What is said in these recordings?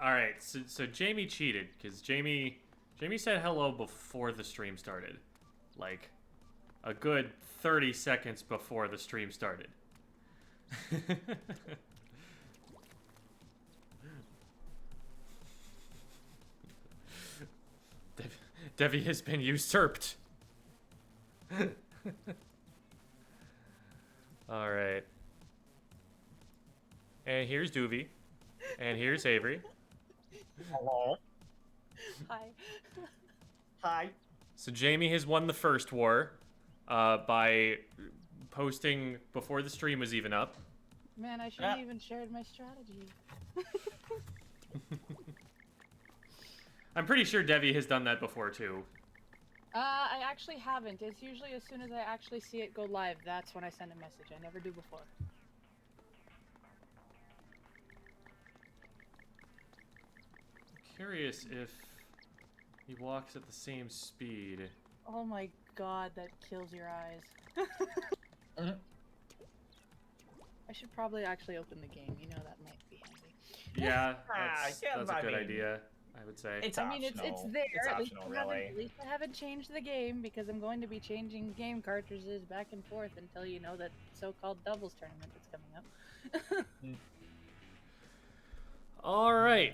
All right, so Jamie cheated because Jamie said hello before the stream started, like a good 30 seconds before the stream started. Devvy has been usurped. All right. And here's Devvy. And here's Avery. Hello. Hi. Hi. So Jamie has won the first war by posting before the stream was even up. Man, I shouldn't even shared my strategy. I'm pretty sure Devvy has done that before too. I actually haven't. It's usually as soon as I actually see it go live, that's when I send a message. I never do before. Curious if he walks at the same speed. Oh my god, that kills your eyes. I should probably actually open the game. You know, that might be handy. Yeah, that's a good idea, I would say. It's I mean, optional. it's there. It's at least optional, I really. at least I haven't changed the game because I'm going to be changing game cartridges back and forth until you know that so-called doubles tournament that's coming up. All right.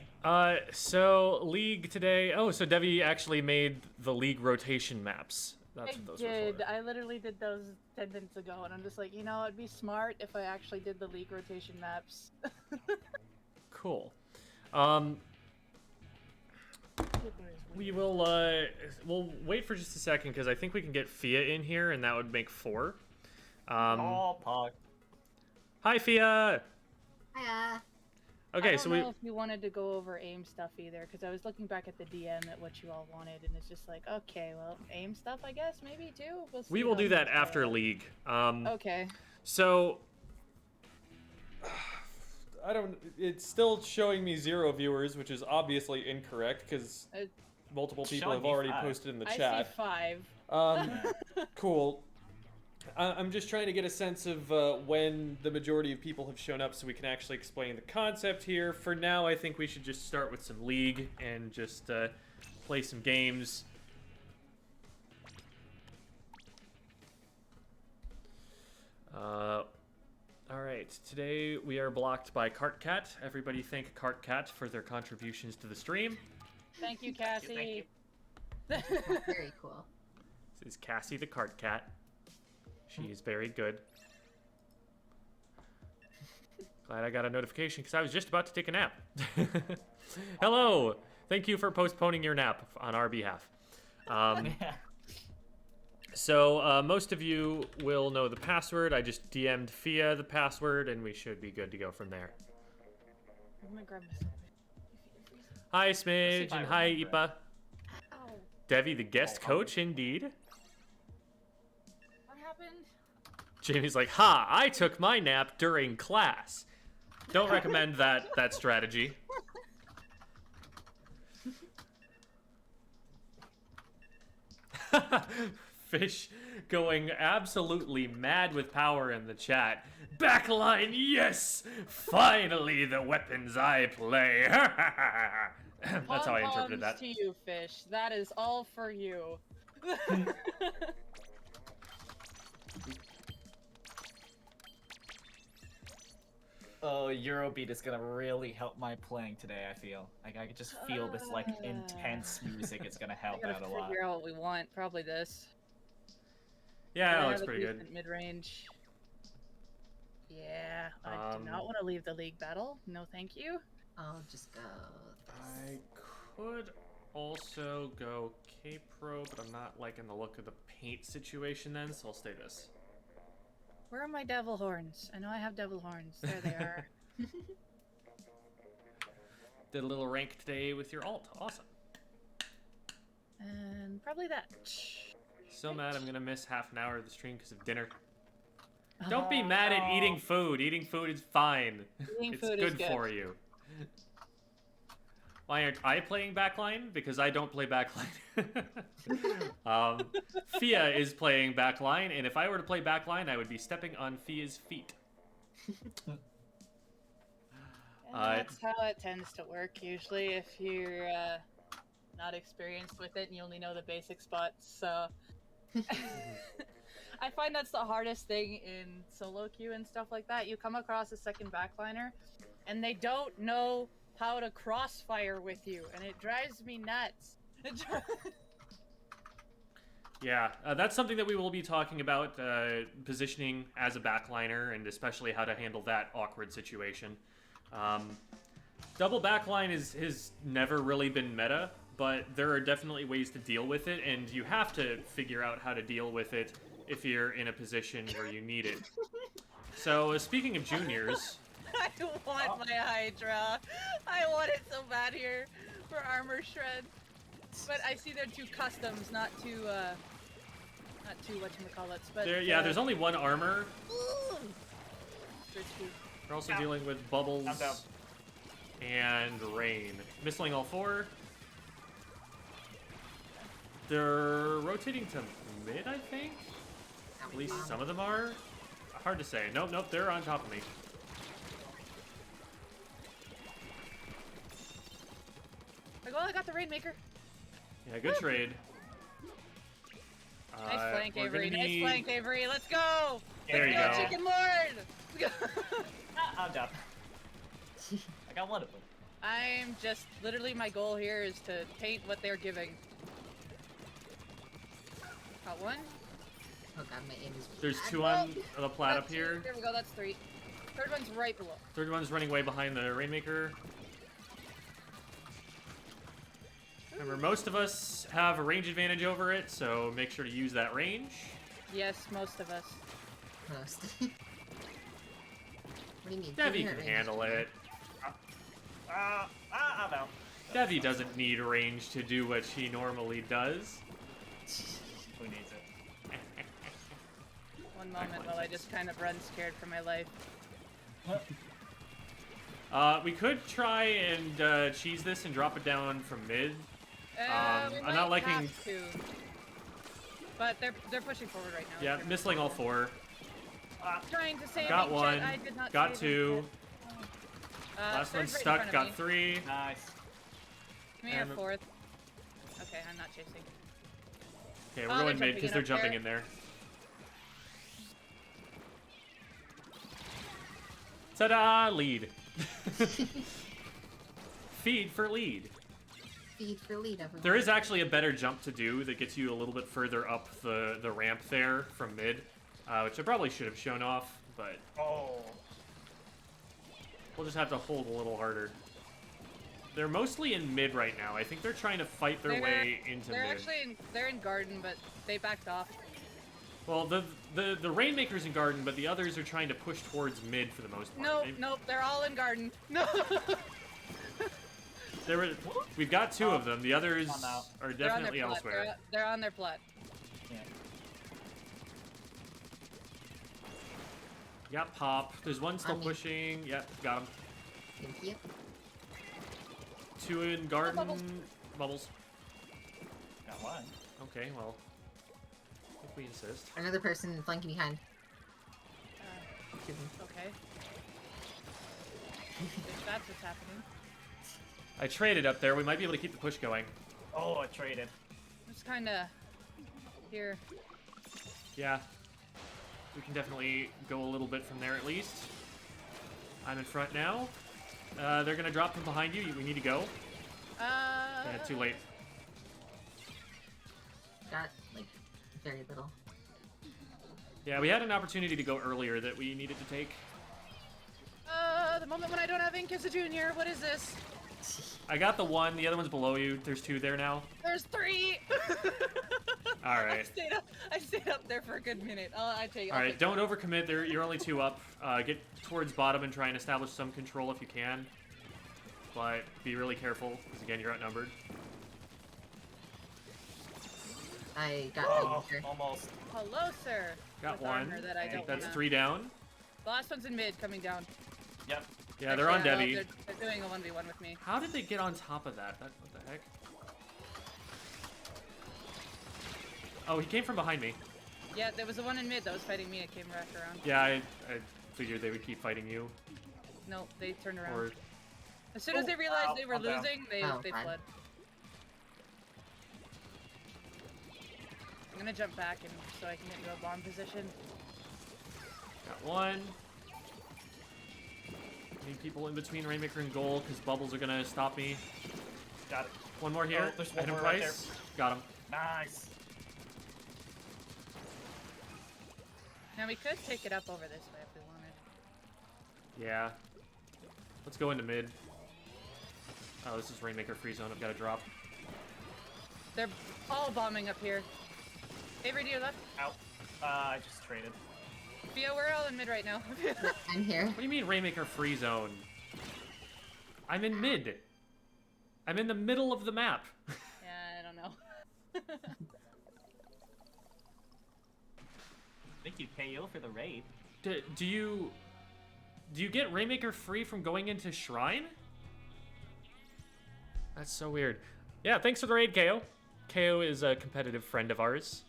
So league today. Oh, so Devvy actually made the league rotation maps. That's what those were for. I literally did those 10 minutes ago, and I'm just like, you know, it'd be smart if I actually did the league rotation maps. Cool. We will we'll wait for just a second because I think we can get Phia in here, and that would make 4. Oh, Pog. Hi, Phia. Hiya. Okay, I don't so know if you wanted to go over aim stuff either, because I was looking back at the DM at what you all wanted, and it's just like, okay, well, aim stuff, I guess, maybe too. We will do that after league. Okay. So I don't. It's still showing me 0 viewers, which is obviously incorrect because multiple people have already posted in the chat. I see 5. Cool. I'm just trying to get a sense of when the majority of people have shown up so we can actually explain the concept here. For now, I think we should just start with some League and just play some games. Alright, today we are blocked by CartCat. Everybody thank CartCat for their contributions to the stream. Thank you, Cassie. Very cool. This is Cassie the CartCat. She is very good. Glad I got a notification because I was just about to take a nap. Hello! Thank you for postponing your nap on our behalf. So, most of you will know the password. I just DM'd Phia the password, and we should be good to go from there. I'm gonna grab my Hi, Smidge, and hi, Ipa. Ow. Devvy, the guest coach, indeed. What happened? Jamie's like, ha, I took my nap during class. Don't recommend that strategy. Fish going absolutely mad with power in the chat. Backline, yes! Finally, the weapons I play. That's how I interpreted that. To you, Fish. That is all for you. Oh, Eurobeat is gonna really help my playing today, I feel. Like, I could just feel this, like, intense music. It's gonna help out a lot. Figure out what we want. Probably this. Yeah, that looks pretty good. Mid-range. Yeah, I do not want to leave the league battle. No, thank you. I'll just go. I could also go K-Pro, but I'm not liking the look of the paint situation then, so I'll stay this. Where are my devil horns? I know I have devil horns. There they are. Did a little rank today with your alt. Awesome. And probably that. So mad I'm gonna miss half an hour of the stream because of dinner. Don't be mad at eating food. Eating food is fine. It's good for you. Why aren't I playing Backline? Because I don't play Backline. Phia is playing Backline, and if I were to play Backline, I would be stepping on Phia's feet. That's how it tends to work usually if you're not experienced with it and you only know the basic spots. So I find that's the hardest thing in solo queue and stuff like that. You come across a second backliner and they don't know how to crossfire with you, and it drives me nuts. Yeah, that's something that we will be talking about, positioning as a backliner, and especially how to handle that awkward situation. Double backline has never really been meta, but there are definitely ways to deal with it, and you have to figure out how to deal with it if you're in a position where you need it. So, speaking of juniors... I want my Hydra. I want it so bad here for armor shred. But I see they're two customs, not two whatchamacallits, but... there's only one armor. There's two. We're also dealing with bubbles and rain. Missling all four. They're rotating to mid, I think? At least some of them are. Hard to say. Nope, they're on top of me. I got the Rainmaker. Yeah, good trade. Nice flank, Avery. Nice flank, Avery. Let's go! There you go. Chicken Lord! I'm down. I got one of them. I'm just... Literally, my goal here is to paint what they're giving. Got one. Oh god, my aim is There's bad. two on the plat up here. There we go, that's three. Third one's right below. Third one's running way behind the Rainmaker. Remember, most of us have a range advantage over it, so make sure to use that range. Yes, most of us. Most. What do you mean? Devvy can handle it. I'm out. Devvy doesn't need range to do what she normally does. Who needs it? One moment while I just kind of run scared for my life. We could try and cheese this and drop it down from mid. I'm not liking... have to. But they're pushing forward right now. Yeah, missling all four. Trying to save Got one. I did not Got save two. Last third one's right in stuck. front of Got me. three. Nice. Come here, And- fourth. Okay, I'm not chasing. Okay, Oh, we're they're going mid because they're jumping jumping up in there. Ta-da! Lead. Feed for lead. Feed for lead, everyone. There is actually a better jump to do that gets you a little bit further up the ramp there from mid, which I probably should have shown off, but we'll just have to hold a little harder. They're mostly in mid right now. I think they're trying to fight their way into They're mid. actually they're in garden, but they backed off. Well, the Rainmaker's in garden, but the others are trying to push towards mid for the most part. Nope, they're all in garden. No. We've got two of them. The others Come on are They're on their definitely plat. elsewhere. They're on their plat. Yeah. Yep, pop. There's one still On me. pushing. Yep, got him. Thank you. Two in garden. Bubbles. Bubbles. Got one. Okay, well. I think we insist. Another person flanking behind. Okay. If that's what's happening. I traded up there. We might be able to keep the push going. Oh, I traded. Just kind of here. Yeah. We can definitely go a little bit from there at least. I'm in front now. They're going to drop from behind you. We need to go. Too late. Got, like, very little. Yeah, we had an opportunity to go earlier that we needed to take. The moment when I don't have ink as a junior. What is this? I got the one. The other one's below you. There's two there now. There's three. All right. I stayed up there for a good minute. I take. All right, don't overcommit. You're only two up. Get towards bottom and try and establish some control if you can. But be really careful, because again, you're outnumbered. I got Rainmaker. Almost. Hello, sir. Got With one. armor that I don't That's wanna- three down. The last one's in mid, coming down. Yep. Yeah, they're on Actually, Devvy. They're doing a 1v1 with me. How did they get on top of that? What the heck? Oh, he came from behind me. Yeah, there was the one in mid that was fighting me. It came back around. Yeah, I figured they would keep fighting you. No, they turned around. Or As soon as they realized they were I'm down. losing, they Oh, they fine. fled. I'm gonna jump back and so I can get into a bomb position. Got one. Need people in between Rainmaker and goal because bubbles are gonna stop me. Got it. One more here. Oh, there's one Item more right price. Got him. Nice. Now we could take it up over this way if we wanted. Yeah. Let's go into mid. Oh, this is Rainmaker free zone. I've got to drop. They're all bombing up here. Avery, to your left. Out. I just traded. Phia, we're all in mid right now. I'm here. What do you mean Rainmaker free zone? I'm in mid. I'm in the middle of the map. Yeah, I don't know. Thank you, KO, for the raid. Do you get Rainmaker free from going into Shrine? That's so weird. Yeah, thanks for the raid, KO. KO is a competitive friend of ours.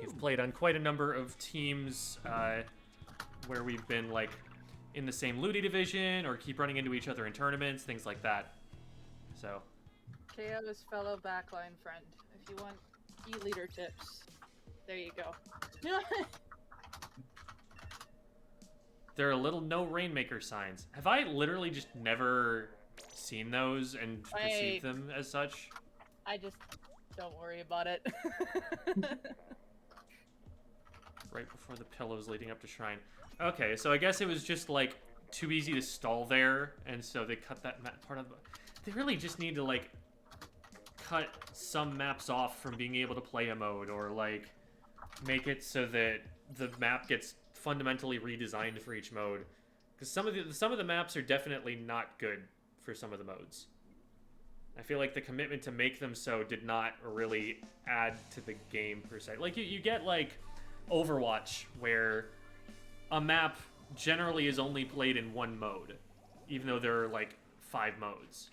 He's played on quite a number of teams where we've been like in the same Ludi division or keep running into each other in tournaments, things like that. So. KO's fellow backline friend. If you want e-leader tips, there you go. There are little no Rainmaker signs. Have I literally just never seen those and perceived them as such? I just don't worry about it. Right before the pillows leading up to Shrine. Okay, so I guess it was just like too easy to stall there, and so they cut that part of the... They really just need to like cut some maps off from being able to play a mode, or like make it so that the map gets fundamentally redesigned for each mode, because some of the maps are definitely not good for some of the modes. I feel like the commitment to make them so did not really add to the game per se. Like you get like Overwatch, where a map generally is only played in one mode, even though there are like 5 modes.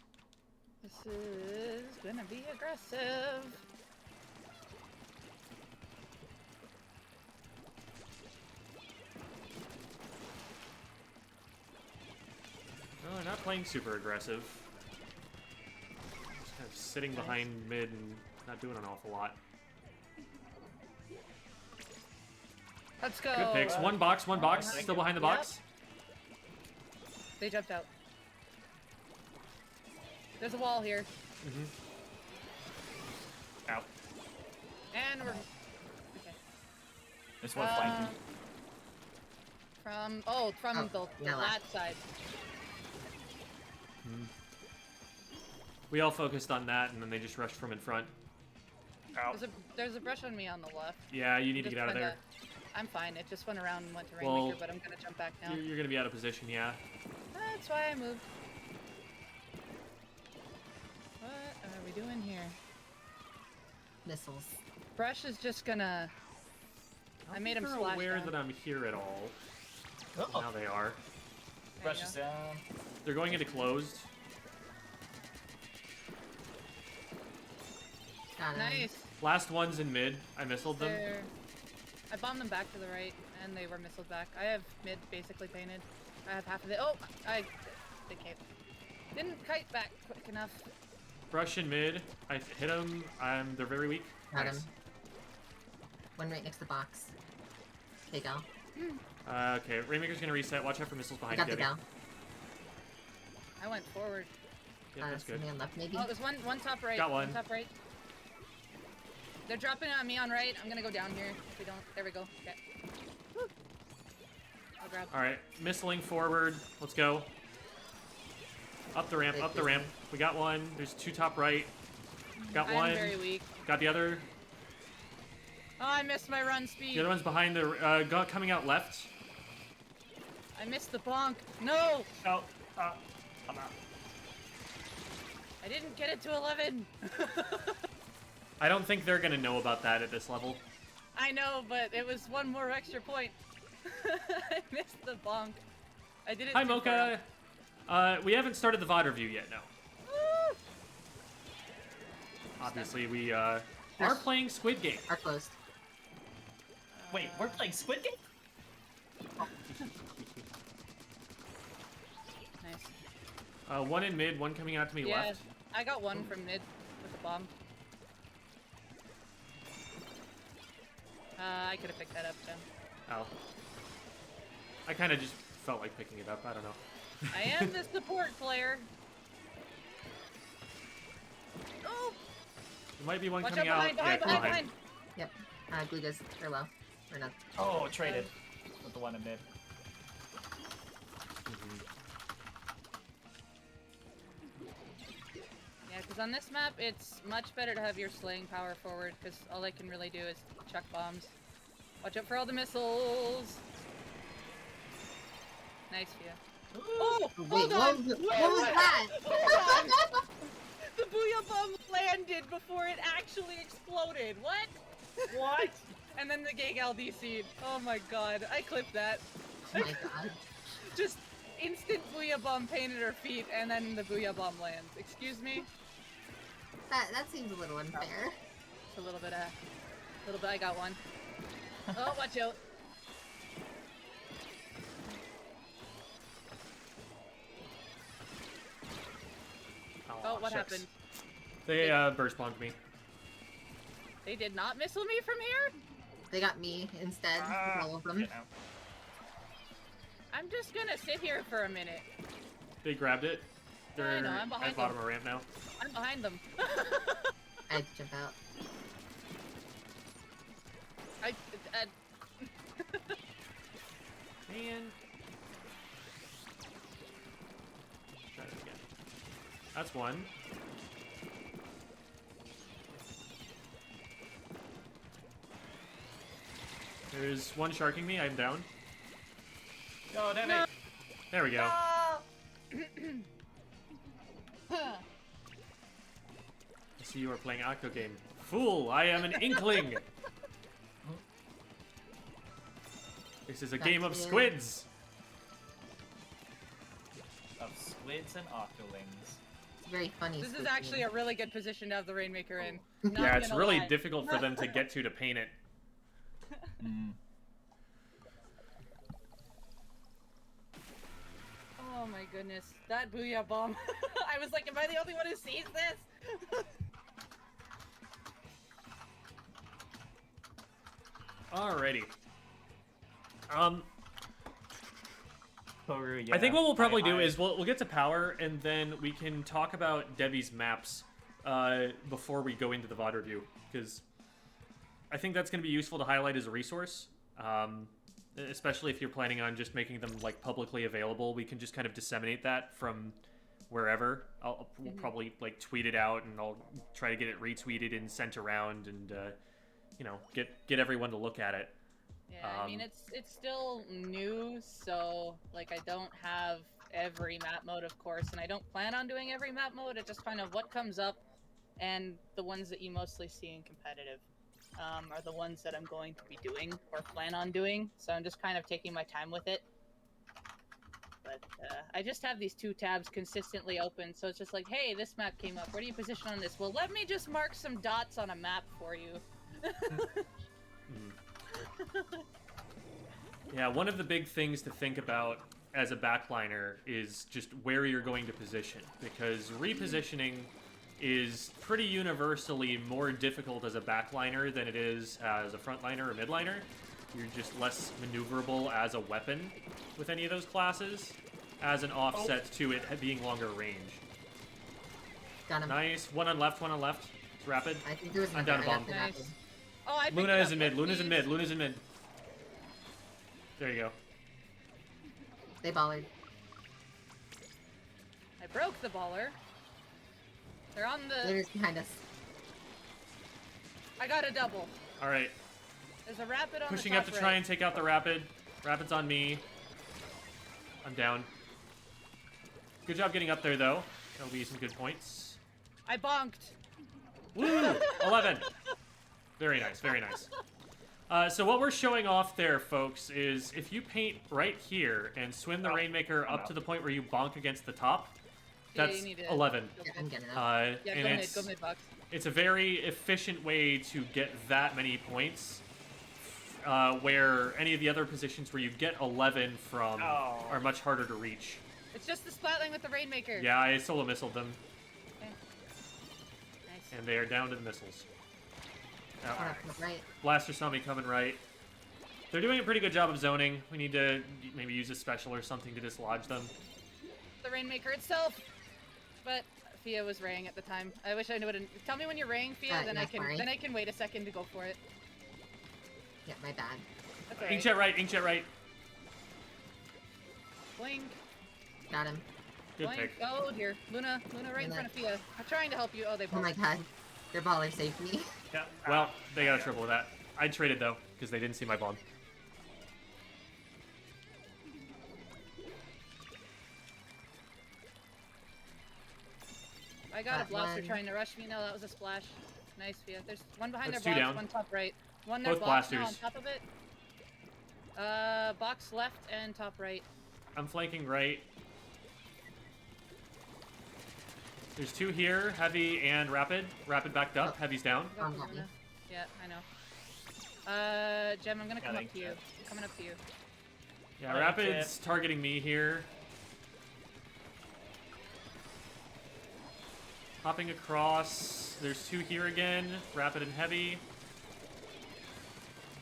This is gonna be aggressive. No, they're not playing super aggressive. Just kind of sitting behind mid and not doing an awful lot. Let's go. Good picks. One box, Thank still you. behind the box. They jumped out. There's a wall here. Out. And we're... Okay. There's one flanking. From the yeah, lat side. We all focused on that, and then they just rushed from in front. Out. There's a brush on me on the left. Yeah, you need to Just get out of there. I'm fine. It just went around and went to Well, Rainmaker, but I'm gonna jump back now. You're gonna be out of position, yeah. That's why I moved. What are we doing here? Missiles. Brush is just gonna... I made him They're splash aware down. that I'm here at all. Oh, Now they are. There you brush is go. down. They're going into closed. Got him. Nice. Last one's in mid. I missiled them. There. I bombed them back to the right, and they were missiled back. I have mid basically painted. I have half of it. Oh, they came. Didn't kite back quick enough. Brush in mid. I hit them. They're very weak. Got Nice. him. One right next to the box. Okay, gal. Okay, Rainmaker's gonna reset. Watch out for missiles I behind got the Devvy. gal. I went forward. Yeah, that's good. Somebody on left, maybe? Oh, there's one top right. Got one. Top right. They're dropping on me on right. I'm gonna go down here. If we don't, there we go. Okay. Woo. I'll grab. All right, missiling forward. Let's go. Up the ramp. Up the ramp. We got one. There's 2 top right. Got I'm one. very weak. Got the other. Oh, I missed my run speed. The other one's behind the coming out left. I missed the bonk. No, Out. I'm out. I didn't get it to 11. I don't think they're gonna know about that at this level. I know, but it was one more extra point. I missed the bonk. I did it. Hi, too far. Mocha. We haven't started the VOD review yet, no. Woo! Obviously, we are playing Squid Game. Are closed. Wait, we're playing Squid Game? Nice. One in mid, one coming out to me Yeah, left. I got one from mid with a bomb. I could have picked that up, Jen. Oh. I kind of just felt like picking it up. I don't know. I am the support player. Oh! There might be one Watch coming out out. behind. Yep. Glue goes or low. Or not. Oh, traded with the one in mid. Yeah, because on this map, it's much better to have your slaying power forward, because all I can really do is chuck bombs. Watch out for all the missiles! Nice, Phia. Oh! Wait, Hold on! what was that? Hold on! The booyah bomb landed before it actually exploded. What? What? And then the Gagal DC'd. Oh my god, I clipped that. Oh my god. Just instant booyah bomb painted her feet, and then the booyah bomb lands. Excuse me? That seems a little unfair. It's a little bit, I got one. Oh, watch out. Oh, what shucks. happened? They burst bombed me. They did not missile me from here? They got me instead. All of them. Get out. I'm just gonna sit here for a minute. They grabbed it. Yeah, They're I know, I'm behind at bottom them. of ramp now. I'm behind them. I had to jump out. Man. Try it again. That's one. There's one sharking me. I'm down. Go, Devvy. No. There we go. Huh. I see you are playing Octo game. Fool! I am an inkling. This is a game of That's it. squids. Of squids and octolings. It's very funny. This is Squid actually Game. a really good position to have the Rainmaker in. Yeah, it's really difficult. difficult for them to get to paint it. Mm. Oh my goodness, that booyah bomb. I was like, am I the only one who sees this? Alrighty. Toru, I think what we'll probably do I- is we'll get to power, and then we can talk about Devvy's maps before we go into the VOD review, because I think that's going to be useful to highlight as a resource, especially if you're planning on just making them like publicly available. We can just kind of disseminate that from wherever. We'll probably like tweet it out, and I'll try to get it retweeted and sent around, and you know, get everyone to look at it. Yeah, I mean, it's still new, so like I don't have every map mode, of course, and I don't plan on doing every map mode. It's just kind of what comes up, and the ones that you mostly see in competitive are the ones that I'm going to be doing or plan on doing. So I'm just kind of taking my time with it. But I just have these two tabs consistently open, so it's just like, hey, this map came up. Where do you position on this? Well, let me just mark some dots on a map for you. Yeah, one of the big things to think about as a backliner is just where you're going to position, because repositioning is pretty universally more difficult as a backliner than it is as a frontliner or midliner. You're just less maneuverable as a weapon with any of those classes, as an offset to it being longer range. Got him. Nice. One on left, one on left. It's rapid. I think there was I'm another. down a I bomb. got the Nice. rapid. Oh, I picked Luna it is up, in mid. but Luna's in please. mid. Luna's in mid. There you go. They bollard. I broke the baller. They're on the... Luna's behind us. I got a double. All right. There's a rapid on Pushing the up top to try right. and take out the rapid. Rapid's on me. I'm down. Good job getting up there, though. That'll be some good points. I bonked. Woo! 11. Very nice, very nice. So what we're showing off there, folks, is if you paint right here and swim the Oh, Rainmaker I'm up out. to the point where you bonk against the top, Yeah, you that's need to- 11. Yeah, I'm getting it. Yeah, And go mid, it's, go mid, Box. it's a very efficient way to get that many points, where any of the other positions where you get 11 from Oh. are much harder to reach. It's just the Splatling with the Rainmaker. Yeah, I solo missiled them, Okay. Nice. and they are down to the missiles. One Oh, up on the right. Blaster saw me coming right. They're doing a pretty good job of zoning. We need to maybe use a special or something to dislodge them. The Rainmaker itself. But Phia was raying at the time. I wish I would have. Tell me when you're raying, Phia, then yeah, I can sorry. then I can wait a second to go for it. Yeah, my bad. That's alright. Inkjet right, inkjet right. Blink. Got him. Good Blink. pick. Oh dear. Luna right in Luna. front of Phia. I'm trying to help you. Oh, they Oh both. my god. Their baller saved me. Yeah. Well, they got a triple with that. I traded though, because they didn't see my bomb. I got a That blaster one. trying to rush me. No, that was a splash. Nice, Phia. There's one behind That's their two box, down. one top right. One their Both box now on blasters. top of it. Box left and top right. I'm flanking right. There's two here, heavy and rapid. Rapid backed up, Oh. heavy's down. Got the got me. Luna. Yeah, I know. Jem, I'm gonna come Got up to you. inkjet. I'm coming up to you. Yeah, I like rapid's targeting me here. Hopping across. There's two here again, rapid and heavy.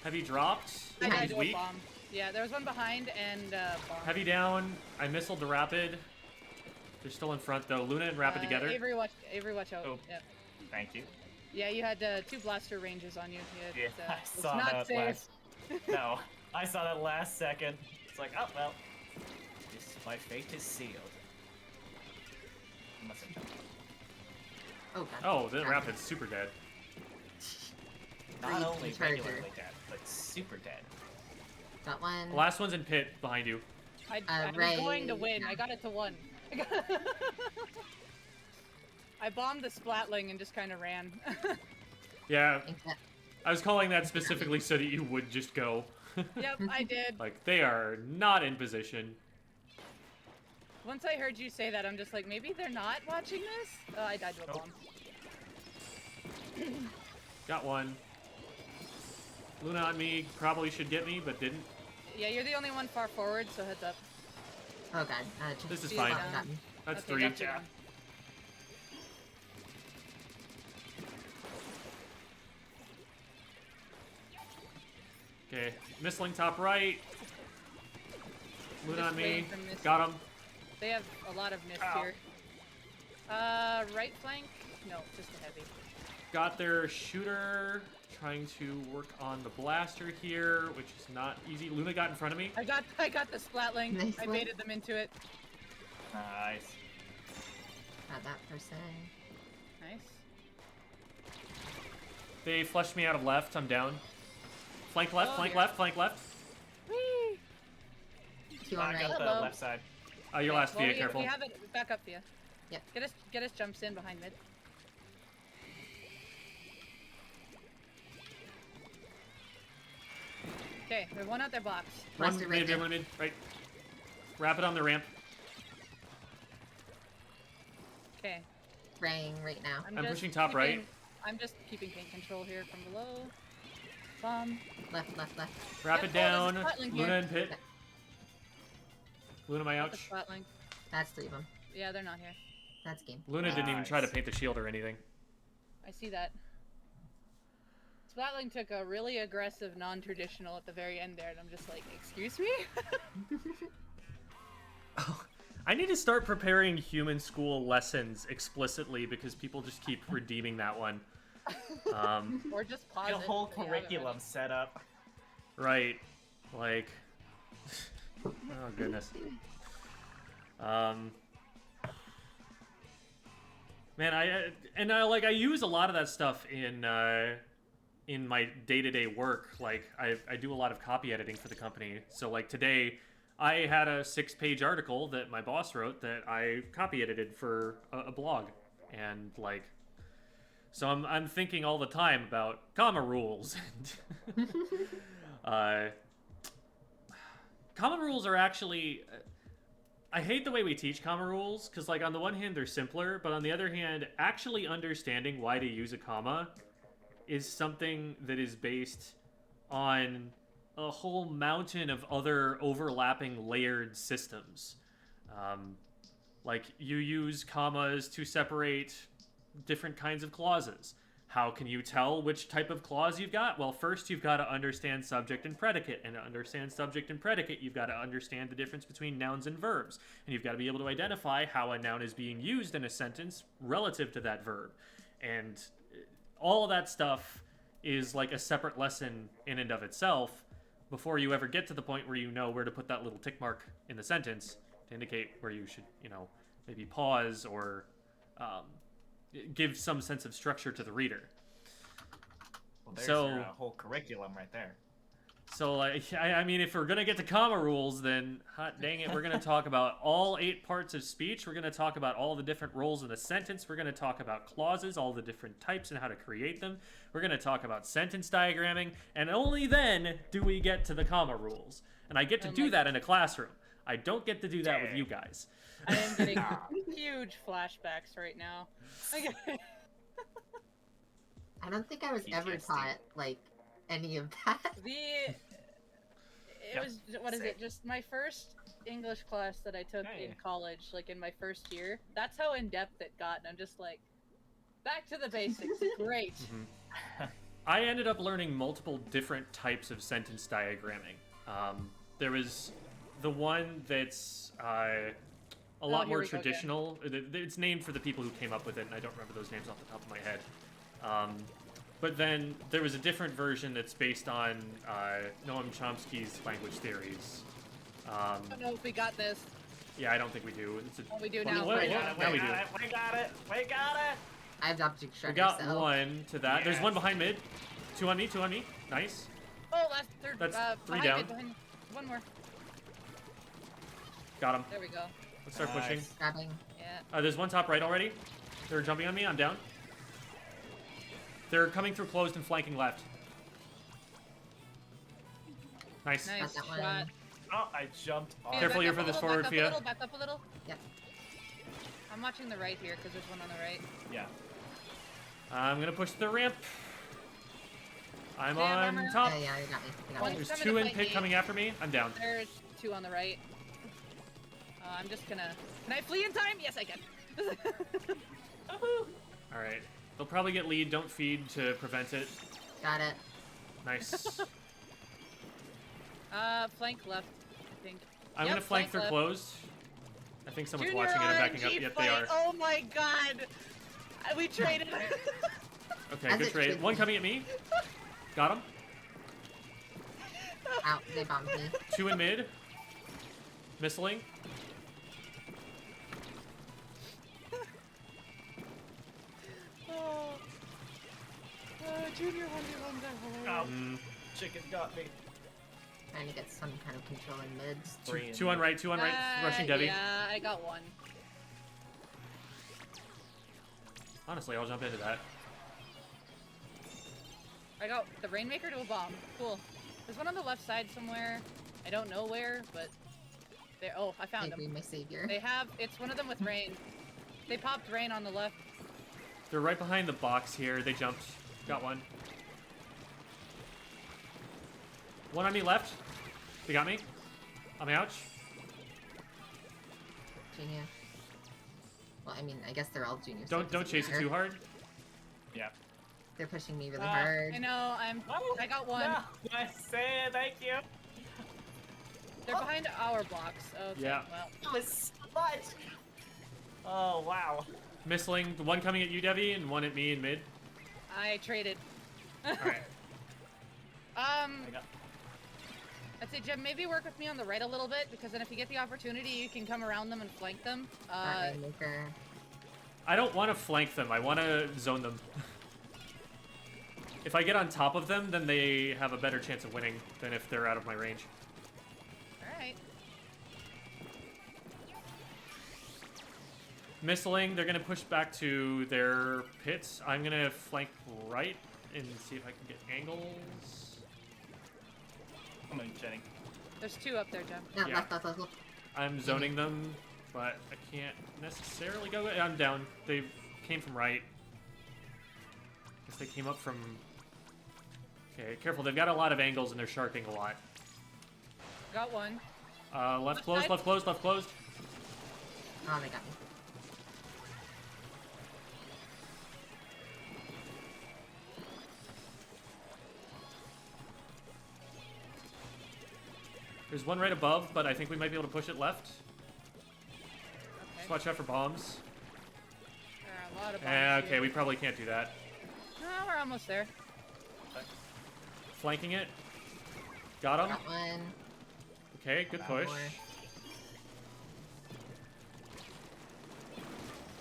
Heavy dropped. I died Heavy's to a weak. bomb. Yeah, there was one behind and bomb. Heavy down. I missiled the rapid. They're still in front though. Luna and rapid together. Avery, watch out. Oh. Yep. Thank you. Yeah, you had two blaster ranges on you. Yeah, I It's saw not that safe. last. No, I saw that last second. It's like, oh well, my fate is sealed. Unless I jump. Oh god. Oh, the rapid's super dead. Not Breach only and charger. regularly dead, but super dead. Got one. The last one's in pit behind you. I was Ray, going to win. yeah. I got it to 1. I bombed the Splatling and just kind of ran. Yeah, Inkjet. I was calling that specifically so that you would just go. Yep, I did. Like, they are not in position. Once I heard you say that, I'm just like, maybe they're not watching this? Oh, I died to a Nope. bomb. Got one. Luna on me, probably should get me, but didn't. Yeah, you're the only one far forward, so heads up. Oh god. This is Phia fine. down. Got me. That's Okay, three. got you Yeah. down. Okay, missiling top right. Luna Just on me. waiting for miss. Got him. They have a lot of mist Ow. here. Right flank? No, just a heavy. Got their shooter. Trying to work on the blaster here, which is not easy. Luna got in front of me. I got the Splatling. Nice I one. baited them into it. Nice. Got that person. Nice. They flushed me out of left. I'm down. Flank left, Oh, flank here. left, flank left. Whee! Two on I right. got the Hello. left side. Your last Well, Phia, we careful. have it. Back up, Phia. Yep. Get us jumps in behind mid. Okay, we have one out their box. One Blaster right mid, there. mid, mid, right. Rapid on the ramp. Okay. Raying right now. I'm just pushing top right. I'm just keeping paint control here from below. Bomb. Left, left, left. Rapid Yep, oh, down. there's a Splatling Luna here. in pit. Luna my Got the ouch. Splatling. That's three of them. Yeah, they're not here. That's game. Luna didn't even try to Nice. paint the shield or anything. I see that. Splatling took a really aggressive, non-traditional at the very end there, and I'm just like, excuse me? I need to start preparing human school lessons explicitly because people just keep redeeming that one. Or just pause Get a it whole if you haven't curriculum set up. Right. Like. Oh, goodness. Man, I use a lot of that stuff in my day-to-day work. Like, I do a lot of copy editing for the company. So, like, today, I had a 6-page article that my boss wrote that I copy edited for a blog. And, like, so I'm thinking all the time about comma rules. Common rules are actually... I hate the way we teach comma rules, because, like, on the one hand, they're simpler, but on the other hand, actually understanding why to use a comma is something that is based on a whole mountain of other overlapping layered systems. Like, you use commas to separate different kinds of clauses. How can you tell which type of clause you've got? Well, first you've got to understand subject and predicate. And to understand subject and predicate, you've got to understand the difference between nouns and verbs. And you've got to be able to identify how a noun is being used in a sentence relative to that verb. And all of that stuff is like a separate lesson in and of itself before you ever get to the point where you know where to put that little tick mark in the sentence to indicate where you should, maybe pause or give some sense of structure to the reader. Well, there's your whole curriculum right there. So, I mean, if we're going to get to comma rules, then, hot dang it, we're going to talk about all 8 parts of speech. We're going to talk about all the different roles in a sentence. We're going to talk about clauses, all the different types and how to create them. We're going to talk about sentence diagramming. And only then do we get to the comma rules. And I get to do that in a classroom. I don't get to do that with you guys. I am getting huge flashbacks right now. I don't think I was ever taught, like, any of that. Just my first English class that I took in college, like in my first year. That's how in-depth it got, and I'm just like, back to the basics. Great. I ended up learning multiple different types of sentence diagramming. There was the one that's a lot more traditional. It's named for the people who came up with it, and I don't remember those names off the top of my head. But then there was a different version that's based on Noam Chomsky's language theories. I don't know if we got this. Yeah, I don't think we do. We do now. Now we do. We got it. I have object structure. We got one to that. Yes. There's one behind mid. 2 on me. Nice. Oh, that's third. That's 3 behind down. Mid, behind. One more. Got him. There we go. Let's start pushing. Grabbing. Yeah. There's one top right already. They're jumping on me. I'm down. They're coming through closed and flanking left. Nice. Nice Got that shot. one. Oh, I jumped off. Careful, you're furthest forward, Phia. Back up a little. Yep. I'm watching the right here because there's one on the right. Yeah. I'm gonna push the ramp. I'm Damn, on armor. top. Yeah, you got me. You got One- me. There's Coming 2 to in fight pit me. coming after me. I'm down. There's 2 on the right. I'm just gonna. Can I flee in time? Yes, I can. All right. They'll probably get lead. Don't feed to prevent it. Got it. Nice. Flank left, I think. I'm Yep, gonna flank through left. closed. I think someone's Junior watching it and RNG backing up. Yep, fight. they are. Oh my god! We traded. Okay, As good it trade. should One be. coming at me. Got him. Out. They bombed me. 2 in mid. Missling. Junior 1v1 Oh, chicken got me. Trying to get some kind of control in mids. 2 on right. 2 on right. Rushing Devvy. Yeah, I got one. Honestly, I'll jump into that. I got the Rainmaker to a bomb. Cool. There's one on the left side somewhere. I don't know where, but there. Oh, I found Maybe him. my savior. They have. It's one of them with rain. They popped rain on the left. They're right behind the box here. They jumped. Got one. One on me left. They got me. On my ouch. Junior. Well, I mean, I guess they're all juniors. Don't chase it too hard. Yeah. They're pushing me really hard. I know. I got one. No, I say thank you. They're behind our box. Okay. Yeah. Well, That was so much. Oh wow. Missling. The one coming at you, Devvy, and one at me in mid. I traded. Alright. I got. I'd say, Jem, maybe work with me on the right a little bit, because then if you get the opportunity, you can come around them and flank them. Rainmaker. I don't want to flank them. I want to zone them. If I get on top of them, then they have a better chance of winning than if they're out of my range. Alright. Missling, they're going to push back to their pits. I'm going to flank right and see if I can get angles. I'm in Jenny. There's 2 up there, Jem. No, Yeah. left. I'm zoning them, but I can't necessarily go. I'm down. They came from right. Guess they came up from... Okay, careful. They've got a lot of angles and they're sharking a lot. Got one. Left closed, left closed, left closed. Oh, they got me. There's one right above, but I think we might be able to push it left. Okay. Just watch out for bombs. There are a lot of bombs Okay, here. we probably can't do that. No, we're almost there. Flanking it. Got him. Got one. Okay, good Got push. more.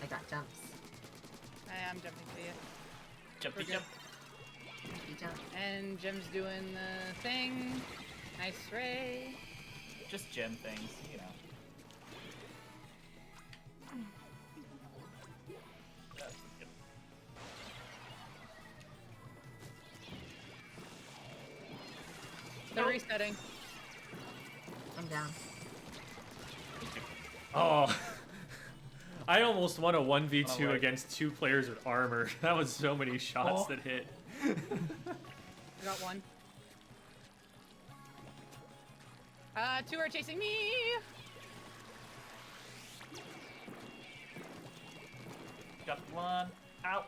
I got jumps. I am jumping for you. Jumpy Okay. jump. You jump. And Jim's doing the thing. Nice ray. Just gem things, you know. They're resetting. I'm down. Oh. I almost won a 1v2 Oh, right. against 2 players with armor. That was so many shots that hit. I got one. 2 are chasing me. Got one. Ow.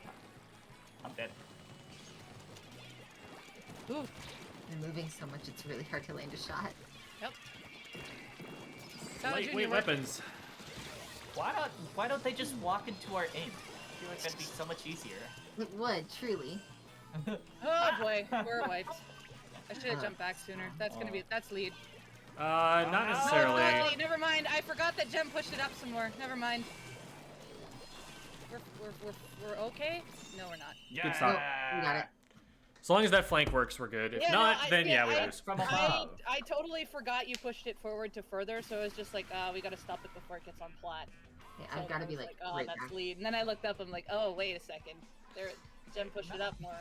I'm dead. Ooh. I'm moving so much, it's really hard to land a shot. Yep. That was Lightweight junior work. weapons. Why don't they just walk into our aim? I feel like that'd be so much easier. It would, truly. Oh boy, we're wiped. I should have jumped back sooner. That's gonna be that's lead. Not No, necessarily. it's not lead. Never mind. I forgot that Jem pushed it up some more. Never mind. We're okay? No, we're not. Yeah. Good stop. We got it. As long as that flank works, we're good. If Yeah, not, no, then yeah, we I- lose. From I, above. I totally forgot you pushed it forward to further, so it was just like, we gotta stop it before it gets on plat. Yeah, So I've got to I be was like, oh, right that's back. lead. And then I looked up, I'm like, oh, wait a second. Jem pushed it up more.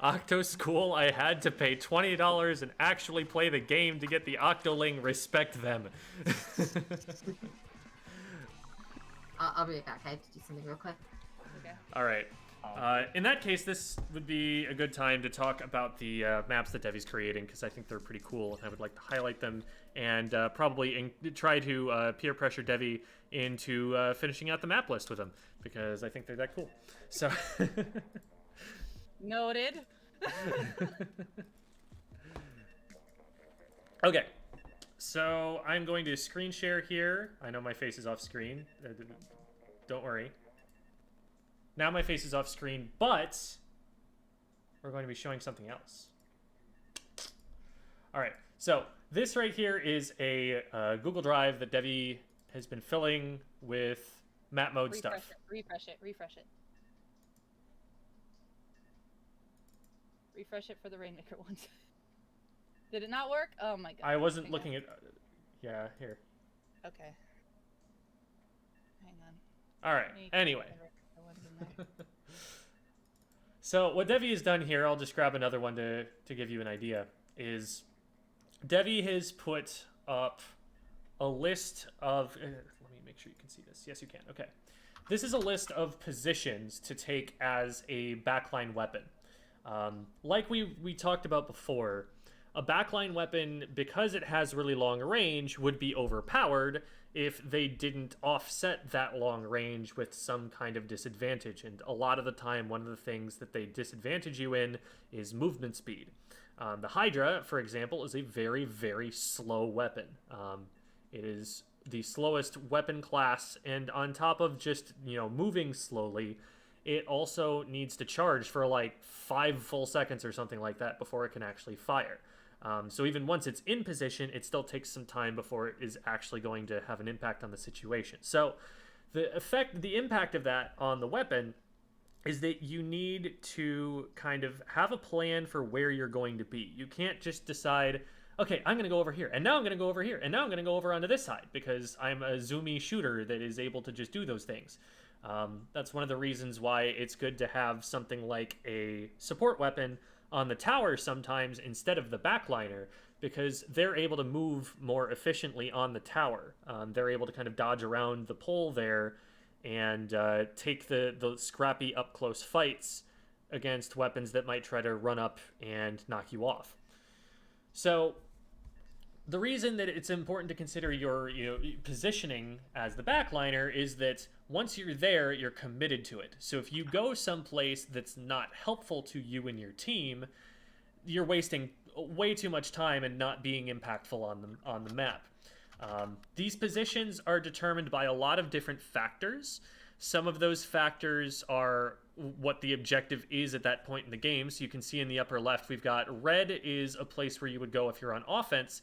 Octo School, I had to pay $20 and actually play the game to get the Octoling respect them. I'll be right back. I have to do something real quick. Okay. All right. In that case, this would be a good time to talk about the maps that Devvy's creating, because I think they're pretty cool, and I would like to highlight them and probably try to peer pressure Devvy into finishing out the map list with them, because I think they're that cool. So. Noted. Okay. So I'm going to screen share here. I know my face is off screen. Don't worry. Now my face is off screen, but we're going to be showing something else. All right. So this right here is a Google Drive that Devvy has been filling with map mode stuff. Refresh it. Refresh it for the Rainmaker ones. Did it not work? Oh my god. I wasn't Hang looking at... Yeah, here. on. Okay. Hang on. All right. Let me- Anyway. the ones in there. So what Devvy has done here, I'll just grab another one to give you an idea, is Devvy has put up a list of... let me make sure you can see this. Yes, you can. Okay. This is a list of positions to take as a backline weapon. Like we talked about before, a backline weapon, because it has really long range, would be overpowered if they didn't offset that long range with some kind of disadvantage. And a lot of the time, one of the things that they disadvantage you in is movement speed. The Hydra, for example, is a very, very slow weapon. It is the slowest weapon class, and on top of just, moving slowly, it also needs to charge for like 5 full seconds or something like that before it can actually fire. So even once it's in position, it still takes some time before it is actually going to have an impact on the situation. So the impact of that on the weapon is that you need to kind of have a plan for where you're going to be. You can't just decide, okay, I'm going to go over here, and now I'm going to go over here, and now I'm going to go over onto this side, because I'm a zoomy shooter that is able to just do those things. That's one of the reasons why it's good to have something like a support weapon on the tower sometimes instead of the backliner, because they're able to move more efficiently on the tower. They're able to kind of dodge around the pole there and take the scrappy up-close fights against weapons that might try to run up and knock you off. So the reason that it's important to consider your positioning as the backliner is that once you're there, you're committed to it. So if you go someplace that's not helpful to you and your team, you're wasting way too much time and not being impactful on the map. These positions are determined by a lot of different factors. Some of those factors are what the objective is at that point in the game. So you can see in the upper left, we've got red is a place where you would go if you're on offense.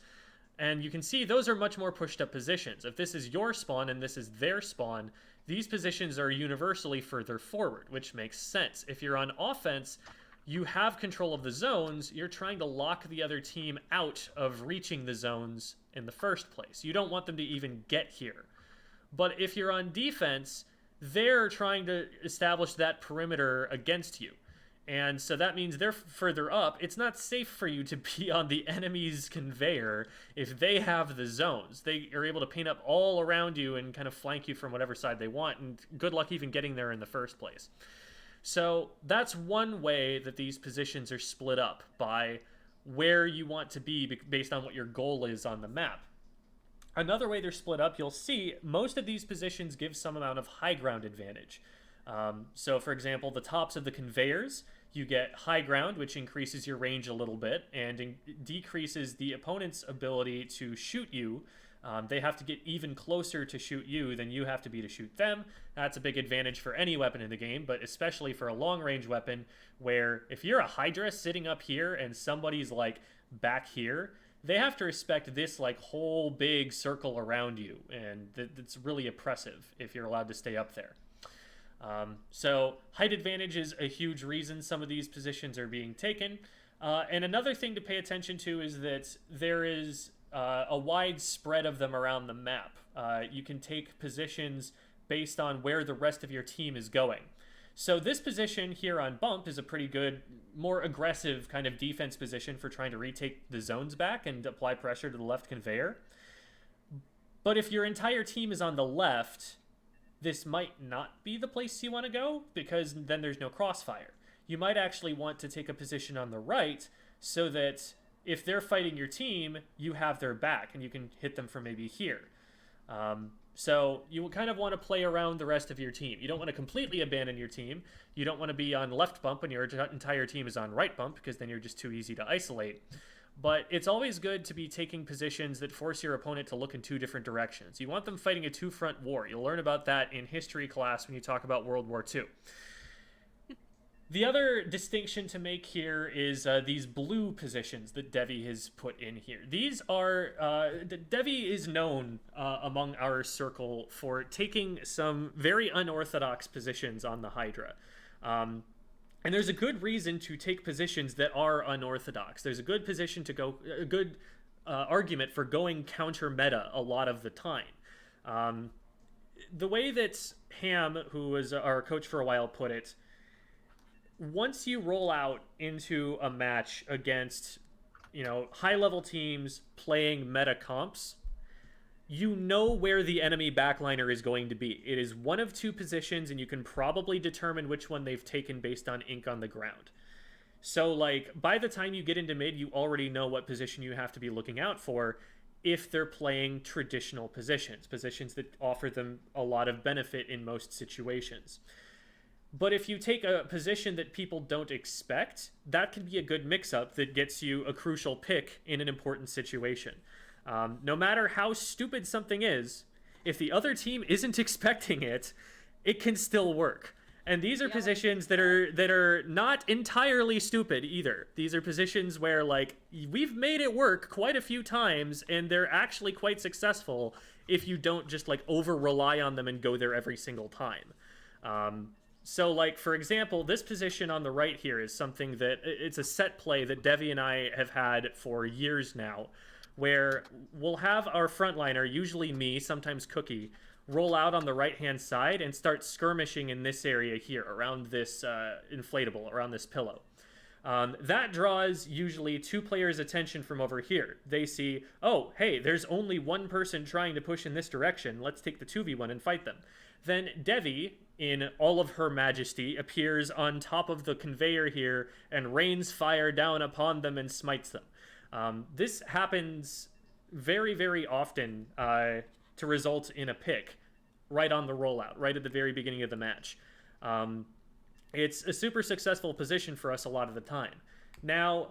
And you can see those are much more pushed up positions. If this is your spawn and this is their spawn, these positions are universally further forward, which makes sense. If you're on offense, you have control of the zones. You're trying to lock the other team out of reaching the zones in the first place. You don't want them to even get here. But if you're on defense, they're trying to establish that perimeter against you. And so that means they're further up. It's not safe for you to be on the enemy's conveyor if they have the zones. They are able to paint up all around you and kind of flank you from whatever side they want, and good luck even getting there in the first place. So that's one way that these positions are split up, by where you want to be based on what your goal is on the map. Another way they're split up, you'll see most of these positions give some amount of high ground advantage. So for example, the tops of the conveyors, you get high ground, which increases your range a little bit and decreases the opponent's ability to shoot you. They have to get even closer to shoot you than you have to be to shoot them. That's a big advantage for any weapon in the game, but especially for a long-range weapon, where if you're a Hydra sitting up here and somebody's like back here, they have to respect this like whole big circle around you, and that's really oppressive if you're allowed to stay up there. So height advantage is a huge reason some of these positions are being taken. And another thing to pay attention to is that there is a wide spread of them around the map. You can take positions based on where the rest of your team is going. So this position here on bump is a pretty good, more aggressive kind of defense position for trying to retake the zones back and apply pressure to the left conveyor. But if your entire team is on the left, this might not be the place you want to go, because then there's no crossfire. You might actually want to take a position on the right so that if they're fighting your team, you have their back and you can hit them from maybe here. So you kind of want to play around the rest of your team. You don't want to completely abandon your team. You don't want to be on left bump when your entire team is on right bump, because then you're just too easy to isolate. But it's always good to be taking positions that force your opponent to look in two different directions. You want them fighting a two-front war. You'll learn about that in history class when you talk about World War II. The other distinction to make here is these blue positions that Devvy has put in here. These are... Devvy is known among our circle for taking some very unorthodox positions on the Hydra. And there's a good reason to take positions that are unorthodox. There's a good position to go... a good argument for going counter-meta a lot of the time. The way that Ham, who was our coach for a while, put it, once you roll out into a match against, high-level teams playing meta comps, you know where the enemy backliner is going to be. It is one of two positions, and you can probably determine which one they've taken based on ink on the ground. So, by the time you get into mid, you already know what position you have to be looking out for if they're playing traditional positions that offer them a lot of benefit in most situations. But if you take a position that people don't expect, that can be a good mix-up that gets you a crucial pick in an important situation. No matter how stupid something is, if the other team isn't expecting it, it can still work. And these are positions that are not entirely stupid either. These are positions where, we've made it work quite a few times, and they're actually quite successful if you don't just, over-rely on them and go there every single time. So, for example, this position on the right here is something that, it's a set play that Devvy and I have had for years now, where we'll have our frontliner, usually me, sometimes Cookie, roll out on the right-hand side and start skirmishing in this area here, around this inflatable, around this pillow. That draws usually two players' attention from over here. They see, oh, hey, there's only one person trying to push in this direction. Let's take the 2v1 and fight them. Then Devvy, in all of her majesty, appears on top of the conveyor here and rains fire down upon them and smites them. This happens very, very often to result in a pick right on the rollout, right at the very beginning of the match. It's a super successful position for us a lot of the time. Now,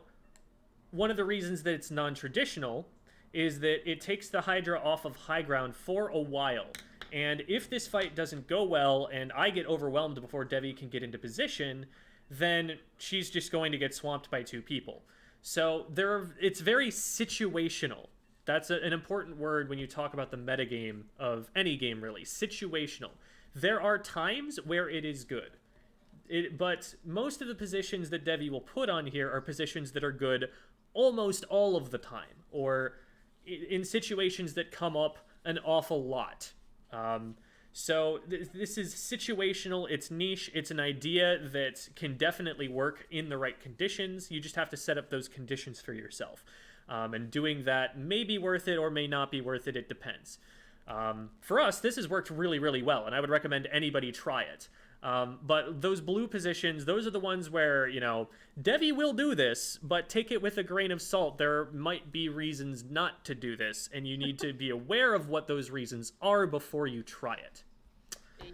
one of the reasons that it's non-traditional is that it takes the Hydra off of high ground for a while. And if this fight doesn't go well and I get overwhelmed before Devvy can get into position, then she's just going to get swamped by 2 people. So it's very situational. That's an important word when you talk about the metagame of any game, really. Situational. There are times where it is good. But most of the positions that Devvy will put on here are positions that are good almost all of the time, or in situations that come up an awful lot. So this is situational, it's niche, it's an idea that can definitely work in the right conditions. You just have to set up those conditions for yourself. And doing that may be worth it or may not be worth it, it depends. For us, this has worked really, really well, and I would recommend anybody try it. But those blue positions, those are the ones where, you know, Devvy will do this, but take it with a grain of salt. There might be reasons not to do this, and you need to be aware of what those reasons are before you try it.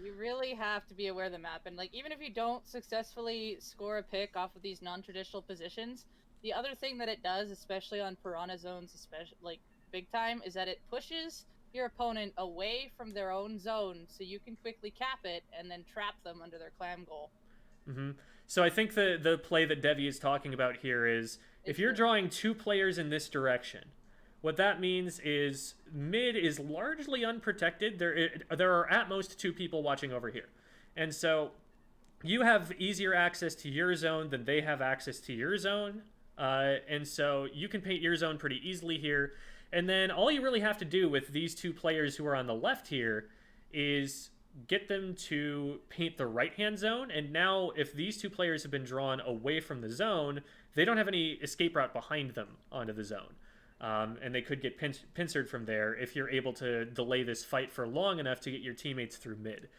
You really have to be aware of the map, and like even if you don't successfully score a pick off of these non-traditional positions, the other thing that it does, especially on piranha zones, especially like big time, is that it pushes your opponent away from their own zone so you can quickly cap it and then trap them under their clam goal. So I think the play that Devvy is talking about here is if you're drawing 2 players in this direction, what that means is mid is largely unprotected. There are at most 2 people watching over here. And so you have easier access to your zone than they have access to your zone. And so you can paint your zone pretty easily here. And then all you really have to do with these 2 players who are on the left here is get them to paint the right-hand zone. And now if these 2 players have been drawn away from the zone, they don't have any escape route behind them onto the zone. And they could get pincered from there if you're able to delay this fight for long enough to get your teammates through mid.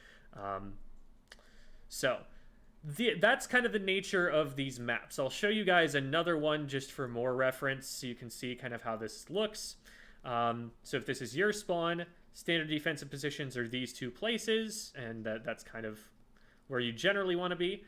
That's kind of the nature of these maps. I'll show you guys another one just for more reference so you can see kind of how this looks. So if this is your spawn, standard defensive positions are these 2 places, and that's kind of where you generally want to be.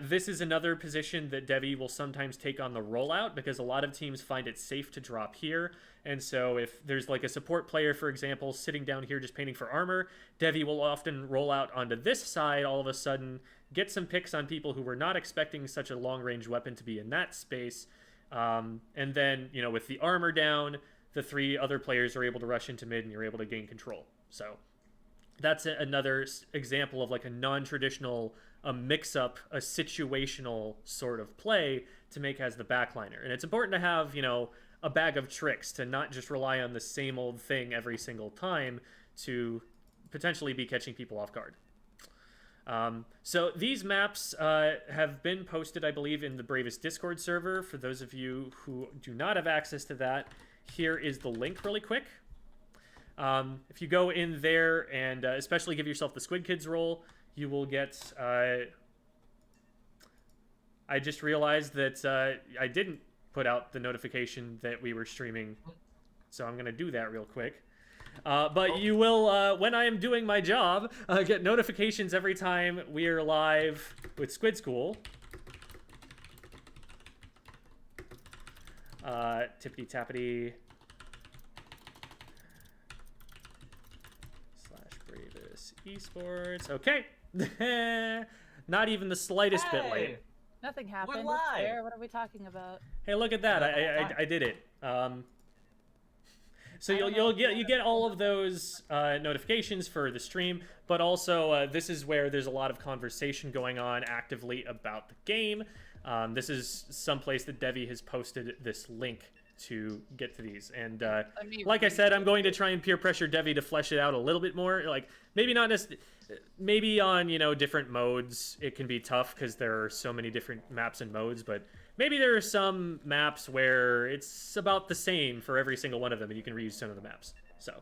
This is another position that Devvy will sometimes take on the rollout because a lot of teams find it safe to drop here. And so if there's like a support player, for example, sitting down here just painting for armor, Devvy will often roll out onto this side all of a sudden, get some picks on people who were not expecting such a long-range weapon to be in that space. And then, you know, with the armor down, the 3 other players are able to rush into mid and you're able to gain control. So that's another example of like a non-traditional mix-up, a situational sort of play to make as the backliner. And it's important to have, you know, a bag of tricks to not just rely on the same old thing every single time to potentially be catching people off guard. So these maps have been posted, I believe, in the Bravest Discord server. For those of you who do not have access to that, here is the link really quick. If you go in there and especially give yourself the Squid Kids role, you will get... I just realized that I didn't put out the notification that we were streaming, so I'm going to do that real quick. But you will, when I am doing my job, get notifications every time we are live with Squid School. Tippity tappity / Bravest Esports. Okay. Not even the slightest bit late. Nothing happened. We're live. There. What are we talking about? Hey, look at that! I did it. So you get all of those notifications for the stream, but also this is where there's a lot of conversation going on actively about the game. This is someplace that Devvy has posted this link to get to these, and like I said, I'm going to try and peer pressure Devvy to flesh it out a little bit more. Like maybe on, you know, different modes it can be tough because there are so many different maps and modes, but maybe there are some maps where it's about the same for every single one of them and you can reuse some of the maps. So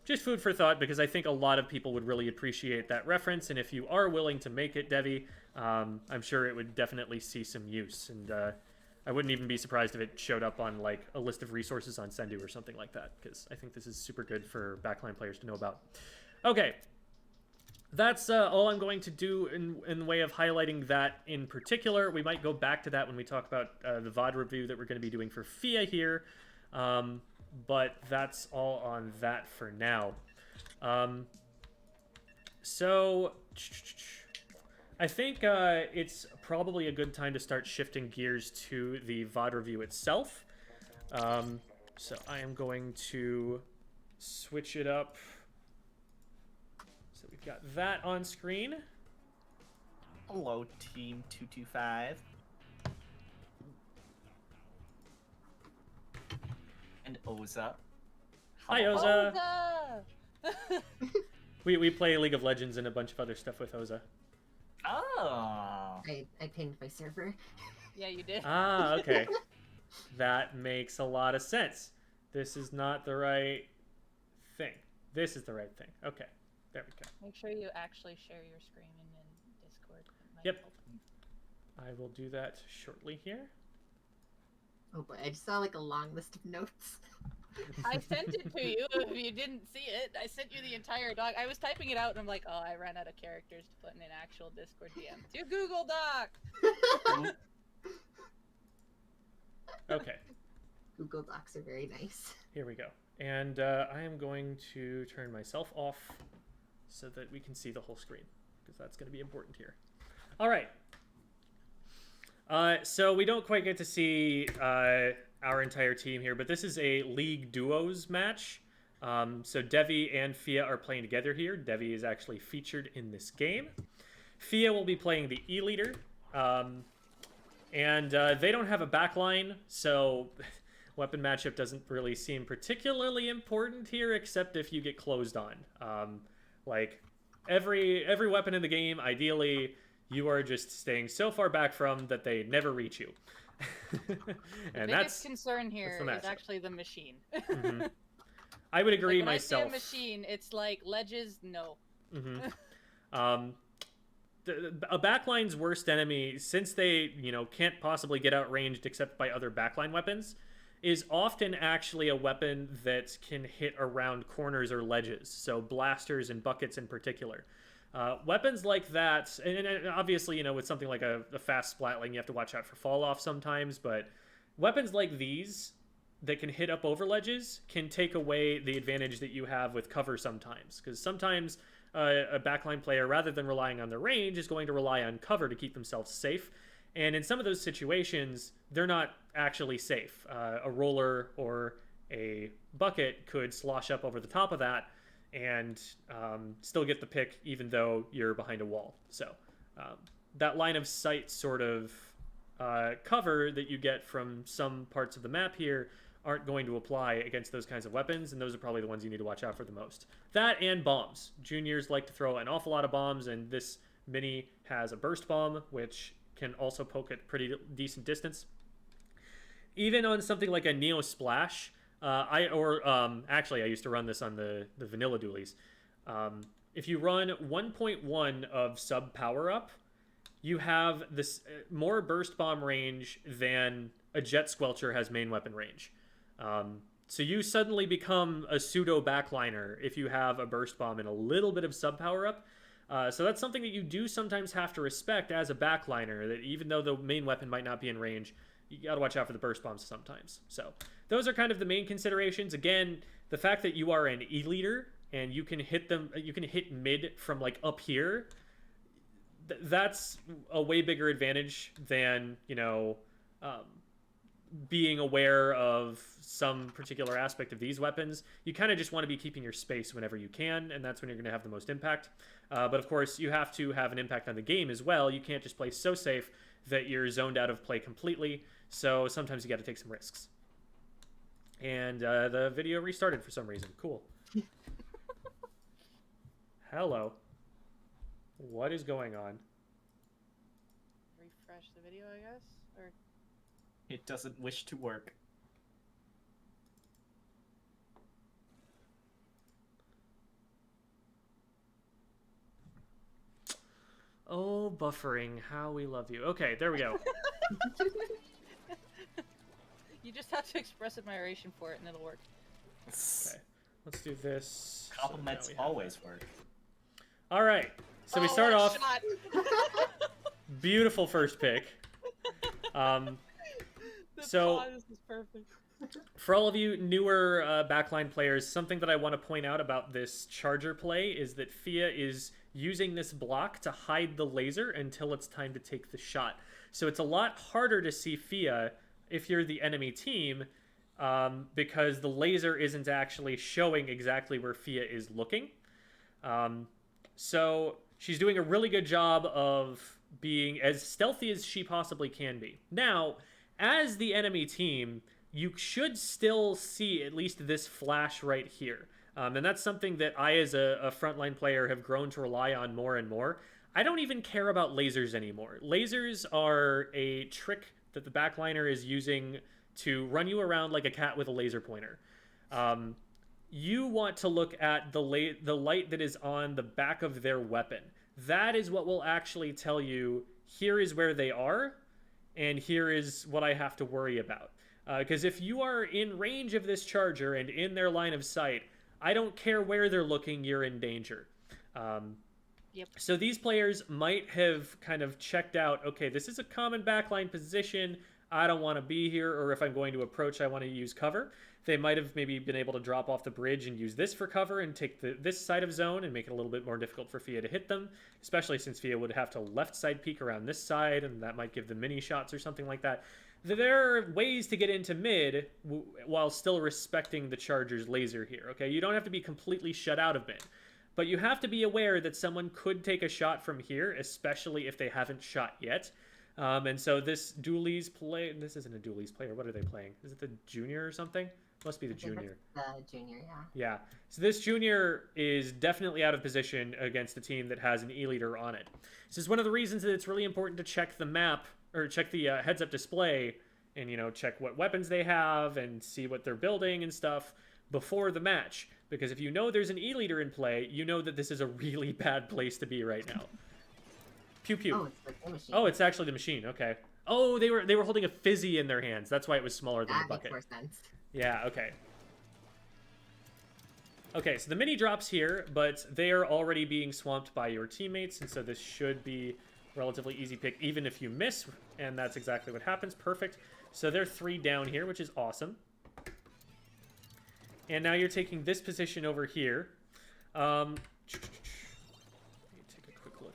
just food for thought, because I think a lot of people would really appreciate that reference, and if you are willing to make it, Devvy, I'm sure it would definitely see some use. And I wouldn't even be surprised if it showed up on like a list of resources on Sendu or something like that, because I think this is super good for backline players to know about. Okay, that's all I'm going to do in the way of highlighting that in particular. We might go back to that when we talk about the VOD review that we're going to be doing for Phia here, but that's all on that for now. So I think it's probably a good time to start shifting gears to the VOD review itself. So I am going to switch it up. So we've got that on screen. Hello, Team 225. And Oza. Hi, Oza. Oza! We play League of Legends and a bunch of other stuff with Oza. Oh. I pinged my server. Yeah, you did. Ah, okay. That makes a lot of sense. This is not the right thing. This is the right thing. Okay, there we go. Make sure you actually share your screen in Discord. It might Yep. help. I will do that shortly here. Oh boy, I just saw like a long list of notes. I sent it to you. If you didn't see it, I sent you the entire doc. I was typing it out, and I'm like, oh, I ran out of characters to put in an actual Discord DM. To Google Doc. Okay, Google Docs are very nice. here we go. And I am going to turn myself off so that we can see the whole screen, because that's going to be important here. All right. So we don't quite get to see our entire team here, but this is a League Duos match. So Devvy and Phia are playing together here. Devvy is actually featured in this game. Phia will be playing the E-Leader. And they don't have a backline, so weapon matchup doesn't really seem particularly important here, except if you get closed on. Like, every weapon in the game, ideally, you are just staying so far back from that they never reach you. And The biggest concern here is actually the machine. Mm-hmm. I would agree like when myself. I say a machine, it's like ledges, no. Mm-hmm. A backline's worst enemy, since they, can't possibly get outranged except by other backline weapons, is often actually a weapon that can hit around corners or ledges. So blasters and buckets in particular. Weapons like that, and obviously, with something like a fast splatling, you have to watch out for fall off sometimes, but weapons like these that can hit up over ledges can take away the advantage that you have with cover sometimes. Because sometimes a backline player, rather than relying on their range, is going to rely on cover to keep themselves safe. And in some of those situations, they're not actually safe. A roller or a bucket could slosh up over the top of that and still get the pick even though you're behind a wall. So that line of sight sort of cover that you get from some parts of the map here aren't going to apply against those kinds of weapons, and those are probably the ones you need to watch out for the most. That and bombs. Juniors like to throw an awful lot of bombs, and this mini has a burst bomb, which can also poke at pretty decent distance. Even on something like a Neo Splash, actually I used to run this on the vanilla dualies. If you run 1.1 of sub power up, you have this more burst bomb range than a Jet Squelcher has main weapon range. So you suddenly become a pseudo backliner if you have a burst bomb and a little bit of sub power up. So that's something that you do sometimes have to respect as a backliner, that even though the main weapon might not be in range, you gotta watch out for the burst bombs sometimes. So those are kind of the main considerations. Again, the fact that you are an E-Leader and you can hit them, you can hit mid from like up here, that's a way bigger advantage than, being aware of some particular aspect of these weapons. You kind of just want to be keeping your space whenever you can, and that's when you're going to have the most impact. But of course, you have to have an impact on the game as well. You can't just play so safe that you're zoned out of play completely, so sometimes you got to take some risks. And the video restarted for some reason. Cool. Hello. What is going on? Refresh the video, I guess? Or... It doesn't wish to work. Oh, buffering. How we love you. Okay, there we go. You just have to express admiration for it and it'll work. Okay, let's do this. Compliments So now we have always work. All right, so we Oh, start what off. shot. Beautiful first pick. The So- pause is perfect. For all of you newer backline players, something that I want to point out about this charger play is that Phia is using this block to hide the laser until it's time to take the shot. So it's a lot harder to see Phia if you're the enemy team, because the laser isn't actually showing exactly where Phia is looking. So she's doing a really good job of being as stealthy as she possibly can be. Now, as the enemy team, you should still see at least this flash right here. And that's something that I, as a frontline player, have grown to rely on more and more. I don't even care about lasers anymore. Lasers are a trick that the backliner is using to run you around like a cat with a laser pointer. You want to look at the light that is on the back of their weapon. That is what will actually tell you, here is where they are, and here is what I have to worry about. Because if you are in range of this charger and in their line of sight, I don't care where they're looking, you're in danger. Yep. So these players might have kind of checked out, okay, this is a common backline position, I don't want to be here, or if I'm going to approach, I want to use cover. They might have maybe been able to drop off the bridge and use this for cover and take this side of zone and make it a little bit more difficult for Phia to hit them, especially since Phia would have to left side peek around this side, and that might give them mini shots or something like that. There are ways to get into mid while still respecting the charger's laser here, okay? You don't have to be completely shut out of mid, but you have to be aware that someone could take a shot from here, especially if they haven't shot yet. And so this Dooley's play... This isn't a Dooley's player. What are they playing? Is it the junior or something? Must be the junior. The junior, yeah. Yeah. So this junior is definitely out of position against a team that has an E-leader on it. This is one of the reasons that it's really important to check the map, or check the heads-up display, and, you know, check what weapons they have and see what they're building and stuff before the match. Because if you know there's an E-leader in play, you know that this is a really bad place to be right now. Pew pew. Oh, it's like the machine. Oh, it's actually the machine. Okay. Oh, they were holding a fizzy in their hands. That's why it was smaller than the That makes bucket. more sense. Yeah, okay. Okay, so the mini drops here, but they are already being swamped by your teammates, and so this should be a relatively easy pick, even if you miss, and that's exactly what happens. Perfect. So they're 3 down here, which is awesome. And now you're taking this position over here. Let me take a quick look.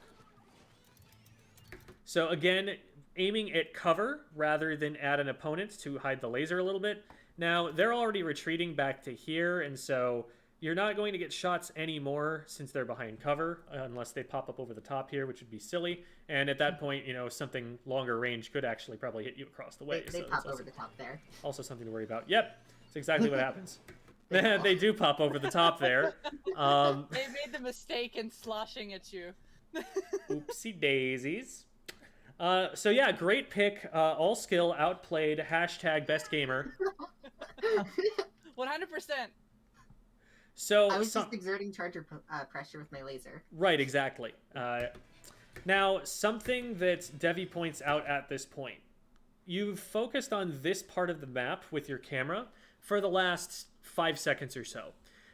So again, aiming at cover rather than at an opponent to hide the laser a little bit. Now, they're already retreating back to here, and so you're not going to get shots anymore since they're behind cover, unless they pop up over the top here, which would be silly. And at that point, you know, something longer range could actually probably hit you across the way. They so pop that's over the top there. also something to worry about. Yep, that's exactly what happens. They do pop over the top there. They made the mistake in sloshing at you. Oopsie daisies. So yeah, great pick. All skill, outplayed, hashtag best gamer. 100%. So I was just exerting charger pressure with my laser. Right, exactly. Now, something that Devvy points out at this point. You've focused on this part of the map with your camera for the last 5 seconds or so,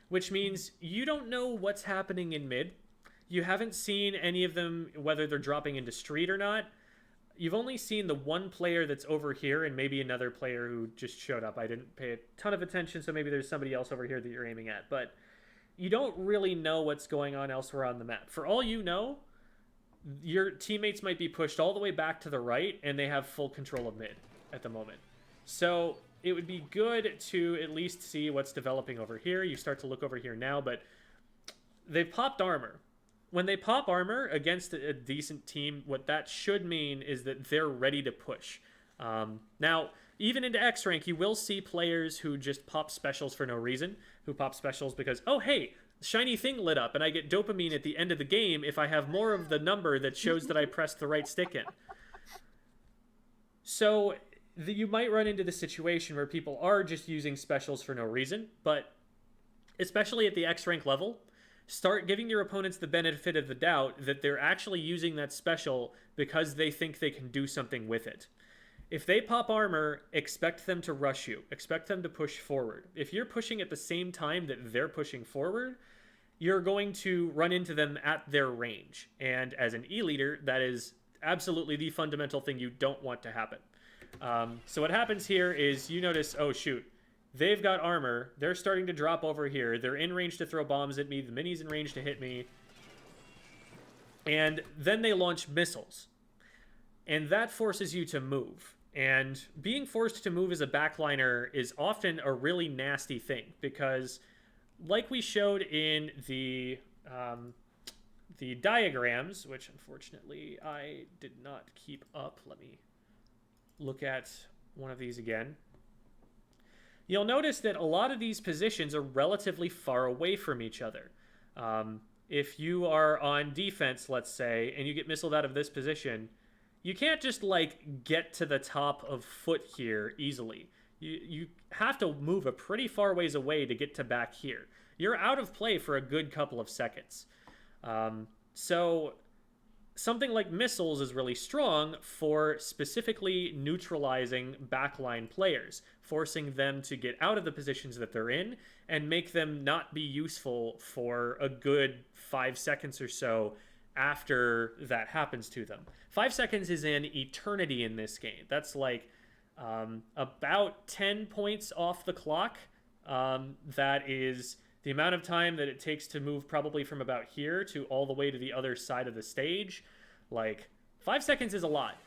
which means you don't know what's happening in mid. You haven't seen any of them, whether they're dropping into street or not. You've only seen the one player that's over here and maybe another player who just showed up. I didn't pay a ton of attention, so maybe there's somebody else over here that you're aiming at. But you don't really know what's going on elsewhere on the map. For all you know, your teammates might be pushed all the way back to the right, and they have full control of mid at the moment. So it would be good to at least see what's developing over here. You start to look over here now, but they've popped armor. When they pop armor against a decent team, what that should mean is that they're ready to push. Now, even into X rank, you will see players who just pop specials for no reason, who pop specials because, oh, hey, shiny thing lit up, and I get dopamine at the end of the game if I have more of the number that shows that I pressed the right stick in. So you might run into the situation where people are just using specials for no reason, but especially at the X rank level, start giving your opponents the benefit of the doubt that they're actually using that special because they think they can do something with it. If they pop armor, expect them to rush you. Expect them to push forward. If you're pushing at the same time that they're pushing forward, you're going to run into them at their range. And as an E-leader, that is absolutely the fundamental thing you don't want to happen. So what happens here is you notice, oh shoot, they've got armor. They're starting to drop over here. They're in range to throw bombs at me. The mini's in range to hit me. And then they launch missiles. And that forces you to move. And being forced to move as a backliner is often a really nasty thing because, like we showed in the diagrams, which unfortunately I did not keep up. Let me look at one of these again. You'll notice that a lot of these positions are relatively far away from each other. If you are on defense, let's say, and you get missiled out of this position, you can't just, like, get to the top of foot here easily. You have to move a pretty far ways away to get to back here. You're out of play for a good couple of seconds. So something like missiles is really strong for specifically neutralizing backline players, forcing them to get out of the positions that they're in and make them not be useful for a good 5 seconds or so after that happens to them. 5 seconds is an eternity in this game. That's like about 10 points off the clock. That is the amount of time that it takes to move probably from about here to all the way to the other side of the stage. Like, 5 seconds is a lot.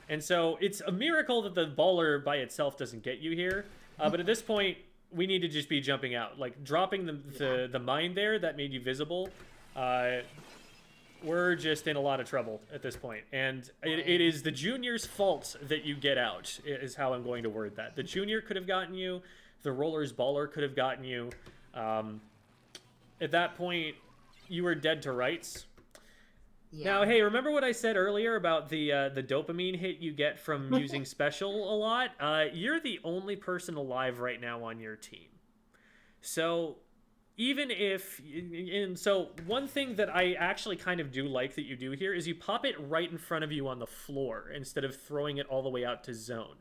And so it's a miracle that the baller by itself doesn't get you here. But at this point, we need to just be jumping out. Like, dropping the mine there that made you visible, we're just in a lot of trouble at this point. And it is the junior's fault that you get out, is how I'm going to word that. The junior could have gotten you. The roller's baller could have gotten you. At that point, you were dead to rights. Yeah. Now, hey, remember what I said earlier about the dopamine hit you get from using special a lot? You're the only person alive right now on your team. So even if... And so one thing that I actually kind of do like that you do here is you pop it right in front of you on the floor instead of throwing it all the way out to zone.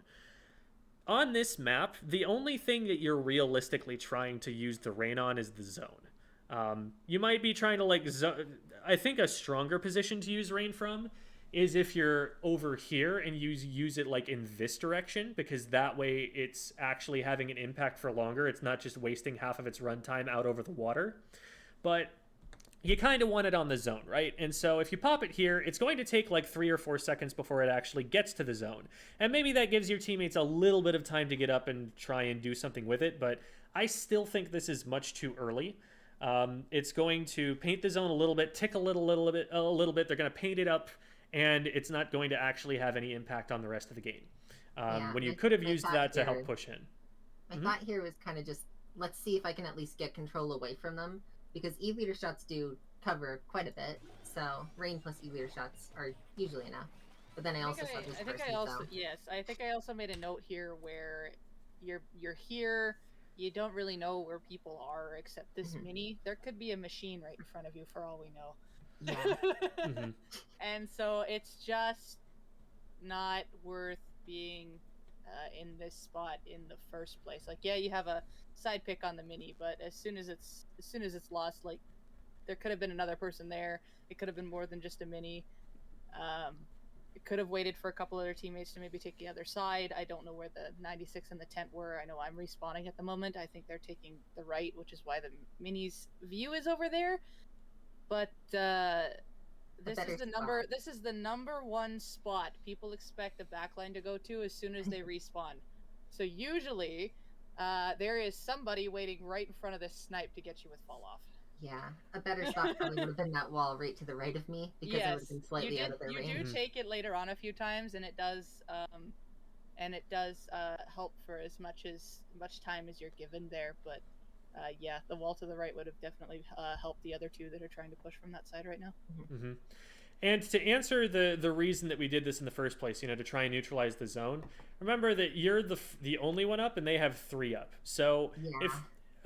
On this map, the only thing that you're realistically trying to use the rain on is the zone. You might be trying to, like... I think a stronger position to use rain from is if you're over here and use it like in this direction, because that way it's actually having an impact for longer. It's not just wasting half of its runtime out over the water. But you kind of want it on the zone, right? And so if you pop it here, it's going to take like 3 or 4 seconds before it actually gets to the zone. And maybe that gives your teammates a little bit of time to get up and try and do something with it, but I still think this is much too early. It's going to paint the zone a little bit, tick a little bit. They're going to paint it up, and it's not going to actually have any impact on the rest of the game. When you could have used that to help push in. My thought here was kind of just, let's see if I can at least get control away from them, because E-leader shots do cover quite a bit, so rain plus E-leader shots are usually enough. But then I also saw this person, Yes, I think I also made a note here where you're here. You don't really know where people are except this mini. There could be a machine right in front of you for all we know. Yeah. And so it's just not worth being in this spot in the first place. Like, yeah, you have a side pick on the mini, but as soon as it's lost, like, there could have been another person there. It could have been more than just a mini. It could have waited for a couple other teammates to maybe take the other side. I don't know where the 96 and the tent were. I know I'm respawning at the moment. I think they're taking the right, which is why the mini's view is over there. But this is the number one spot people expect the backline to go to as soon as they respawn. So usually there is somebody waiting right in front of this snipe to get you with fall off. Yeah, a better spot probably would have been that wall right to the right of me, because it would have been slightly out of their range. You do take it later on a few times, and it does help for as much time as you're given there. But yeah, the wall to the right would have definitely helped the other two that are trying to push from that side right now. And to answer the reason that we did this in the first place, to try and neutralize the zone, remember that you're the only one up, and they have 3 up. So if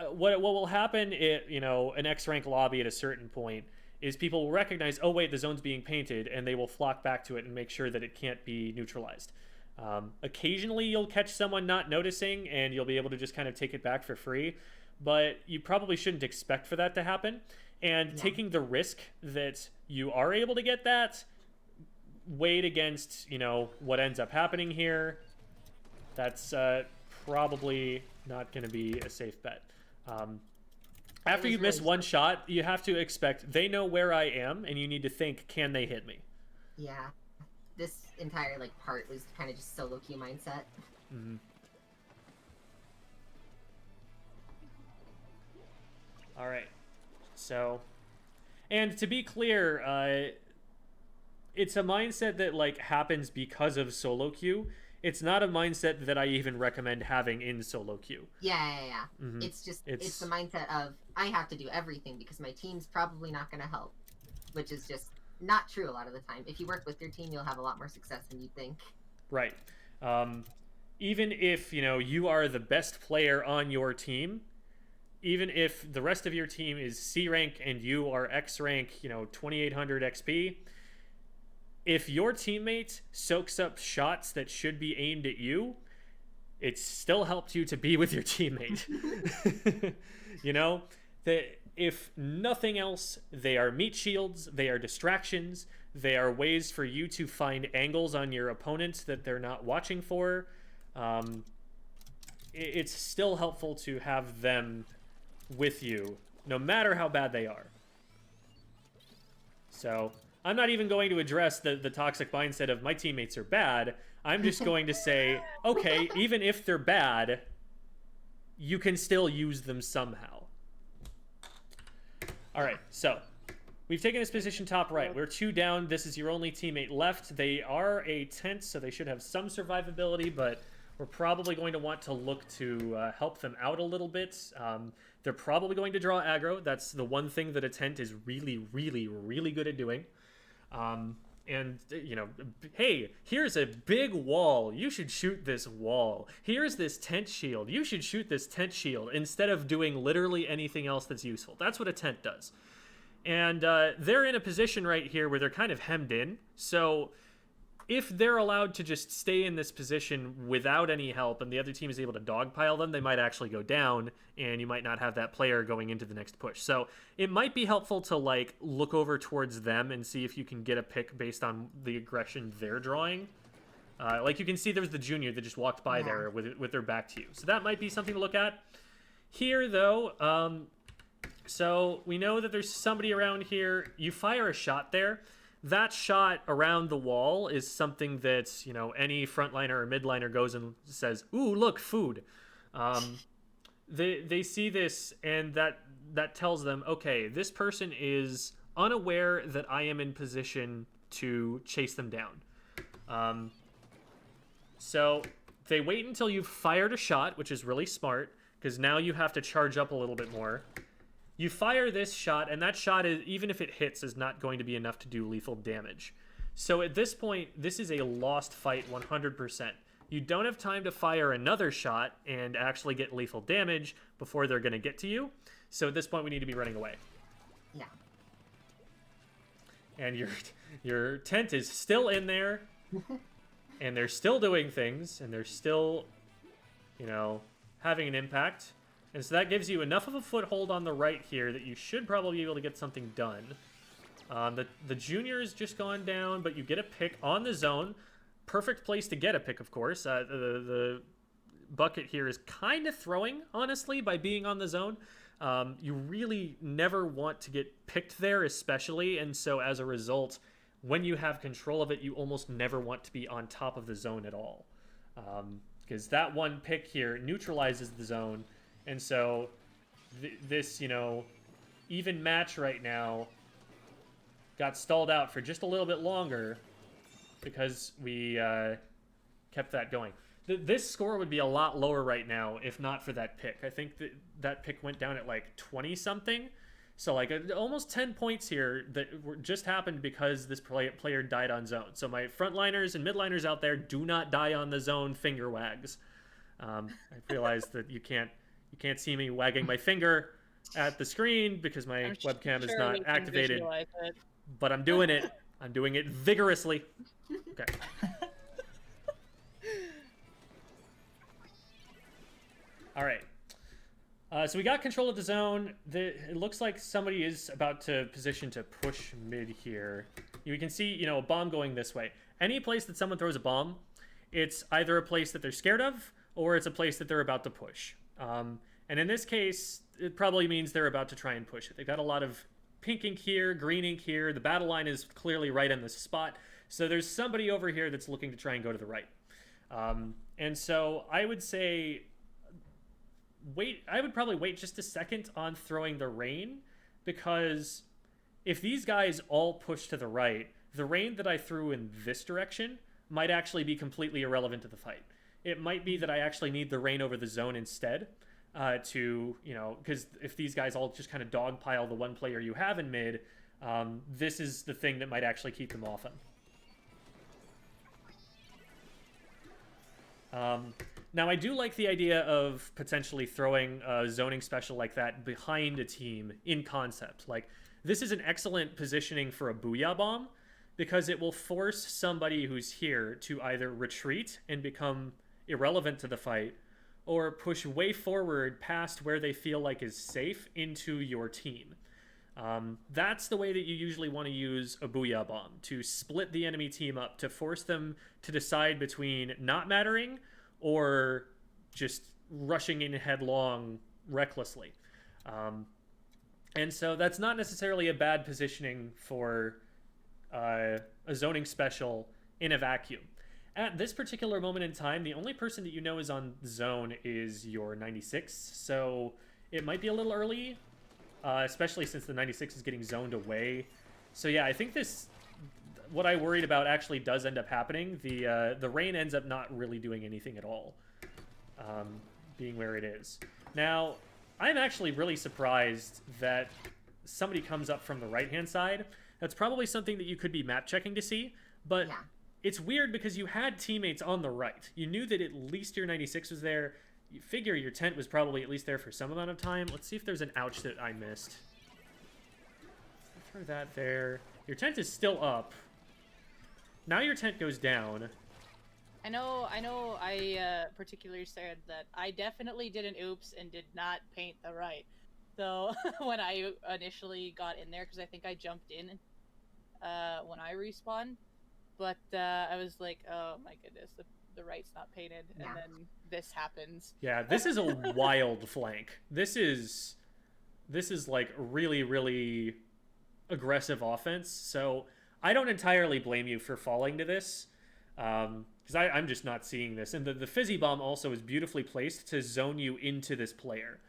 what will happen, an X rank lobby at a certain point is people will recognize, oh wait, the zone's being painted, and they will flock back to it and make sure that it can't be neutralized. Occasionally you'll catch someone not noticing and you'll be able to just kind of take it back for free, but you probably shouldn't expect for that to happen. And taking the risk that you are able to get that weighed against, you know, what ends up happening here, that's probably not going to be a safe bet. After you miss one shot, you have to expect they know where I am, and you need to think, can they hit me? Yeah. This entire like part was kind of just solo queue mindset. Mm-hmm. All right. So, and to be clear, it's a mindset that like happens because of solo queue. It's not a mindset that I even recommend having in solo queue. Yeah. Mm-hmm. It's just it's the mindset of I have to do everything because my team's probably not going to help, which is just not true a lot of the time. If you work with your team, you'll have a lot more success than you think. Right. Even if, you know, you are the best player on your team, even if the rest of your team is C rank and you are X rank, you know, 2800 XP, if your teammate soaks up shots that should be aimed at you, it still helped you to be with your teammate. You know, if nothing else, they are meat shields, they are distractions, they are ways for you to find angles on your opponent that they're not watching for. It's still helpful to have them with you, no matter how bad they are. So I'm not even going to address the toxic mindset of my teammates are bad. I'm just going to say, okay, even if they're bad, you can still use them somehow. All right, so we've taken this position top right. We're 2 down. This is your only teammate left. They are a tent, so they should have some survivability, but we're probably going to want to look to help them out a little bit. They're probably going to draw aggro. That's the one thing that a tent is really, really, really good at doing. And, you know, hey, here's a big wall. You should shoot this wall. Here's this tent shield. You should shoot this tent shield instead of doing literally anything else that's useful. That's what a tent does. And they're in a position right here where they're kind of hemmed in. So if they're allowed to just stay in this position without any help and the other team is able to dogpile them, they might actually go down and you might not have that player going into the next push. So it might be helpful to like look over towards them and see if you can get a pick based on the aggression they're drawing. Like you can see there's the junior that just walked by there with their back to you. So that might be something to look at. Here though, so we know that there's somebody around here. You fire a shot there. That shot around the wall is something that, you know, any frontliner or midliner goes and says, ooh, look, food. They see this and that tells them, okay, this person is unaware that I am in position to chase them down. So they wait until you've fired a shot, which is really smart, because now you have to charge up a little bit more. You fire this shot, and that shot, is, even if it hits, is not going to be enough to do lethal damage. So at this point, this is a lost fight 100%. You don't have time to fire another shot and actually get lethal damage before they're going to get to you. So at this point, we need to be running away. Yeah. And your tent is still in there, and they're still doing things, and they're still, you know, having an impact. And so that gives you enough of a foothold on the right here that you should probably be able to get something done. The junior has just gone down, but you get a pick on the zone. Perfect place to get a pick, of course. The bucket here is kind of throwing, honestly, by being on the zone. You really never want to get picked there, especially. And so as a result, when you have control of it, you almost never want to be on top of the zone at all. Because that one pick here neutralizes the zone. And so this, you know, even match right now got stalled out for just a little bit longer because we kept that going. This score would be a lot lower right now if not for that pick. I think that pick went down at like 20-something. So like almost 10 points here that just happened because this player died on zone. So my frontliners and midliners out there, do not die on the zone, finger wags. I realized that you can't see me wagging my finger at the screen because my I'm webcam is sure not we can activated, visualize it. but I'm doing it. I'm doing it vigorously. Okay. All right. So we got control of the zone. It looks like somebody is about to position to push mid here. You can see, you know, a bomb going this way. Any place that someone throws a bomb, it's either a place that they're scared of, or it's a place that they're about to push. And in this case, it probably means they're about to try and push it. They've got a lot of pink ink here, green ink here. The battle line is clearly right on the spot. So there's somebody over here that's looking to try and go to the right. And so I would say... I would probably wait just a second on throwing the rain, because if these guys all push to the right, the rain that I threw in this direction might actually be completely irrelevant to the fight. It might be that I actually need the rain over the zone instead to, you know, because if these guys all just kind of dogpile the one player you have in mid, this is the thing that might actually keep them off him. Now, I do like the idea of potentially throwing a zoning special like that behind a team in concept. Like, this is an excellent positioning for a Booyah Bomb, because it will force somebody who's here to either retreat and become irrelevant to the fight, or push way forward past where they feel like is safe into your team. That's the way that you usually want to use a Booyah Bomb, to split the enemy team up, to force them to decide between not mattering or just rushing in headlong recklessly. And so that's not necessarily a bad positioning for a zoning special in a vacuum. At this particular moment in time, the only person that you know is on zone is your 96, so it might be a little early, especially since the 96 is getting zoned away. So yeah, I think what I worried about actually does end up happening. The rain ends up not really doing anything at all, being where it is. Now, I'm actually really surprised that somebody comes up from the right-hand side. That's probably something that you could be map checking to see, but yeah. It's weird because you had teammates on the right. You knew that at least your 96 was there. You figure your tent was probably at least there for some amount of time. Let's see if there's an ouch that I missed. I'll throw that there. Your tent is still up. Now your tent goes down. I know I particularly said that I definitely did an oops and did not paint the right. So when I initially got in there, because I think I jumped in when I respawned, but I was like, oh my goodness, the right's not painted, and then this happens. Yeah, this is a wild flank. This is like really, really aggressive offense. So I don't entirely blame you for falling to this, because I'm just not seeing this. And the fizzy bomb also is beautifully placed to zone you into this player.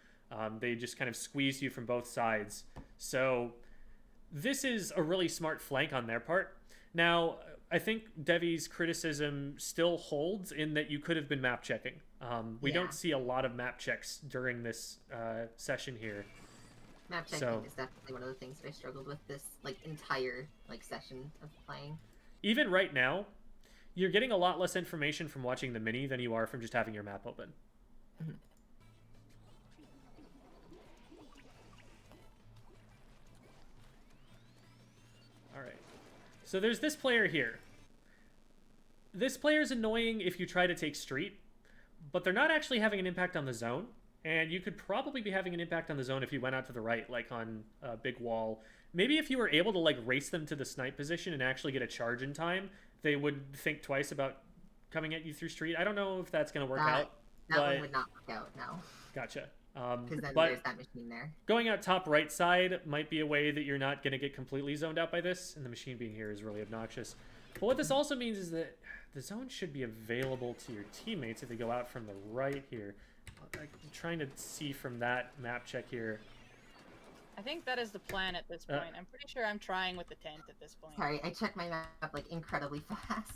They just kind of squeeze you from both sides. So this is a really smart flank on their part. Now, I think Devvy's criticism still holds in that you could have been map checking. We don't see a lot of map checks during this session here. Map checking is definitely one of the things that I struggled with this entire session of playing. Even right now, you're getting a lot less information from watching the mini than you are from just having your map open. Mm-hmm. All right. So there's this player here. This player's annoying if you try to take street, but they're not actually having an impact on the zone. And you could probably be having an impact on the zone if you went out to the right, like on a big wall. Maybe if you were able to race them to the snipe position and actually get a charge in time, they would think twice about coming at you through street. I don't know if that's going to work out. That one would not work out, no. Gotcha. Because then there's that machine there. Going out top right side might be a way that you're not going to get completely zoned out by this, and the machine being here is really obnoxious. But what this also means is that the zone should be available to your teammates if they go out from the right here. I'm trying to see from that map check here. I think that is the plan at this point. I'm pretty sure I'm trying with the tent at this point. Sorry, I checked my map incredibly fast.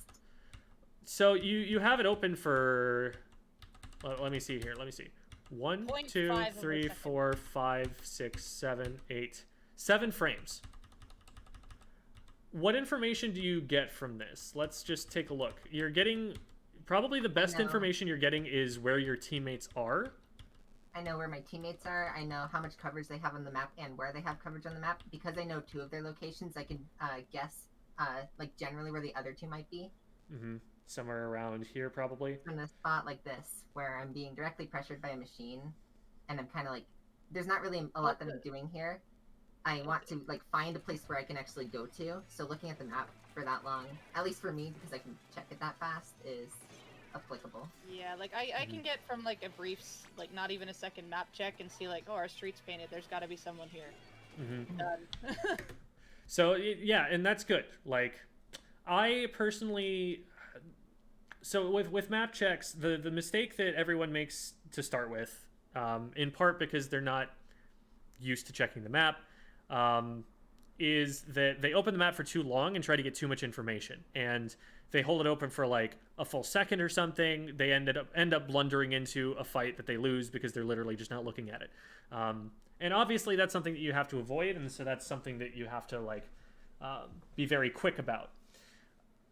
So you have it open for... let me see here. Let me see. 1, 2, 3, 4, 5, 6, 7, 8. 7 frames. What information do you get from this? Let's just take a look. You're getting... Probably the best information you're getting is where your teammates are. I know where my teammates are. I know how much coverage they have on the map and where they have coverage on the map. Because I know 2 of their locations, I can guess like generally where the other 2 might be. Mm-hmm. Somewhere around here, probably. In a spot like this, where I'm being directly pressured by a machine, and I'm kind of like, there's not really a lot that I'm doing here. I want to like find a place where I can actually go to. So looking at the map for that long, at least for me, because I can check it that fast, is applicable. Yeah, like I can get from like a brief, like not even a second map check and see like, oh, our street's painted. There's got to be someone here. Mm-hmm. Done. So yeah, and that's good. Like, I personally, so with map checks, the mistake that everyone makes to start with, in part because they're not used to checking the map, is that they open the map for too long and try to get too much information, and they hold it open for like a full second or something. They end up blundering into a fight that they lose because they're literally just not looking at it. And obviously that's something that you have to avoid, and so that's something that you have to like be very quick about.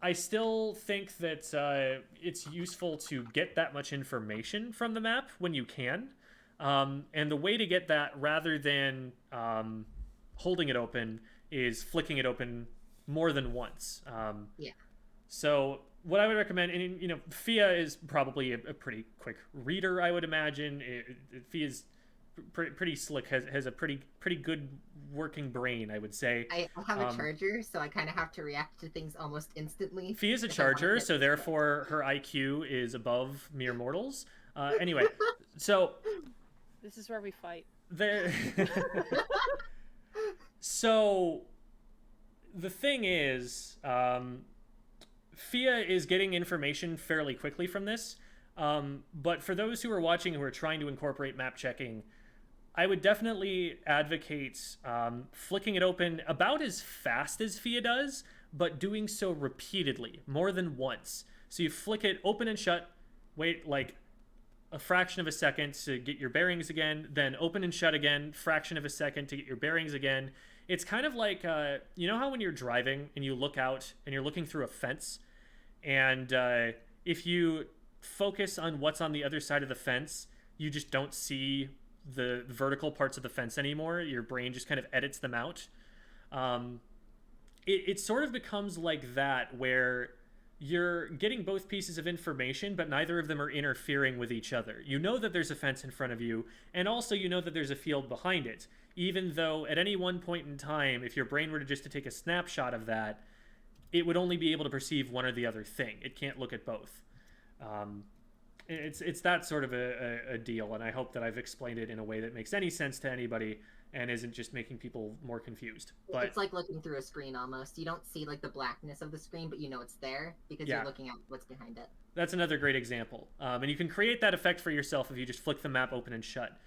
I still think that it's useful to get that much information from the map when you can. And the way to get that, rather than holding it open, is flicking it open more than once. Yeah. So what I would recommend, and you know, Phia is probably a pretty quick reader, I would imagine. Phia's pretty slick, has a pretty good working brain, I would say. I have a charger, so I kind of have to react to things almost instantly. Phia's a charger, so therefore her IQ is above mere mortals. Anyway, so This is where we fight. So the thing is, Phia is getting information fairly quickly from this, but for those who are watching who are trying to incorporate map checking, I would definitely advocate flicking it open about as fast as Phia does, but doing so repeatedly, more than once. So you flick it open and shut, wait like a fraction of a second to get your bearings again, then open and shut again, fraction of a second to get your bearings again. It's kind of like, you know how when you're driving and you look out and you're looking through a fence, and if you focus on what's on the other side of the fence, you just don't see the vertical parts of the fence anymore. Your brain just kind of edits them out. It sort of becomes like that, where you're getting both pieces of information, but neither of them are interfering with each other. You know that there's a fence in front of you, and also you know that there's a field behind it, even though at any one point in time, if your brain were to just to take a snapshot of that, it would only be able to perceive one or the other thing. It can't look at both. It's that sort of a deal, and I hope that I've explained it in a way that makes any sense to anybody and isn't just making people more confused. But it's like looking through a screen almost. You don't see like the blackness of the screen, but you know it's there because you're looking at what's behind it. That's another great example. And you can create that effect for yourself if you just flick the map open and shut.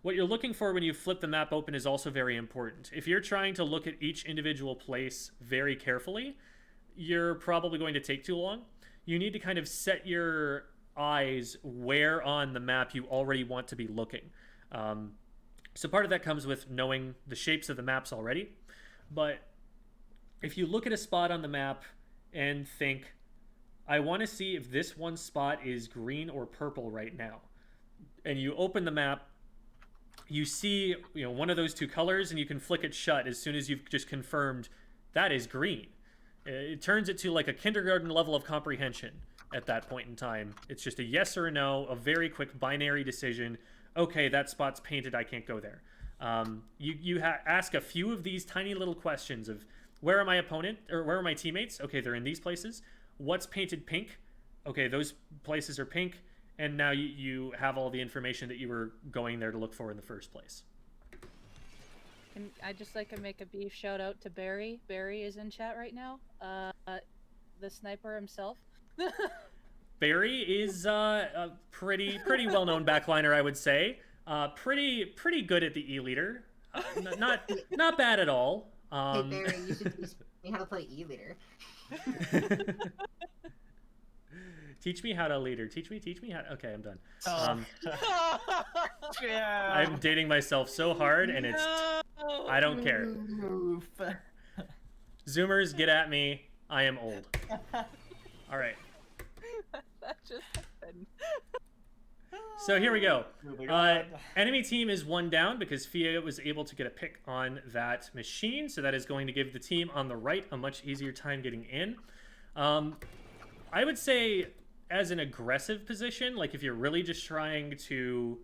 What you're looking for when you flip the map open is also very important. If you're trying to look at each individual place very carefully, you're probably going to take too long. You need to kind of set your eyes where on the map you already want to be looking. So part of that comes with knowing the shapes of the maps already. But if you look at a spot on the map and think, I want to see if this one spot is green or purple right now, and you open the map, you see, you know, one of those two colors, and you can flick it shut as soon as you've just confirmed that is green. It turns it to like a kindergarten level of comprehension at that point in time. It's just a yes or a no, a very quick binary decision. Okay, that spot's painted, I can't go there. You ask a few of these tiny little questions of, where are my opponent, or where are my teammates? Okay, they're in these places. What's painted pink? Okay, those places are pink. And now you have all the information that you were going there to look for in the first place. Can I just like to make a beef shout out to Barry? Barry is in chat right now. The sniper himself. Barry is a pretty well-known backliner, I would say. Pretty good at the E-leader. Not bad at all. Hey Barry, you should teach me how to play E-leader. Teach me how to leader. Teach me how to... Okay, I'm done. Yeah. I'm dating myself so hard, and it's... I don't care. Zoomers, get at me. I am old. All right. That just happened. So here we go. Moving on. Enemy team is 1 down because Phia was able to get a pick on that machine, so that is going to give the team on the right a much easier time getting in. I would say as an aggressive position, like if you're really just trying to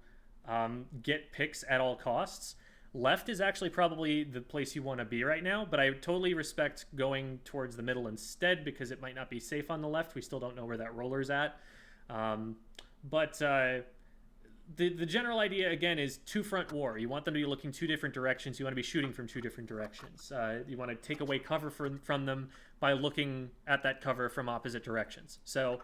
get picks at all costs, left is actually probably the place you want to be right now, but I totally respect going towards the middle instead because it might not be safe on the left. We still don't know where that roller's at. But the general idea, again, is 2 front war. You want them to be looking 2 different directions. You want to be shooting from 2 different directions. You want to take away cover from them by looking at that cover from opposite directions. So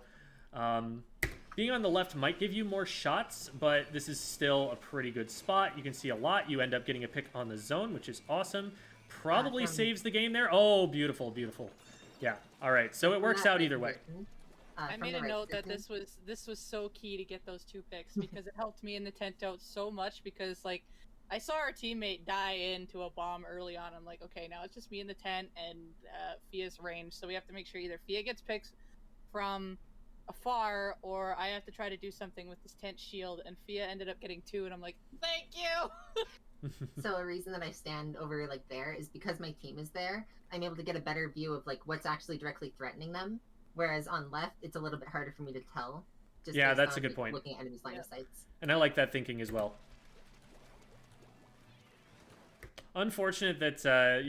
being on the left might give you more shots, but this is still a pretty good spot. You can see a lot. You end up getting a pick on the zone, which is awesome. Probably saves the game there. Oh, beautiful, beautiful. Yeah, all right. So it works out either way. I made a note that this was so key to get those 2 picks because it helped me in the tent out so much because like I saw our teammate die into a bomb early on. I'm like, okay, now it's just me in the tent and Phia's range, so we have to make sure either Phia gets picks from afar or I have to try to do something with this tent shield, and Phia ended up getting 2 and I'm like, thank you. So a reason that I stand over like there is because my team is there. I'm able to get a better view of like what's actually directly threatening them. Whereas on left, it's a little bit harder for me to tell. Just yeah, based that's on, a good point. Looking at enemies' line of sights. And I like that thinking as well. Unfortunate that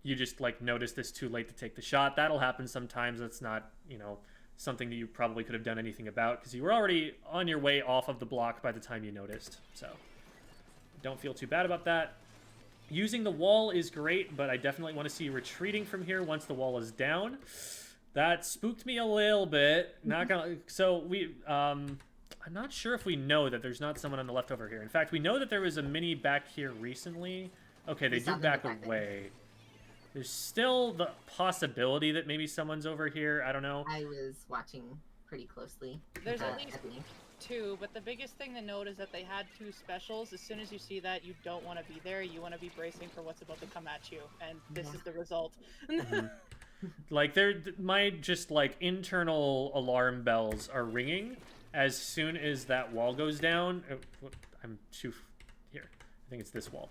you just like noticed this too late to take the shot. That'll happen sometimes. That's not, you know, something that you probably could have done anything about because you were already on your way off of the block by the time you noticed. So don't feel too bad about that. Using the wall is great, but I definitely want to see you retreating from here once the wall is down. That spooked me a little bit. Not gonna. So we, I'm not sure if we know that there's not someone on the left over here. In fact, we know that there was a mini back here recently. Okay, they do back away. There's still the possibility that maybe someone's over here. I don't know. I was watching pretty closely. There's at least 2, but the biggest thing to note is that they had 2 specials. As soon as you see that, you don't want to be there. You want to be bracing for what's about to come at you, and this is the result. Like my just like internal alarm bells are ringing as soon as that wall goes down. I'm too here. I think it's this wall.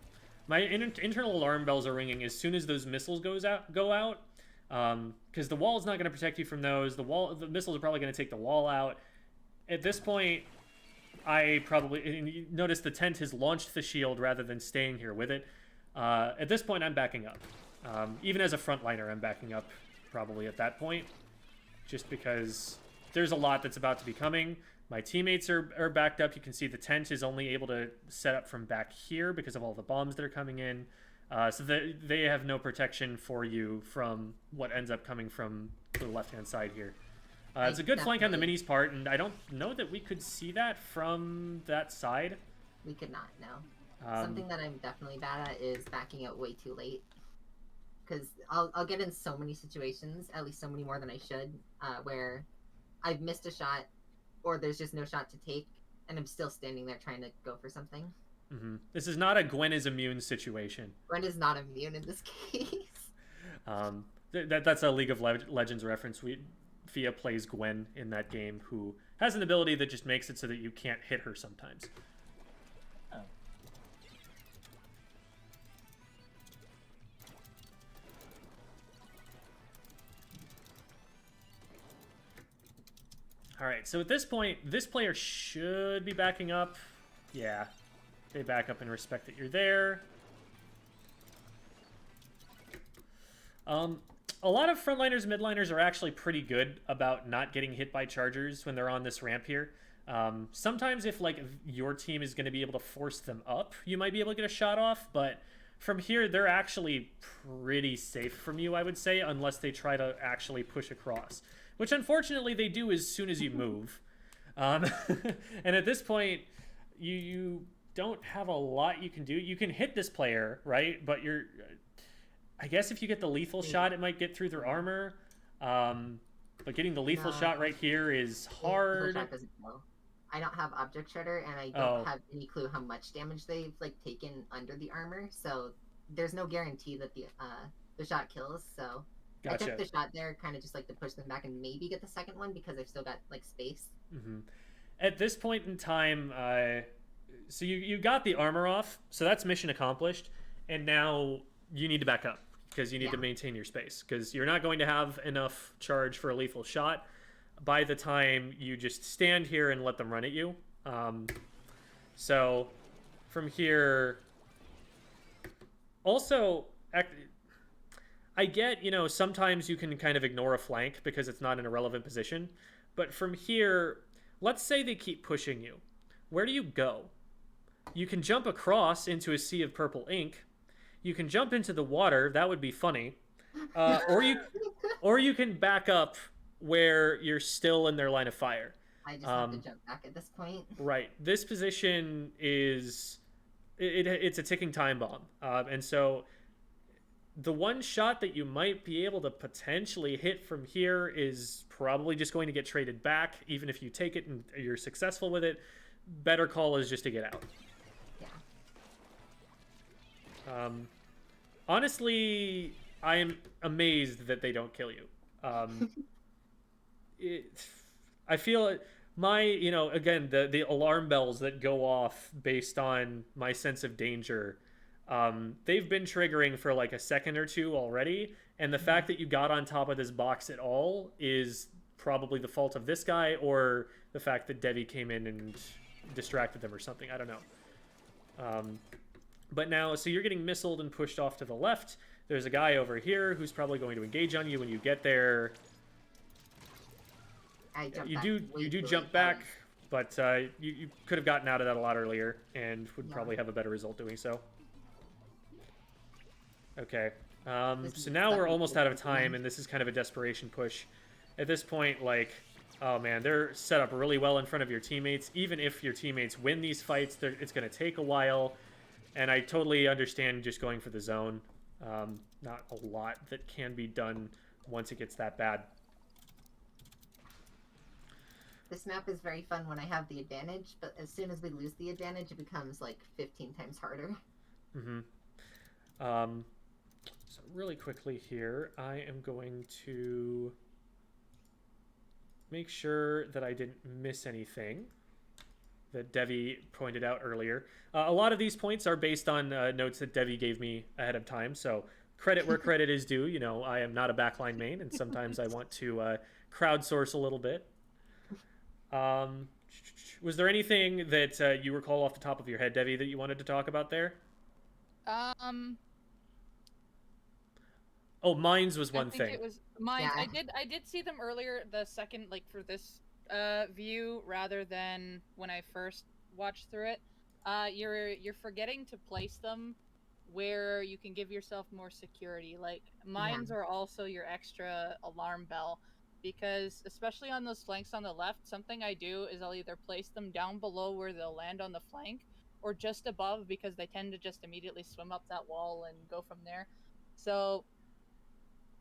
My internal alarm bells are ringing as soon as those missiles go out, because the wall is not going to protect you from those. The missiles are probably going to take the wall out. At this point, I probably notice the tent has launched the shield rather than staying here with it. At this point, I'm backing up. Even as a frontliner, I'm backing up probably at that point, just because there's a lot that's about to be coming. My teammates are backed up. You can see the tent is only able to set up from back here because of all the bombs that are coming in. So they have no protection for you from what ends up coming from the left-hand side here. It's a good flank on the minis part, and I don't know that we could see that from that side. We could not, no. Something that I'm definitely bad at is backing out way too late. Because I'll get in so many situations, at least so many more than I should, where I've missed a shot, or there's just no shot to take, and I'm still standing there trying to go for something. Mm-hmm. This is not a Gwen is immune situation. Gwen is not immune in this case. That's a League of Legends reference. Phia plays Gwen in that game, who has an ability that just makes it so that you can't hit her sometimes. Oh. All right, so at this point, this player should be backing up. Yeah, they back up and respect that you're there. A lot of frontliners and midliners are actually pretty good about not getting hit by chargers when they're on this ramp here. Sometimes if like your team is going to be able to force them up, you might be able to get a shot off, but from here, they're actually pretty safe from you, I would say, unless they try to actually push across. Which, unfortunately, they do as soon as you move. And at this point, you don't have a lot you can do. You can hit this player, right? But I guess if you get the lethal shot, it might get through their armor. But getting the lethal shot right here is hard. Shot doesn't kill. I don't have object shredder, and I don't have any clue how much damage they've like taken under the armor. So there's no guarantee that the shot kills. So Gotcha. I took the shot there, kind of just like to push them back and maybe get the second one because I've still got like space. Mm-hmm. at this point in time, so you got the armor off, so that's mission accomplished, and now you need to back up because you need to maintain your space because you're not going to have enough charge for a lethal shot by the time you just stand here and let them run at you. So from here, also, I get, you know, sometimes you can kind of ignore a flank because it's not in a relevant position, but from here, let's say they keep pushing you. Where do you go? You can jump across into a sea of purple ink. You can jump into the water. That would be funny. Or you can back up where you're still in their line of fire. I just have to jump back at this point. Right. This position is it's a ticking time bomb, and so the one shot that you might be able to potentially hit from here is probably just going to get traded back, even if you take it and you're successful with it. Better call is just to get out. Yeah. Honestly, I am amazed that they don't kill you. I feel my, you know, again, the alarm bells that go off based on my sense of danger, they've been triggering for like a second or two already, and the fact that you got on top of this box at all is probably the fault of this guy or the fact that Devvy came in and distracted them or something. I don't know. But now, so you're getting missiled and pushed off to the left. There's a guy over here who's probably going to engage on you when you get there. You do jump back, but you could have gotten out of that a lot earlier and would probably have a better result doing so. Okay, so now we're almost out of time, and this is kind of a desperation push. At this point, like, oh man, they're set up really well in front of your teammates. Even if your teammates win these fights, it's going to take a while, and I totally understand just going for the zone. Not a lot that can be done once it gets that bad. This map is very fun when I have the advantage, but as soon as we lose the advantage, it becomes like 15 times harder. Mm-hmm. So really quickly here, I am going to make sure that I didn't miss anything that Devvy pointed out earlier. A lot of these points are based on notes that Devvy gave me ahead of time, so credit where credit is due. You know, I am not a backline main, and sometimes I want to crowdsource a little bit. Was there anything that you recall off the top of your head, Devvy, that you wanted to talk about there? Oh, mines was one thing. It was mines. Yeah. I did see them earlier. The second, like for this view, rather than when I first watched through it. You're forgetting to place them where you can give yourself more security. Like mines are also your extra alarm bell. Because especially on those flanks on the left, something I do is I'll either place them down below where they'll land on the flank or just above because they tend to just immediately swim up that wall and go from there. So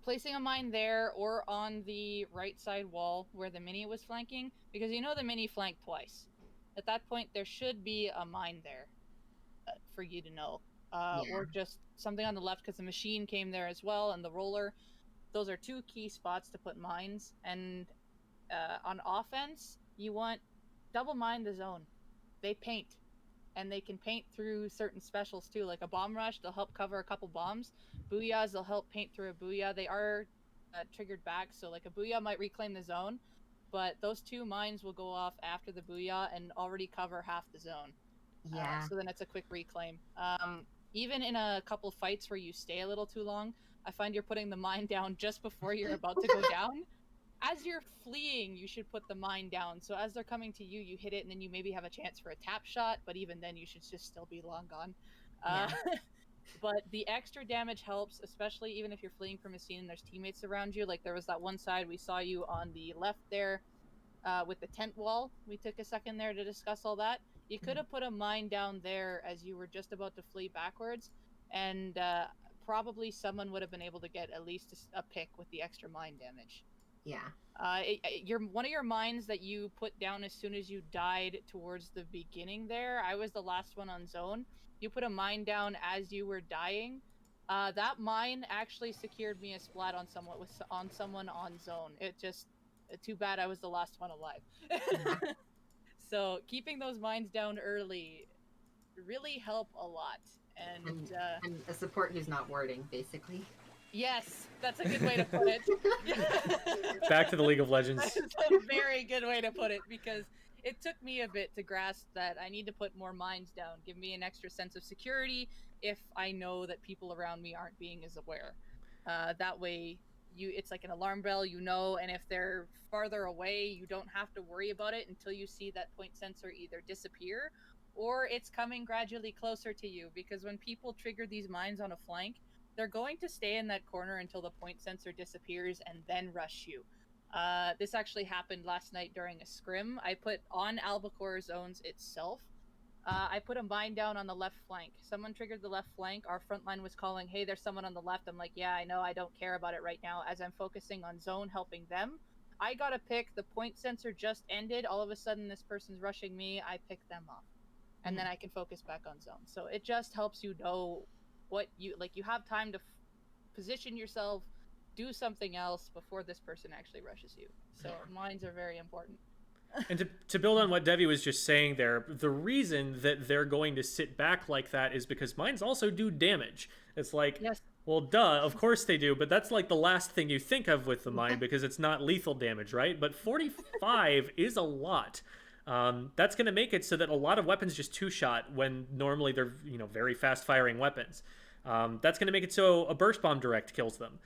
placing a mine there or on the right side wall where the mini was flanking, because you know the mini flanked twice. At that point, there should be a mine there for you to know. Or just something on the left because the machine came there as well and the roller. Those are two key spots to put mines, and on offense, you want double mine the zone. They paint, and they can paint through certain specials too, like a bomb rush. They'll help cover a couple bombs. Booyahs, they'll help paint through a booyah. They are triggered back, so like a booyah might reclaim the zone, but those two mines will go off after the booyah and already cover half the zone. Yeah. So then it's a quick reclaim. Even in a couple fights where you stay a little too long, I find you're putting the mine down just before you're about to go down. As you're fleeing, you should put the mine down. So as they're coming to you, you hit it, and then you maybe have a chance for a tap shot, but even then you should just still be long gone. But the extra damage helps, especially even if you're fleeing from a scene and there's teammates around you. Like there was that one side we saw you on the left there with the tent wall. We took a second there to discuss all that. You could have put a mine down there as you were just about to flee backwards, and probably someone would have been able to get at least a pick with the extra mine damage. Yeah. One of your mines that you put down as soon as you died towards the beginning there, I was the last one on zone. You put a mine down as you were dying. That mine actually secured me a splat on someone on zone. It just too bad I was the last one alive. So keeping those mines down early really help a lot. And And a support who's not warding, basically. yes, that's a good way to put it. Back to the League of Legends. That's a very good way to put it, because it took me a bit to grasp that I need to put more mines down, give me an extra sense of security if I know that people around me aren't being as aware. That way, it's like an alarm bell, you know, and if they're farther away, you don't have to worry about it until you see that point sensor either disappear or it's coming gradually closer to you, because when people trigger these mines on a flank, they're going to stay in that corner until the point sensor disappears and then rush you. This actually happened last night during a scrim. I put on Albacore zones itself. I put a mine down on the left flank. Someone triggered the left flank. Our front line was calling, hey, there's someone on the left. I'm like, yeah, I know. I don't care about it right now. As I'm focusing on zone, helping them. I got a pick. The point sensor just ended. All of a sudden, this person's rushing me. I pick them off. And then I can focus back on zone. So it just helps you know what you have time to position yourself, do something else before this person actually rushes you. So mines are very important. And to build on what Devvy was just saying there, the reason that they're going to sit back like that is because mines also do damage. It's like, yes. Well, duh, of course they do, but that's like the last thing you think of with the mine because it's not lethal damage, right? But 45 is a lot. That's going to make it so that a lot of weapons just two-shot when normally they're, very fast-firing weapons. That's going to make it so a burst bomb direct kills them.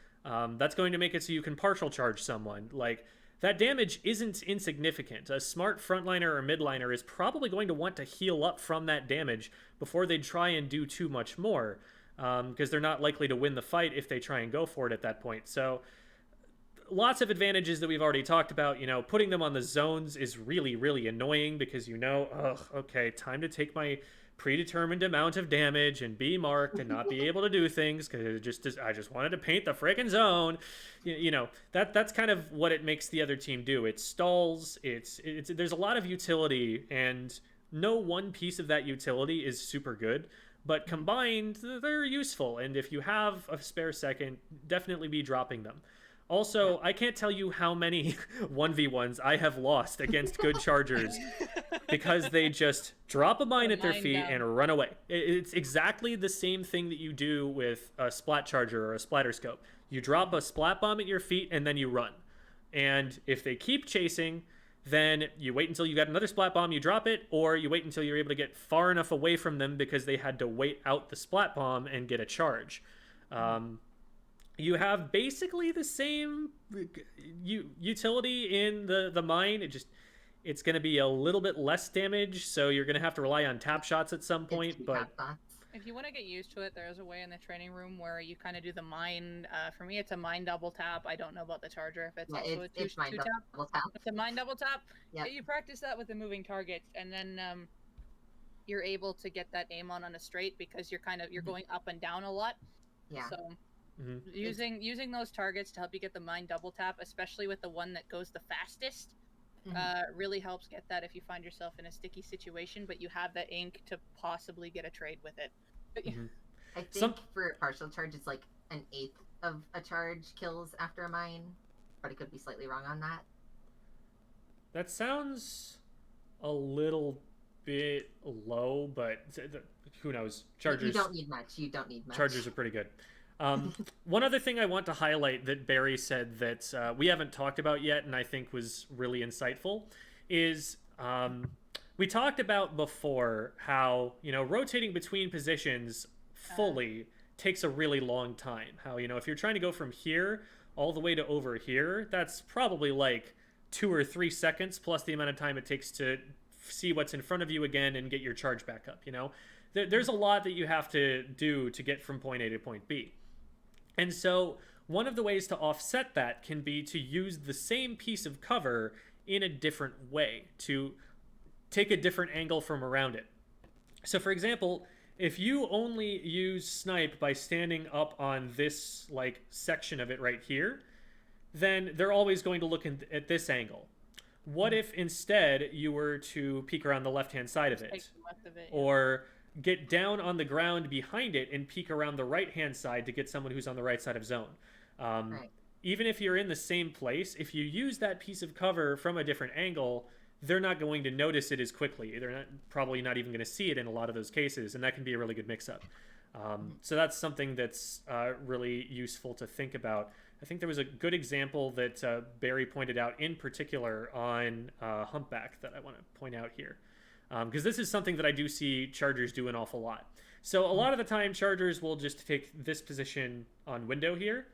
That's going to make it so you can partial charge someone. Like, that damage isn't insignificant. A smart frontliner or midliner is probably going to want to heal up from that damage before they try and do too much more, because they're not likely to win the fight if they try and go for it at that point. So lots of advantages that we've already talked about. Putting them on the zones is really, really annoying because okay, time to take my predetermined amount of damage and be marked and not be able to do things because I just wanted to paint the frickin' zone. That's kind of what it makes the other team do. It stalls. There's a lot of utility, and no one piece of that utility is super good, but combined, they're useful. And if you have a spare second, definitely be dropping them. Also, I can't tell you how many 1v1s I have lost against good chargers because they just drop a mine at their feet and run away. It's exactly the same thing that you do with a splat charger or a splatter scope. You drop a splat bomb at your feet and then you run. And if they keep chasing, then you wait until you got another splat bomb, you drop it, or you wait until you're able to get far enough away from them because they had to wait out the splat bomb and get a charge. You have basically the same utility in the mine. It's going to be a little bit less damage, so you're going to have to rely on tap shots at some point. But if you want to get used to it, there's a way in the training room where you kind of do the mine. For me, it's a mine double tap. I don't know about the charger if it's also a two tap. It's a mine double tap. Yeah. You practice that with the moving targets, and then you're able to get that aim on a straight because you're going up and down a lot. Yeah. So. Using those targets to help you get the mine double tap, especially with the one that goes the fastest, really helps get that if you find yourself in a sticky situation, but you have that ink to possibly get a trade with it. I think for partial charge, it's like an eighth of a charge kills after a mine, but I could be slightly wrong on that. That sounds a little bit low, but who knows? Chargers. You don't need much. Chargers are pretty good. One other thing I want to highlight that Barry said that we haven't talked about yet and I think was really insightful is we talked about before how, rotating between positions fully takes a really long time. How, if you're trying to go from here all the way to over here, that's probably like 2 or 3 seconds plus the amount of time it takes to see what's in front of you again and get your charge back up, There's a lot that you have to do to get from point A to point B. And so one of the ways to offset that can be to use the same piece of cover in a different way, to take a different angle from around it. So for example, if you only use snipe by standing up on this section of it right here, then they're always going to look at this angle. What if instead you were to peek around the left-hand side of it? Or get down on the ground behind it and peek around the right-hand side to get someone who's on the right side of zone. Even if you're in the same place, if you use that piece of cover from a different angle, they're not going to notice it as quickly. They're probably not even going to see it in a lot of those cases, and that can be a really good mix-up. So that's something that's really useful to think about. I think there was a good example that Barry pointed out in particular on Humpback that I want to point out here. Because this is something that I do see Chargers do an awful lot. So a lot of the time, Chargers will just take this position on window here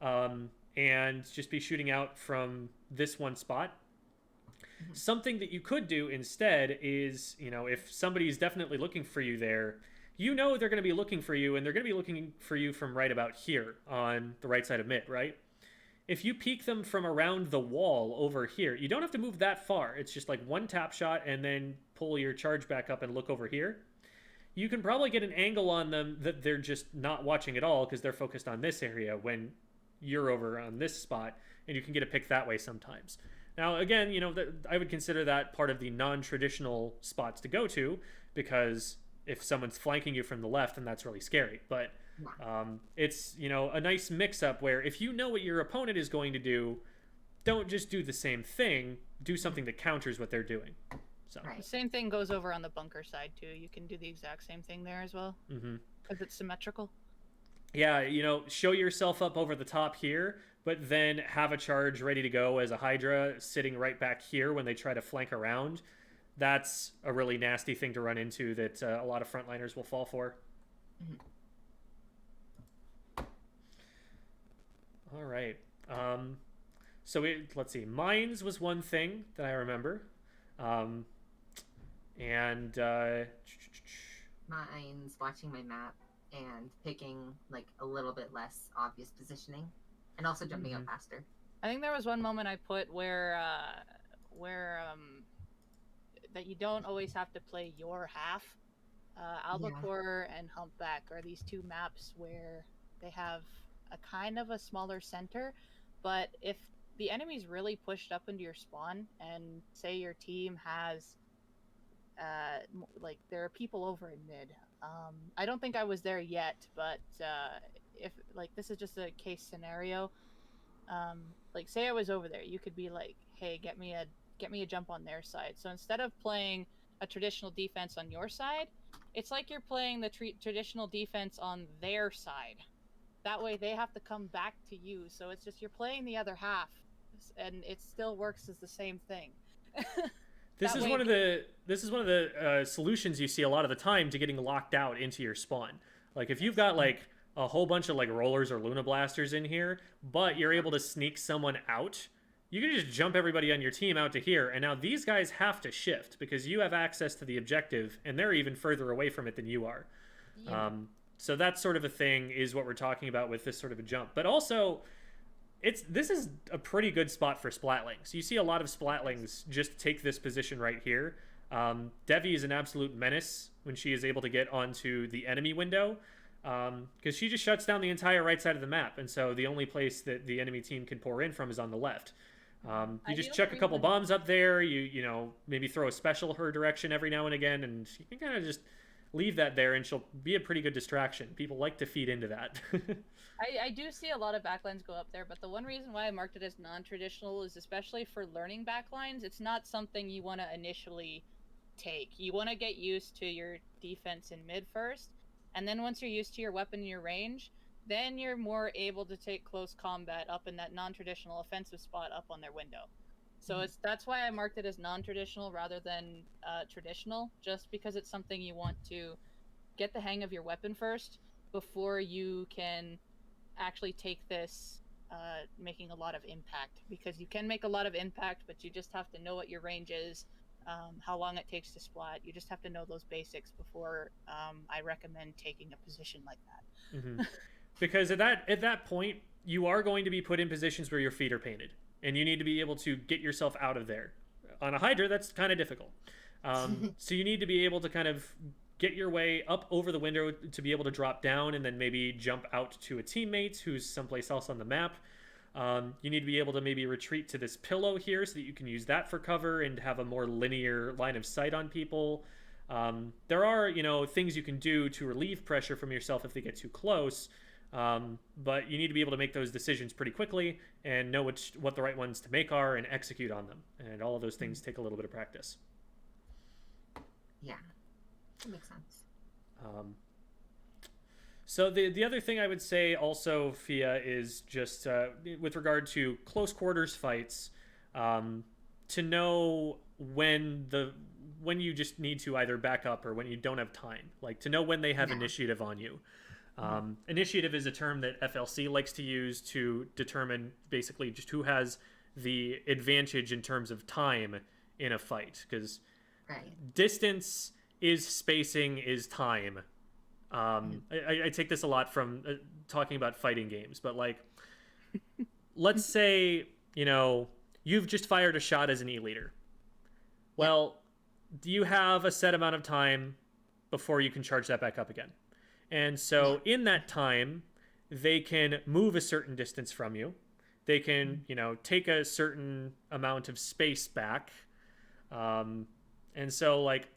and just be shooting out from this one spot. Something that you could do instead is, if somebody's definitely looking for you there, they're going to be looking for you, and they're going to be looking for you from right about here on the right side of mid, right? If you peek them from around the wall over here, you don't have to move that far. It's just like one tap shot and then pull your charge back up and look over here. You can probably get an angle on them that they're just not watching at all because they're focused on this area when you're over on this spot, and you can get a pick that way sometimes. Now, again, I would consider that part of the non-traditional spots to go to, because if someone's flanking you from the left, then that's really scary. But it's, a nice mix-up where if you know what your opponent is going to do, don't just do the same thing. Do something that counters what they're doing. So The same thing goes over on the bunker side, too. You can do the exact same thing there as well, because it's symmetrical. Yeah, show yourself up over the top here, but then have a charge ready to go as a Hydra sitting right back here when they try to flank around. That's a really nasty thing to run into that a lot of frontliners will fall for. All right. Let's see. Mines was one thing that I remember. Mine's watching my map and picking like a little bit less obvious positioning, and also jumping up faster. I think there was one moment I put where that you don't always have to play your half. Albacore and Humpback are these two maps where they have a kind of a smaller center, but if the enemy's really pushed up into your spawn, and say your team has there are people over in mid. I don't think I was there yet, but if this is just a case scenario, say I was over there, you could be like, hey, get me a jump on their side. So instead of playing a traditional defense on your side, it's like you're playing the traditional defense on their side. That way they have to come back to you. So it's just you're playing the other half, and it still works as the same thing. This is one of the solutions you see a lot of the time to getting locked out into your spawn. Like if you've got a whole bunch of rollers or Luna Blasters in here, but you're able to sneak someone out, you can just jump everybody on your team out to here, and now these guys have to shift because you have access to the objective, and they're even further away from it than you are. Yeah. So that sort of a thing is what we're talking about with this sort of a jump. But also, this is a pretty good spot for Splatlings. You see a lot of Splatlings just take this position right here. Devvy is an absolute menace when she is able to get onto the enemy window, because she just shuts down the entire right side of the map, and so the only place that the enemy team can pour in from is on the left. You just chuck a couple bombs up there, you maybe throw a special her direction every now and again, and you can kind of just leave that there, and she'll be a pretty good distraction. People like to feed into that. I do see a lot of backlines go up there, but the one reason why I marked it as non-traditional is especially for learning backlines, it's not something you want to initially take. You want to get used to your defense in mid first, and then once you're used to your weapon and your range, then you're more able to take close combat up in that non-traditional offensive spot up on their window. So that's why I marked it as non-traditional rather than traditional, just because it's something you want to get the hang of your weapon first before you can actually take this making a lot of impact. Because you can make a lot of impact, but you just have to know what your range is, how long it takes to splat. You just have to know those basics before I recommend taking a position like that. Because at that point, you are going to be put in positions where your feet are painted, and you need to be able to get yourself out of there. On a Hydra, that's kind of difficult. So you need to be able to kind of get your way up over the window to be able to drop down and then maybe jump out to a teammate who's someplace else on the map. You need to be able to maybe retreat to this pillow here so that you can use that for cover and have a more linear line of sight on people. There are, things you can do to relieve pressure from yourself if they get too close. But you need to be able to make those decisions pretty quickly and know what the right ones to make are and execute on them. And all of those things take a little bit of practice. Yeah, that makes sense. So the other thing I would say also, Phia, is just with regard to close quarters fights, to know when you just need to either back up or when you don't have time, like to know when they have initiative on you. Initiative is a term that FLC likes to use to determine basically just who has the advantage in terms of time in a fight, because distance is spacing is time. I take this a lot from talking about fighting games, but like, let's say, you've just fired a shot as an E-leader. Well, do you have a set amount of time before you can charge that back up again? And so in that time, they can move a certain distance from you. They can, take a certain amount of space back. And so, like,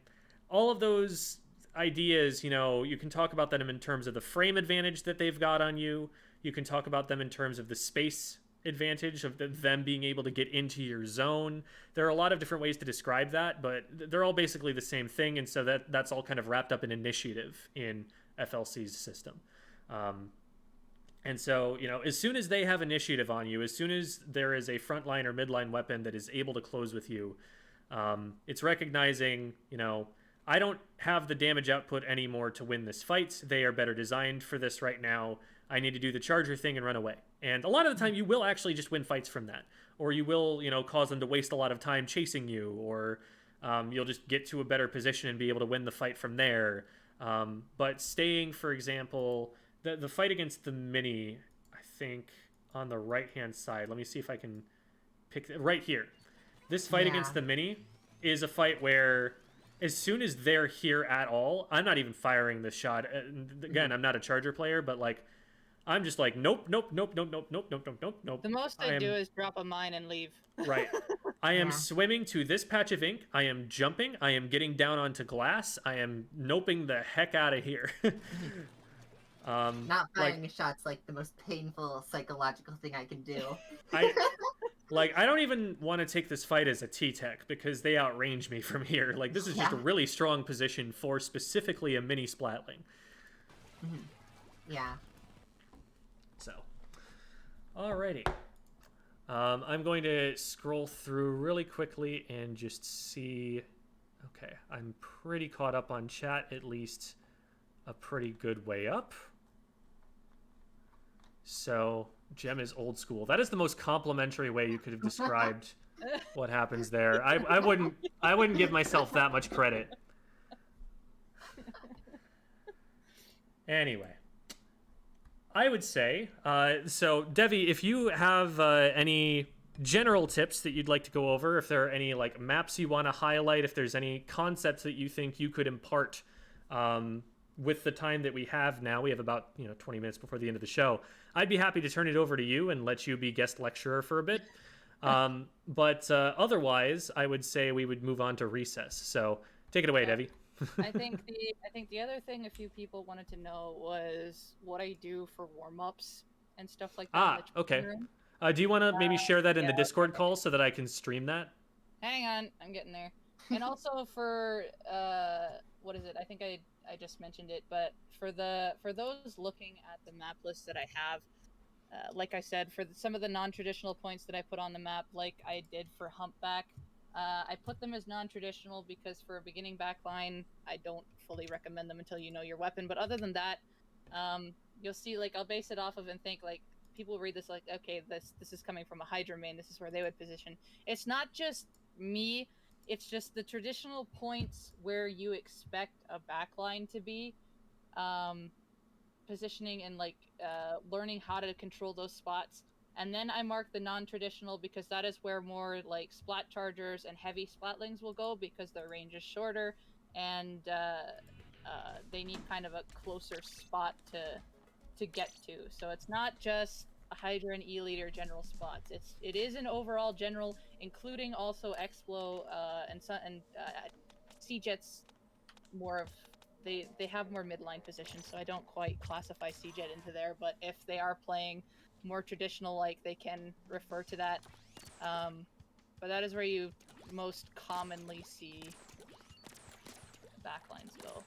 all of those ideas, you can talk about them in terms of the frame advantage that they've got on you. You can talk about them in terms of the space advantage of them being able to get into your zone. There are a lot of different ways to describe that, but they're all basically the same thing. And so that's all kind of wrapped up in initiative in FLC's system. And so, as soon as they have initiative on you, as soon as there is a frontline or midline weapon that is able to close with you, it's recognizing, I don't have the damage output anymore to win this fight. They are better designed for this right now. I need to do the charger thing and run away. And a lot of the time you will actually just win fights from that. Or you will, cause them to waste a lot of time chasing you, or you'll just get to a better position and be able to win the fight from there. But staying, for example, the fight against the Mini, I think on the right-hand side, let me see if I can pick right here. This fight against the Mini is a fight where as soon as they're here at all, I'm not even firing the shot. Again, I'm not a charger player, but like, I'm just like, nope. The most I do is drop a mine and leave. Right. I am swimming to this patch of ink. I am jumping. I am getting down onto glass. I am noping the heck out of here. Not firing a shot's like the most painful psychological thing I can do. I don't even want to take this fight as a T-Tech because they outrange me from here. Like, this is just a really strong position for specifically a mini splatling. Yeah. So, alrighty. I'm going to scroll through really quickly and just see. Okay, I'm pretty caught up on chat, at least a pretty good way up. So, Gem is old school. That is the most complimentary way you could have described what happens there. I wouldn't give myself that much credit. Anyway. I would say, so Devvy, if you have any general tips that you'd like to go over, if there are any like maps you want to highlight, if there's any concepts that you think you could impart with the time that we have now, we have about 20 minutes before the end of the show, I'd be happy to turn it over to you and let you be guest lecturer for a bit. But otherwise, I would say we would move on to recess. So take it away, Devvy. I think the other thing a few people wanted to know was what I do for warm-ups and stuff like that. Okay. Do you want to maybe share that in the Discord call so that I can stream that? Hang on, I'm getting there. And also for what is it? I think I just mentioned it, but for those looking at the map list that I have, like I said, for some of the non-traditional points that I put on the map, like I did for Humpback. I put them as non-traditional because for a beginning backline, I don't fully recommend them until you know your weapon. But other than that, you'll see, like, I'll base it off of and think, like, people read this like, okay, this is coming from a Hydra main, this is where they would position. It's not just me, it's just the traditional points where you expect a backline to be, positioning and, like, learning how to control those spots. And then I mark the non-traditional because that is where more like splat chargers and heavy splatlings will go because their range is shorter and they need kind of a closer spot to get to. So it's not just a Hydra and E-Leader general spots. It is an overall general, including also Explo and C-Jet's more of they have more midline positions, so I don't quite classify CJet into there. But if they are playing more traditional, like, they can refer to that. But that is where you most commonly see backlines go.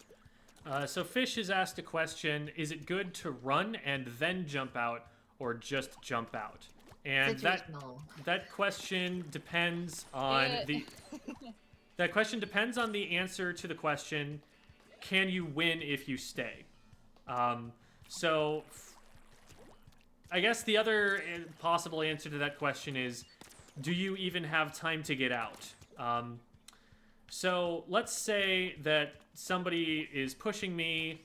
So Fish has asked a question: is it good to run and then jump out, or just jump out? And that question depends on that question depends on the answer to the question. Can you win if you stay? So I guess the other possible answer to that question is, do you even have time to get out? So let's say that somebody is pushing me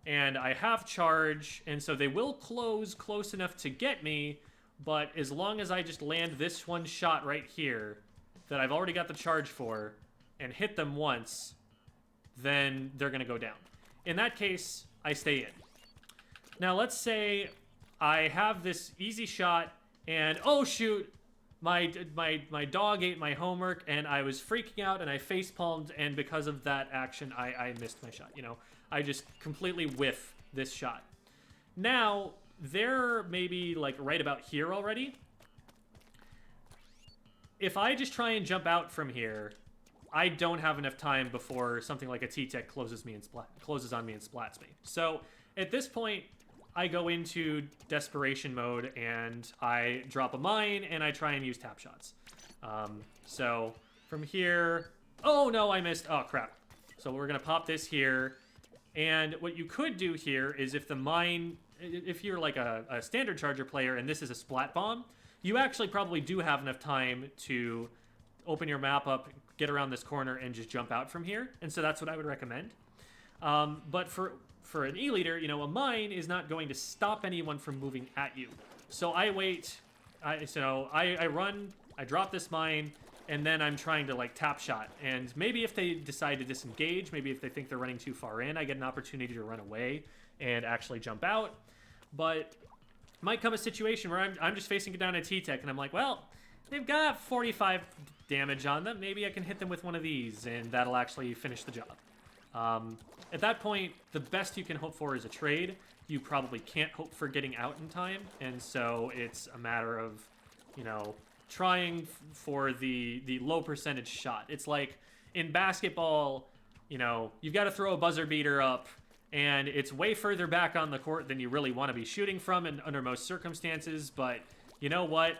and I have charge, and so they will close close enough to get me, but as long as I just land this one shot right here that I've already got the charge for and hit them once, then they're going to go down. In that case, I stay in. Now let's say I have this easy shot and, oh shoot, my dog ate my homework and I was freaking out and I facepalmed, and because of that action, I missed my shot. You know, I just completely whiff this shot. Now, they're maybe like right about here already. If I just try and jump out from here, I don't have enough time before something like a T-Tech closes on me and splats me. So at this point, I go into desperation mode and I drop a mine and I try and use tap shots. So from here, oh no, I missed. Oh crap. So we're gonna pop this here. And what you could do here is if the mine, if you're like a standard charger player and this is a splat bomb, you actually probably do have enough time to open your map up, get around this corner, and just jump out from here. And so that's what I would recommend. But for an E-liter, you know, a mine is not going to stop anyone from moving at you. So I wait, I run, I drop this mine, and then I'm trying to like tap shot. And maybe if they decide to disengage, maybe if they think they're running too far in, I get an opportunity to run away and actually jump out. But might come a situation where I'm just facing down a T-Tech and I'm like, well, they've got 45 damage on them. Maybe I can hit them with one of these and that'll actually finish the job. At that point, the best you can hope for is a trade. You probably can't hope for getting out in time, and so it's a matter of, you know, trying for the low percentage shot. It's like in basketball, you know, you've got to throw a buzzer beater up, and it's way further back on the court than you really want to be shooting from under most circumstances, but you know what?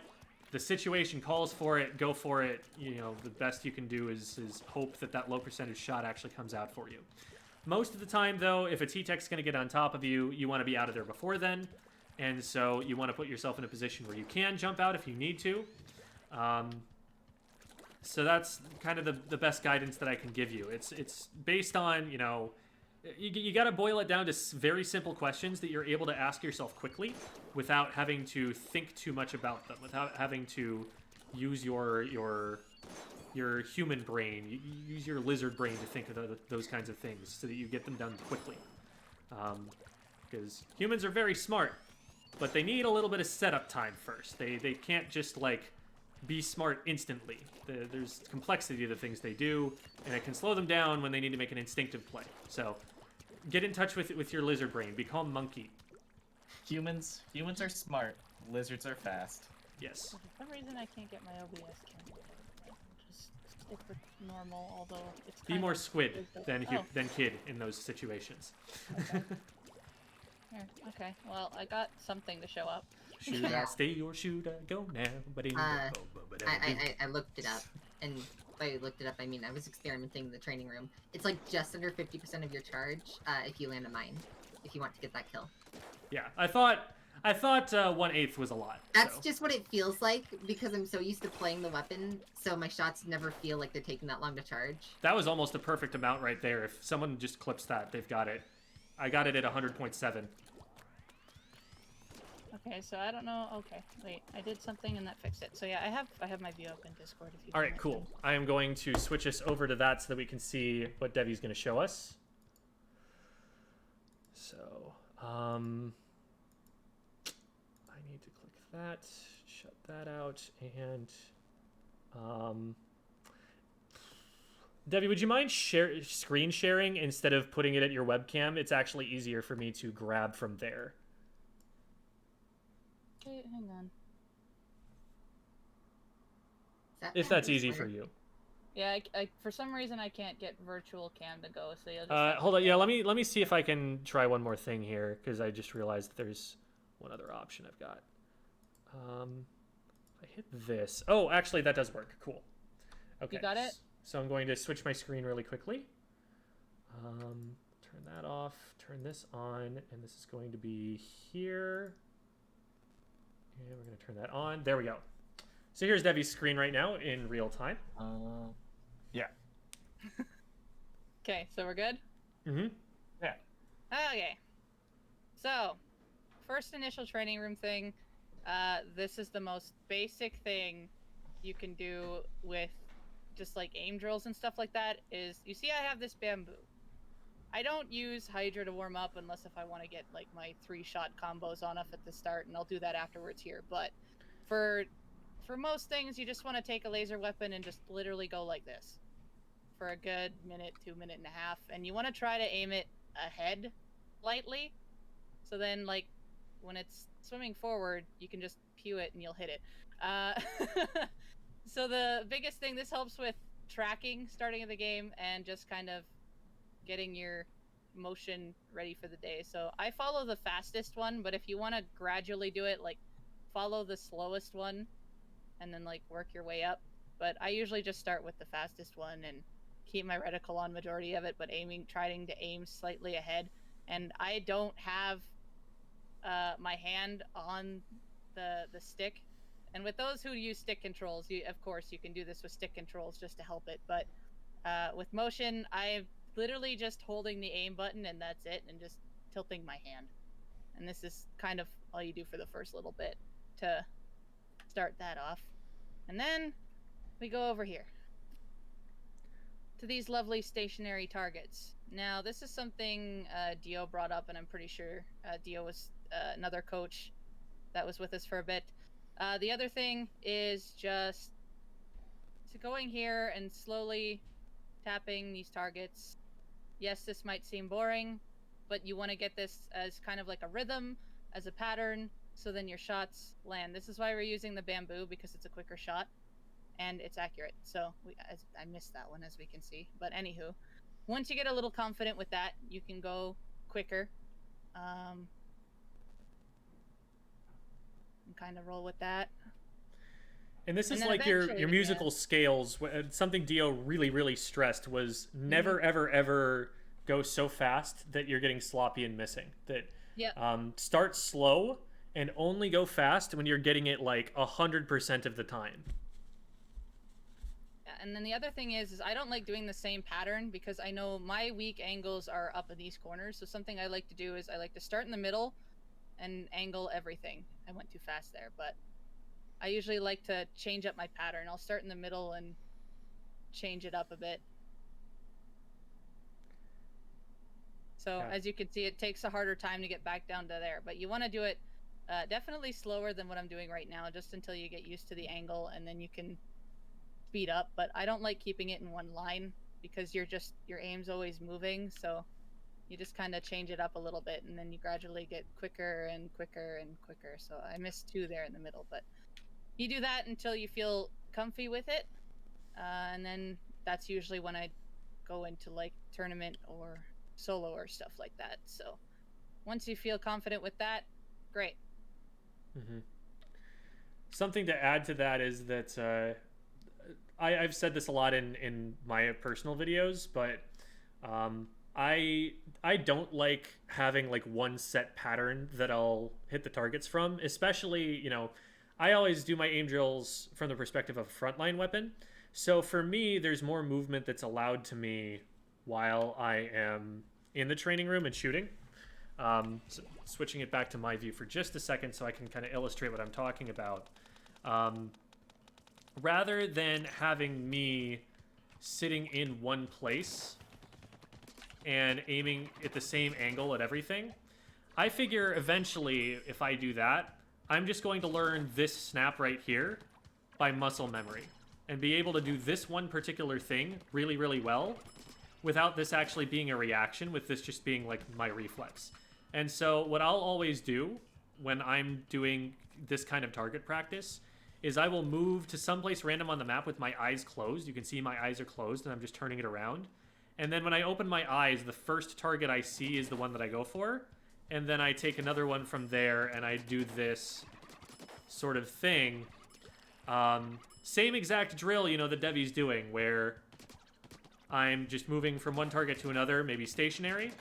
The situation calls for it, go for it. You know, the best you can do is hope that low percentage shot actually comes out for you. Most of the time, though, if a T-Tech's going to get on top of you, you want to be out of there before then. And so you want to put yourself in a position where you can jump out if you need to. So that's kind of the best guidance that I can give you. It's based on, you know, you got to boil it down to very simple questions that you're able to ask yourself quickly without having to think too much about them, without having to use your human brain. You use your lizard brain to think of those kinds of things so that you get them done quickly. Because humans are very smart, but they need a little bit of setup time first. They can't just like be smart instantly. There's complexity to the things they do, and it can slow them down when they need to make an instinctive play. So get in touch with your lizard brain. Become monkey. Humans are smart. Lizards are fast. Yes. For some reason, I can't get my OBS camera. Just stick with normal, although it's Be more squid than kid in those situations. Okay. Here, okay. Well, I got something to show up. Should I stay or should I go now? I looked it up, and by looked it up, I mean I was experimenting in the training room. It's like just under 50% of your charge if you land a mine, if you want to get that kill. Yeah, I thought 1/8 was a lot. That's just what it feels like because I'm so used to playing the weapon, so my shots never feel like they're taking that long to charge. That was almost a perfect amount right there. If someone just clips that, they've got it. I got it at 100.7. Okay, so I don't know. Okay, wait, I did something and that fixed it. So yeah, I have my view up in Discord. If you. All right, cool. I am going to switch us over to that so that we can see what Devvy's going to show us. So, I need to click that, shut that out, and Devvy, would you mind screen sharing instead of putting it at your webcam? It's actually easier for me to grab from there. Okay, hang on. If that's easy for you. Yeah, I for some reason I can't get virtual cam to go, so you'll just Hold on. Yeah, let me see if I can try one more thing here, because I just realized there's one other option I've got. If I hit this. Oh, actually, that does work. Cool. Okay. You got it? So I'm going to switch my screen really quickly. Turn that off. Turn this on, and this is going to be here. And we're going to turn that on. There we go. So here's Devvy's screen right now in real time. Yeah. Okay, so we're good? Mm-hmm. Yeah. Okay. So, first initial training room thing. This is the most basic thing you can do with just like aim drills and stuff like that is, you see I have this bamboo. I don't use Hydra to warm up unless if I want to get like my 3-shot combos on at the start, and I'll do that afterwards here. But for most things, you just want to take a laser weapon and just literally go like this for a good minute, 2.5 minutes, and you want to try to aim it ahead lightly. So then, like, when it's swimming forward, you can just pew it and you'll hit it. So the biggest thing, this helps with tracking starting of the game and just kind of getting your motion ready for the day. So I follow the fastest one, but if you want to gradually do it, like, follow the slowest one and then like work your way up. But I usually just start with the fastest one and keep my reticle on majority of it, but trying to aim slightly ahead. And I don't have my hand on the stick. And with those who use stick controls, of course you can do this with stick controls just to help it. But with motion, I'm literally just holding the aim button and that's it, and just tilting my hand. And this is kind of all you do for the first little bit to start that off. And then we go over here to these lovely stationary targets. Now, this is something Dio brought up, and I'm pretty sure Dio was another coach that was with us for a bit. The other thing is just going here and slowly tapping these targets. Yes, this might seem boring, but you want to get this as kind of like a rhythm, as a pattern, so then your shots land. This is why we're using the bamboo, because it's a quicker shot and it's accurate. So I missed that one, as we can see. But anywho, once you get a little confident with that, you can go quicker and kind of roll with that. And this is like your musical scales. Something Dio really stressed was never ever go so fast that you're getting sloppy and missing. That start slow and only go fast when you're getting it like 100% of the time. And then the other thing is I don't like doing the same pattern, because I know my weak angles are up in these corners. So something I like to do is I like to start in the middle and angle everything. I went too fast there, but I usually like to change up my pattern. I'll start in the middle and change it up a bit. So as you can see, it takes a harder time to get back down to there, but you want to do it definitely slower than what I'm doing right now, just until you get used to the angle, and then you can speed up. But I don't like keeping it in one line, because your aim's always moving, so you just kind of change it up a little bit, and then you gradually get quicker and quicker and quicker. So I missed 2 there in the middle, but you do that until you feel comfy with it, and then that's usually when I go into like tournament or solo or stuff like that. So once you feel confident with that, great. Mm-hmm. Something to add to that is that I've said this a lot in my personal videos, but I don't like having like one set pattern that I'll hit the targets from, especially, you know, I always do my aim drills from the perspective of a frontline weapon. So for me, there's more movement that's allowed to me while I am in the training room and shooting. So switching it back to my view for just a second so I can kind of illustrate what I'm talking about. Rather than having me sitting in one place and aiming at the same angle at everything, I figure eventually if I do that, I'm just going to learn this snap right here by muscle memory. and be able to do this one particular thing really, really well without this actually being a reaction, with this just being like my reflex. And so what I'll always do when I'm doing this kind of target practice is I will move to someplace random on the map with my eyes closed. You can see my eyes are closed and I'm just turning it around. And then when I open my eyes, the first target I see is the one that I go for. And then I take another one from there and I do this sort of thing. Same exact drill, you know, that Devvy's doing, where I'm just moving from one target to another, maybe stationary,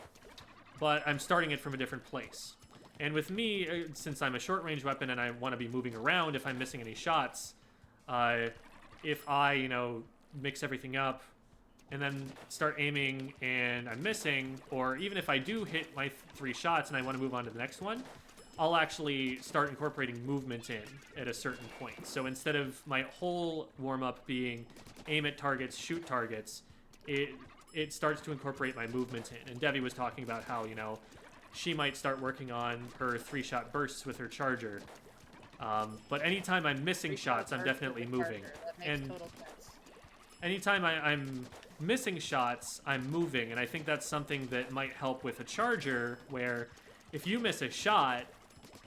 but I'm starting it from a different place. And with me, since I'm a short-range weapon and I want to be moving around if I'm missing any shots, if I, you know, mix everything up and then start aiming and I'm missing, or even if I do hit my 3 shots and I want to move on to the next one, I'll actually start incorporating movement in at a certain point. So instead of my whole warm-up being aim at targets, shoot targets, it starts to incorporate my movement in. And Devvy was talking about how, you know, she might start working on her 3-shot bursts with her charger. But anytime I'm missing shots, I'm definitely moving. And anytime I'm missing shots, I'm moving. And I think that's something that might help with a charger, where if you miss a shot,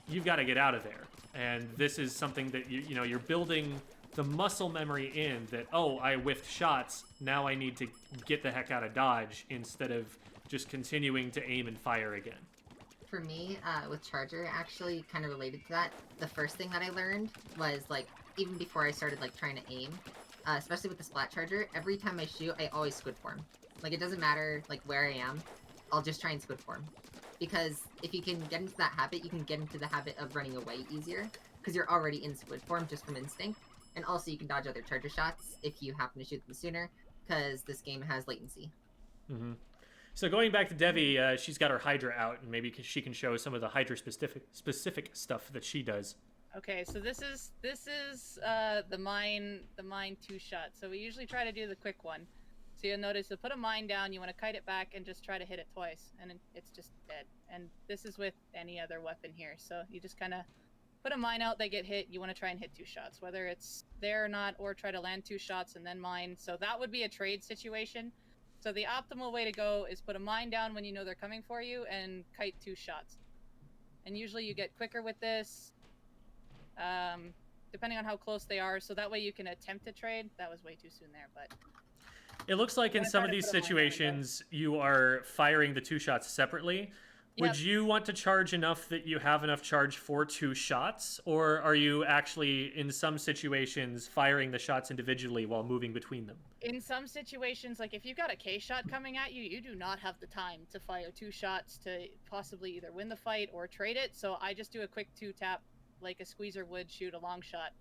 you've got to get out of there. And this is something that you know, you're building the muscle memory in that, oh, I whiffed shots, now I need to get the heck out of dodge instead of just continuing to aim and fire again. For me, with Charger, actually kind of related to that, the first thing that I learned was, like, even before I started, like, trying to aim, especially with the Splat Charger, every time I shoot, I always squid form. Like, it doesn't matter, like, where I am, I'll just try and squid form. Because if you can get into that habit, you can get into the habit of running away easier, because you're already in squid form just from instinct. And also you can dodge other charger shots if you happen to shoot them sooner, because this game has latency. Mm-hmm. So going back to Devvy, she's got her Hydra out, and maybe she can show some of the Hydra specific stuff that she does. Okay, so this is the mine 2-shot. So we usually try to do the quick one. So you'll notice to put a mine down, you want to kite it back and just try to hit it twice, and it's just dead. And this is with any other weapon here. So you just kind of put a mine out, they get hit, you want to try and hit 2 shots, whether it's there or not, or try to land 2 shots and then mine. So that would be a trade situation. So the optimal way to go is put a mine down when you know they're coming for you and kite 2 shots. And usually you get quicker with this, depending on how close they are. So that way you can attempt to trade. That was way too soon there, but... It looks like in some of these situations you are firing the 2 shots separately. Yep. Would you want to charge enough that you have enough charge for 2 shots? Or are you actually, in some situations, firing the shots individually while moving between them? In some situations, like if you've got a K-shot coming at you, you do not have the time to fire 2 shots to possibly either win the fight or trade it. So I just do a quick 2-tap like a squeezer would shoot a long shot.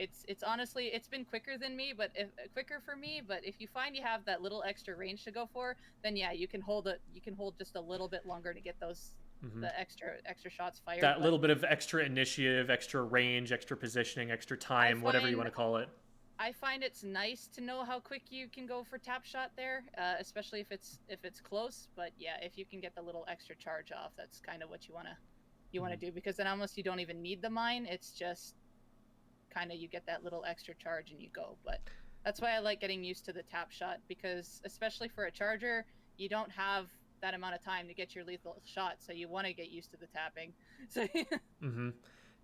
It's honestly, it's been quicker than me, but quicker for me. But if you find you have that little extra range to go for, then yeah, you can hold it. You can hold just a little bit longer to get those the extra shots fired. That little bit of extra initiative, extra range, extra positioning, extra time, whatever you want to call it. I find it's nice to know how quick you can go for tap shot there, especially if it's close. But yeah, if you can get the little extra charge off, that's kind of what you wanna do, because then almost you don't even need the mine. It's just kind of you get that little extra charge and you go. But that's why I like getting used to the tap shot, because especially for a charger, you don't have that amount of time to get your lethal shot, so you want to get used to the tapping. So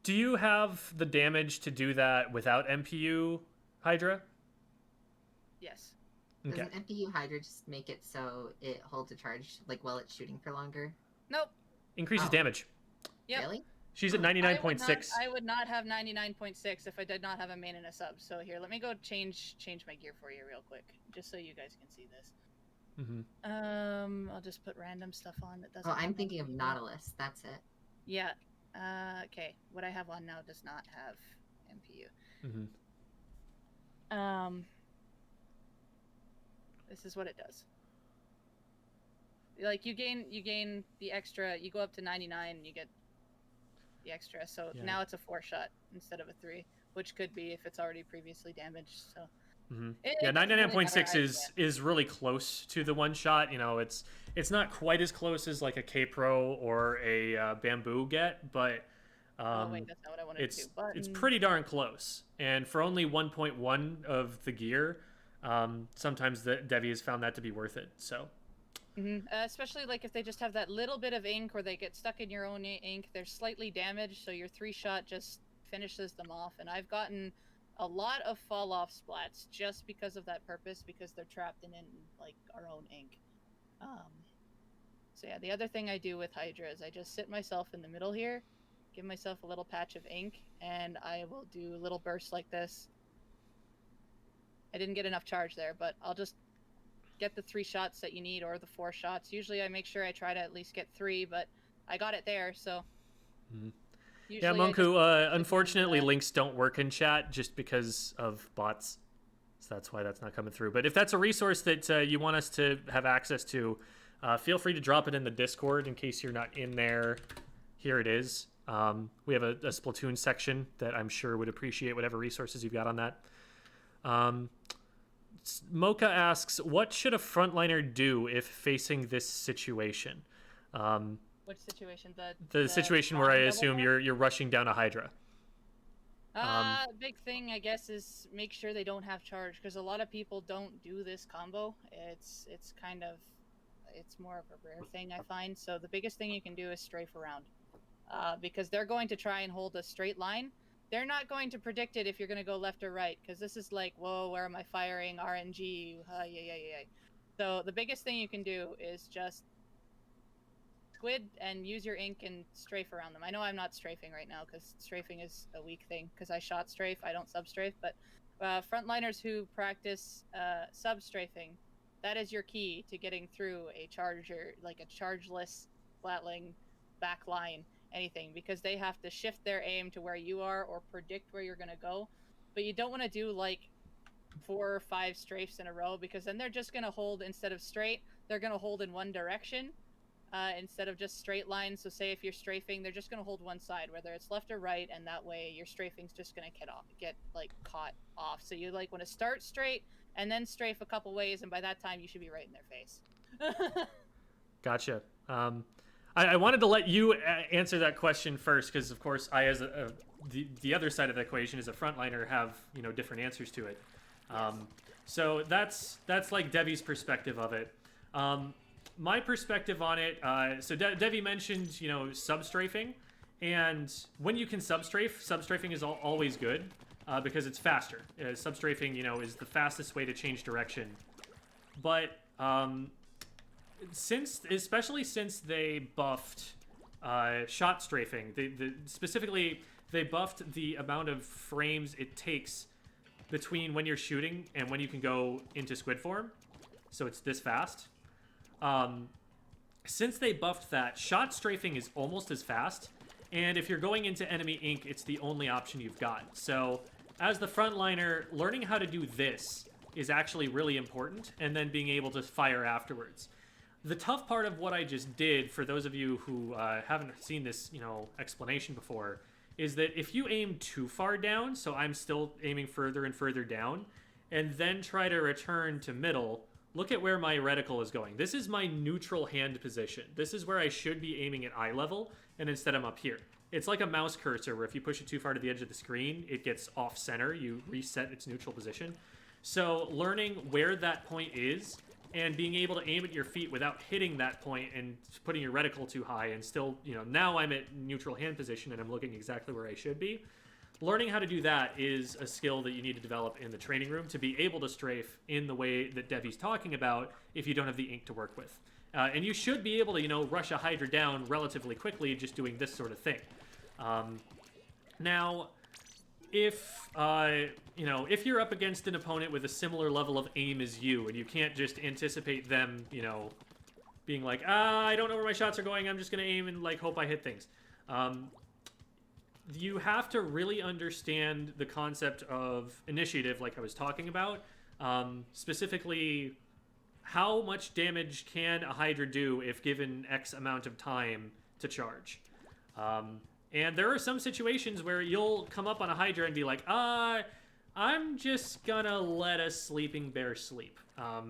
Do you have the damage to do that without MPU Hydra? Yes. Okay. Does an MPU Hydra just make it so it holds a charge like while it's shooting for longer? Nope. Increases damage. Yep. Really? She's at 99.6. I would not have 99.6 if I did not have a main and a sub. So here, let me go change my gear for you real quick, just so you guys can see this. I'll just put random stuff on that doesn't. Oh, I'm thinking of Nautilus. That's it. Yeah. Okay. What I have on now does not have MPU. This is what it does. Like you gain the extra. You go up to 99, and you get the extra. So now it's a 4-shot instead of a 3, which could be if it's already previously damaged. So. Yeah, 99.6 is really close to the 1-shot. You know, it's not quite as close as like a K-Pro or a Bamboo get, but Oh wait, that's not what I wanted to do. It's pretty darn close, and for only 1.1 of the gear, sometimes the Devvy has found that to be worth it. So, especially like if they just have that little bit of ink, or they get stuck in your own ink, they're slightly damaged, so your 3-shot just finishes them off. And I've gotten a lot of fall off splats just because of that purpose, because they're trapped in like our own ink. So yeah, the other thing I do with Hydra is I just sit myself in the middle here, give myself a little patch of ink, and I will do little bursts like this. I didn't get enough charge there, but I'll just get the 3 shots that you need, or the 4 shots. Usually I make sure I try to at least get 3, but I got it there, so. Yeah, Monku, unfortunately links don't work in chat just because of bots. So that's why that's not coming through. But if that's a resource that you want us to have access to, feel free to drop it in the Discord in case you're not in there. Here it is. We have a Splatoon section that I'm sure would appreciate whatever resources you've got on that. Mocha asks, what should a frontliner do if facing this situation? Which situation? The situation where I assume you're rushing down a Hydra. Big thing, I guess, is make sure they don't have charge, because a lot of people don't do this combo. It's more of a rare thing, I find. So the biggest thing you can do is strafe around. Because they're going to try and hold a straight line. They're not going to predict it if you're going to go left or right, because this is like, whoa, where am I firing? RNG, yeah. So the biggest thing you can do is just squid and use your ink and strafe around them. I know I'm not strafing right now, because strafing is a weak thing, because I shot strafe, I don't sub-strafe, but frontliners who practice sub-strafing, that is your key to getting through a charger, like a chargeless flatling backline, anything, because they have to shift their aim to where you are or predict where you're going to go. But you don't want to do like 4 or 5 strafes in a row, because then they're just going to hold, instead of straight, they're going to hold in one direction instead of just straight lines. So say if you're strafing, they're just going to hold one side, whether it's left or right, and that way your strafing's just going to get like caught off. So you like want to start straight and then strafe a couple ways, and by that time you should be right in their face. Gotcha. I wanted to let you answer that question first, because of course I, as the other side of the equation, as a frontliner, have different answers to it. So that's like Devvy's perspective of it. My perspective on it. So Devvy mentioned substrafing, and when you can substrafing is since good because it's faster. Substrafing is the fastest way to change direction, but especially since they buffed shot strafing, specifically they buffed the amount of frames it takes between when you're shooting and when you can go into squid form, so it's this fast. Since they buffed that, shot strafing is almost as fast, and if you're going into enemy ink, it's the only option you've got. So as the frontliner, learning how to do this is actually really important, and then being able to fire afterwards. The tough part of what I just did, for those of you who haven't seen this, explanation before, is that if you aim too far down, so I'm still aiming further and further down, and then try to return to middle, look at where my reticle is going. This is my neutral hand position. This is where I should be aiming at eye level, and instead I'm up here. It's like a mouse cursor, where if you push it too far to the edge of the screen, it gets off center. You reset its neutral position. So learning where that point is, and being able to aim at your feet without hitting that point and putting your reticle too high, and still, now I'm at neutral hand position and I'm looking exactly where I should be. Learning how to do that is a skill that you need to develop in the training room to be able to strafe in the way that Devvy's talking about if you don't have the ink to work with. And you should be able to, rush a Hydra down relatively quickly just doing this sort of thing. Now, if you're up against an opponent with a similar level of aim as you, and you can't just anticipate them, being like, I don't know where my shots are going, I'm just going to aim and, hope I hit things. You have to really understand the concept of initiative, like I was talking about. Specifically, how much damage can a Hydra do if given X amount of time to charge? And there are some situations where you'll come up on a Hydra and be like, I'm just gonna let a sleeping bear sleep.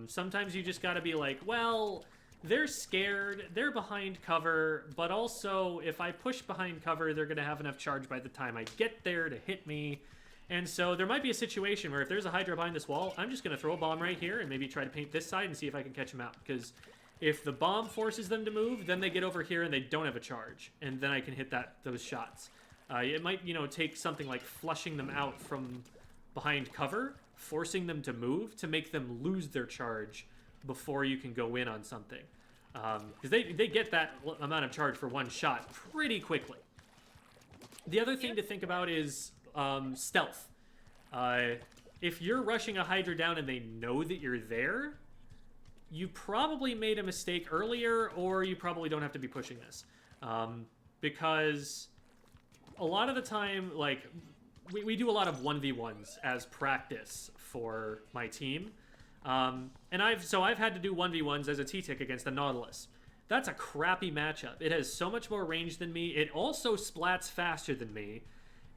Sometimes you just gotta be like, well, they're scared, they're behind cover, but also if I push behind cover, they're going to have enough charge by the time I get there to hit me. And so there might be a situation where if there's a Hydra behind this wall, I'm just going to throw a bomb right here and maybe try to paint this side and see if I can catch them out. Because if the bomb forces them to move, then they get over here and they don't have a charge. And then I can hit those shots. It might, take something like flushing them out from behind cover, forcing them to move to make them lose their charge before you can go in on something. Because they get that amount of charge for one shot pretty quickly. The other thing to think about is stealth. If you're rushing a Hydra down and they know that you're there, you probably made a mistake earlier, or you probably don't have to be pushing this. Because a lot of the time, like, we do a lot of 1v1s as practice for my team. And I've had to do 1v1s as a T-Tick against a Nautilus. That's a crappy matchup. It has so much more range than me. It also splats faster than me.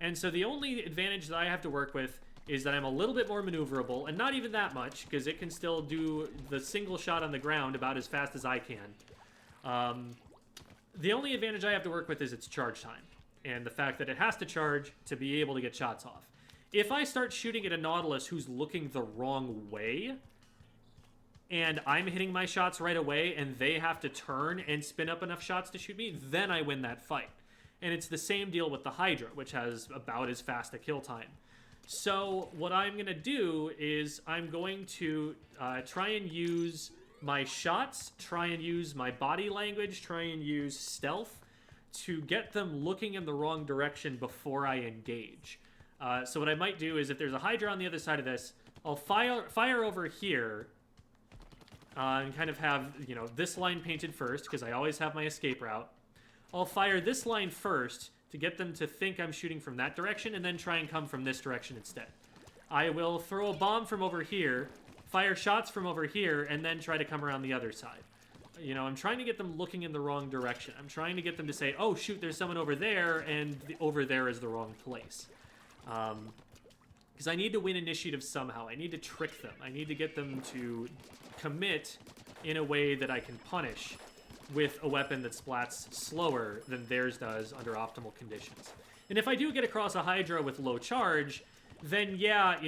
And so the only advantage that I have to work with is that I'm a little bit more maneuverable, and not even that much, because it can still do the single shot on the ground about as fast as I can. The only advantage I have to work with is its charge time, and the fact that it has to charge to be able to get shots off. If I start shooting at a Nautilus who's looking the wrong way, and I'm hitting my shots right away, and they have to turn and spin up enough shots to shoot me, then I win that fight. And it's the same deal with the Hydra, which has about as fast a kill time. So what I'm going to do is I'm going to try and use my shots, try and use my body language, try and use stealth to get them looking in the wrong direction before I engage. So what I might do is if there's a Hydra on the other side of this, I'll fire over here and kind of have, this line painted first, because I always have my escape route. I'll fire this line first to get them to think I'm shooting from that direction, and then try and come from this direction instead. I will throw a bomb from over here, fire shots from over here, and then try to come around the other side. I'm trying to get them looking in the wrong direction. I'm trying to get them to say, oh, shoot, there's someone over there, and over there is the wrong place. Because I need to win initiative somehow. I need to trick them. I need to get them to commit in a way that I can punish with a weapon that splats slower than theirs does under optimal conditions. And if I do get across a Hydra with low charge, then yeah,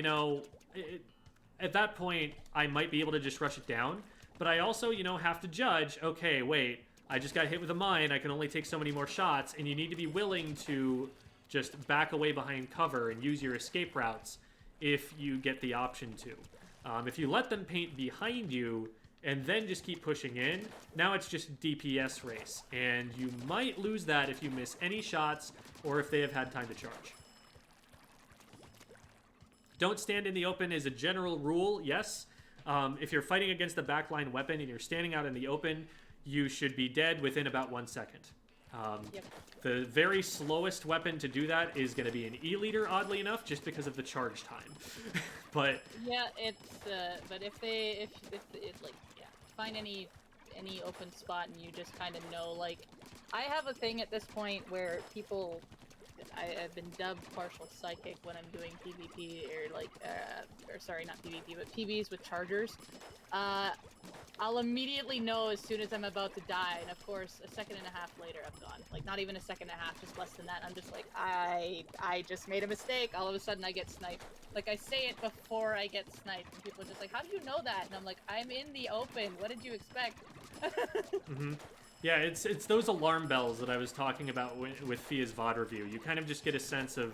at that point, I might be able to just rush it down. But I also, have to judge, okay, wait, I just got hit with a mine, I can only take so many more shots, and you need to be willing to just back away behind cover and use your escape routes if you get the option to. If you let them paint behind you, and then just keep pushing in, now it's just DPS race. And you might lose that if you miss any shots or if they have had time to charge. Don't stand in the open is a general rule, yes. If you're fighting against a backline weapon and you're standing out in the open, you should be dead within about 1 second. Yep. The very slowest weapon to do that is going to be an E-liter, oddly enough, just because of the charge time. But yeah, it's but if find any open spot and you just kind of know, like, I have a thing at this point where people, I've been dubbed partial psychic when I'm doing PvP or sorry, not PvP, but PBs with chargers. I'll immediately know as soon as I'm about to die, and of course, a second and a half later, I'm gone. Like, not even a second and a half, just less than that. I'm just like, I just made a mistake. All of a sudden, I get sniped. Like, I say it before I get sniped, and people are just like, how do you know that? And I'm like, I'm in the open. What did you expect? Mm-hmm. Yeah, it's those alarm bells that I was talking about with Phia's VOD review. You kind of just get a sense of,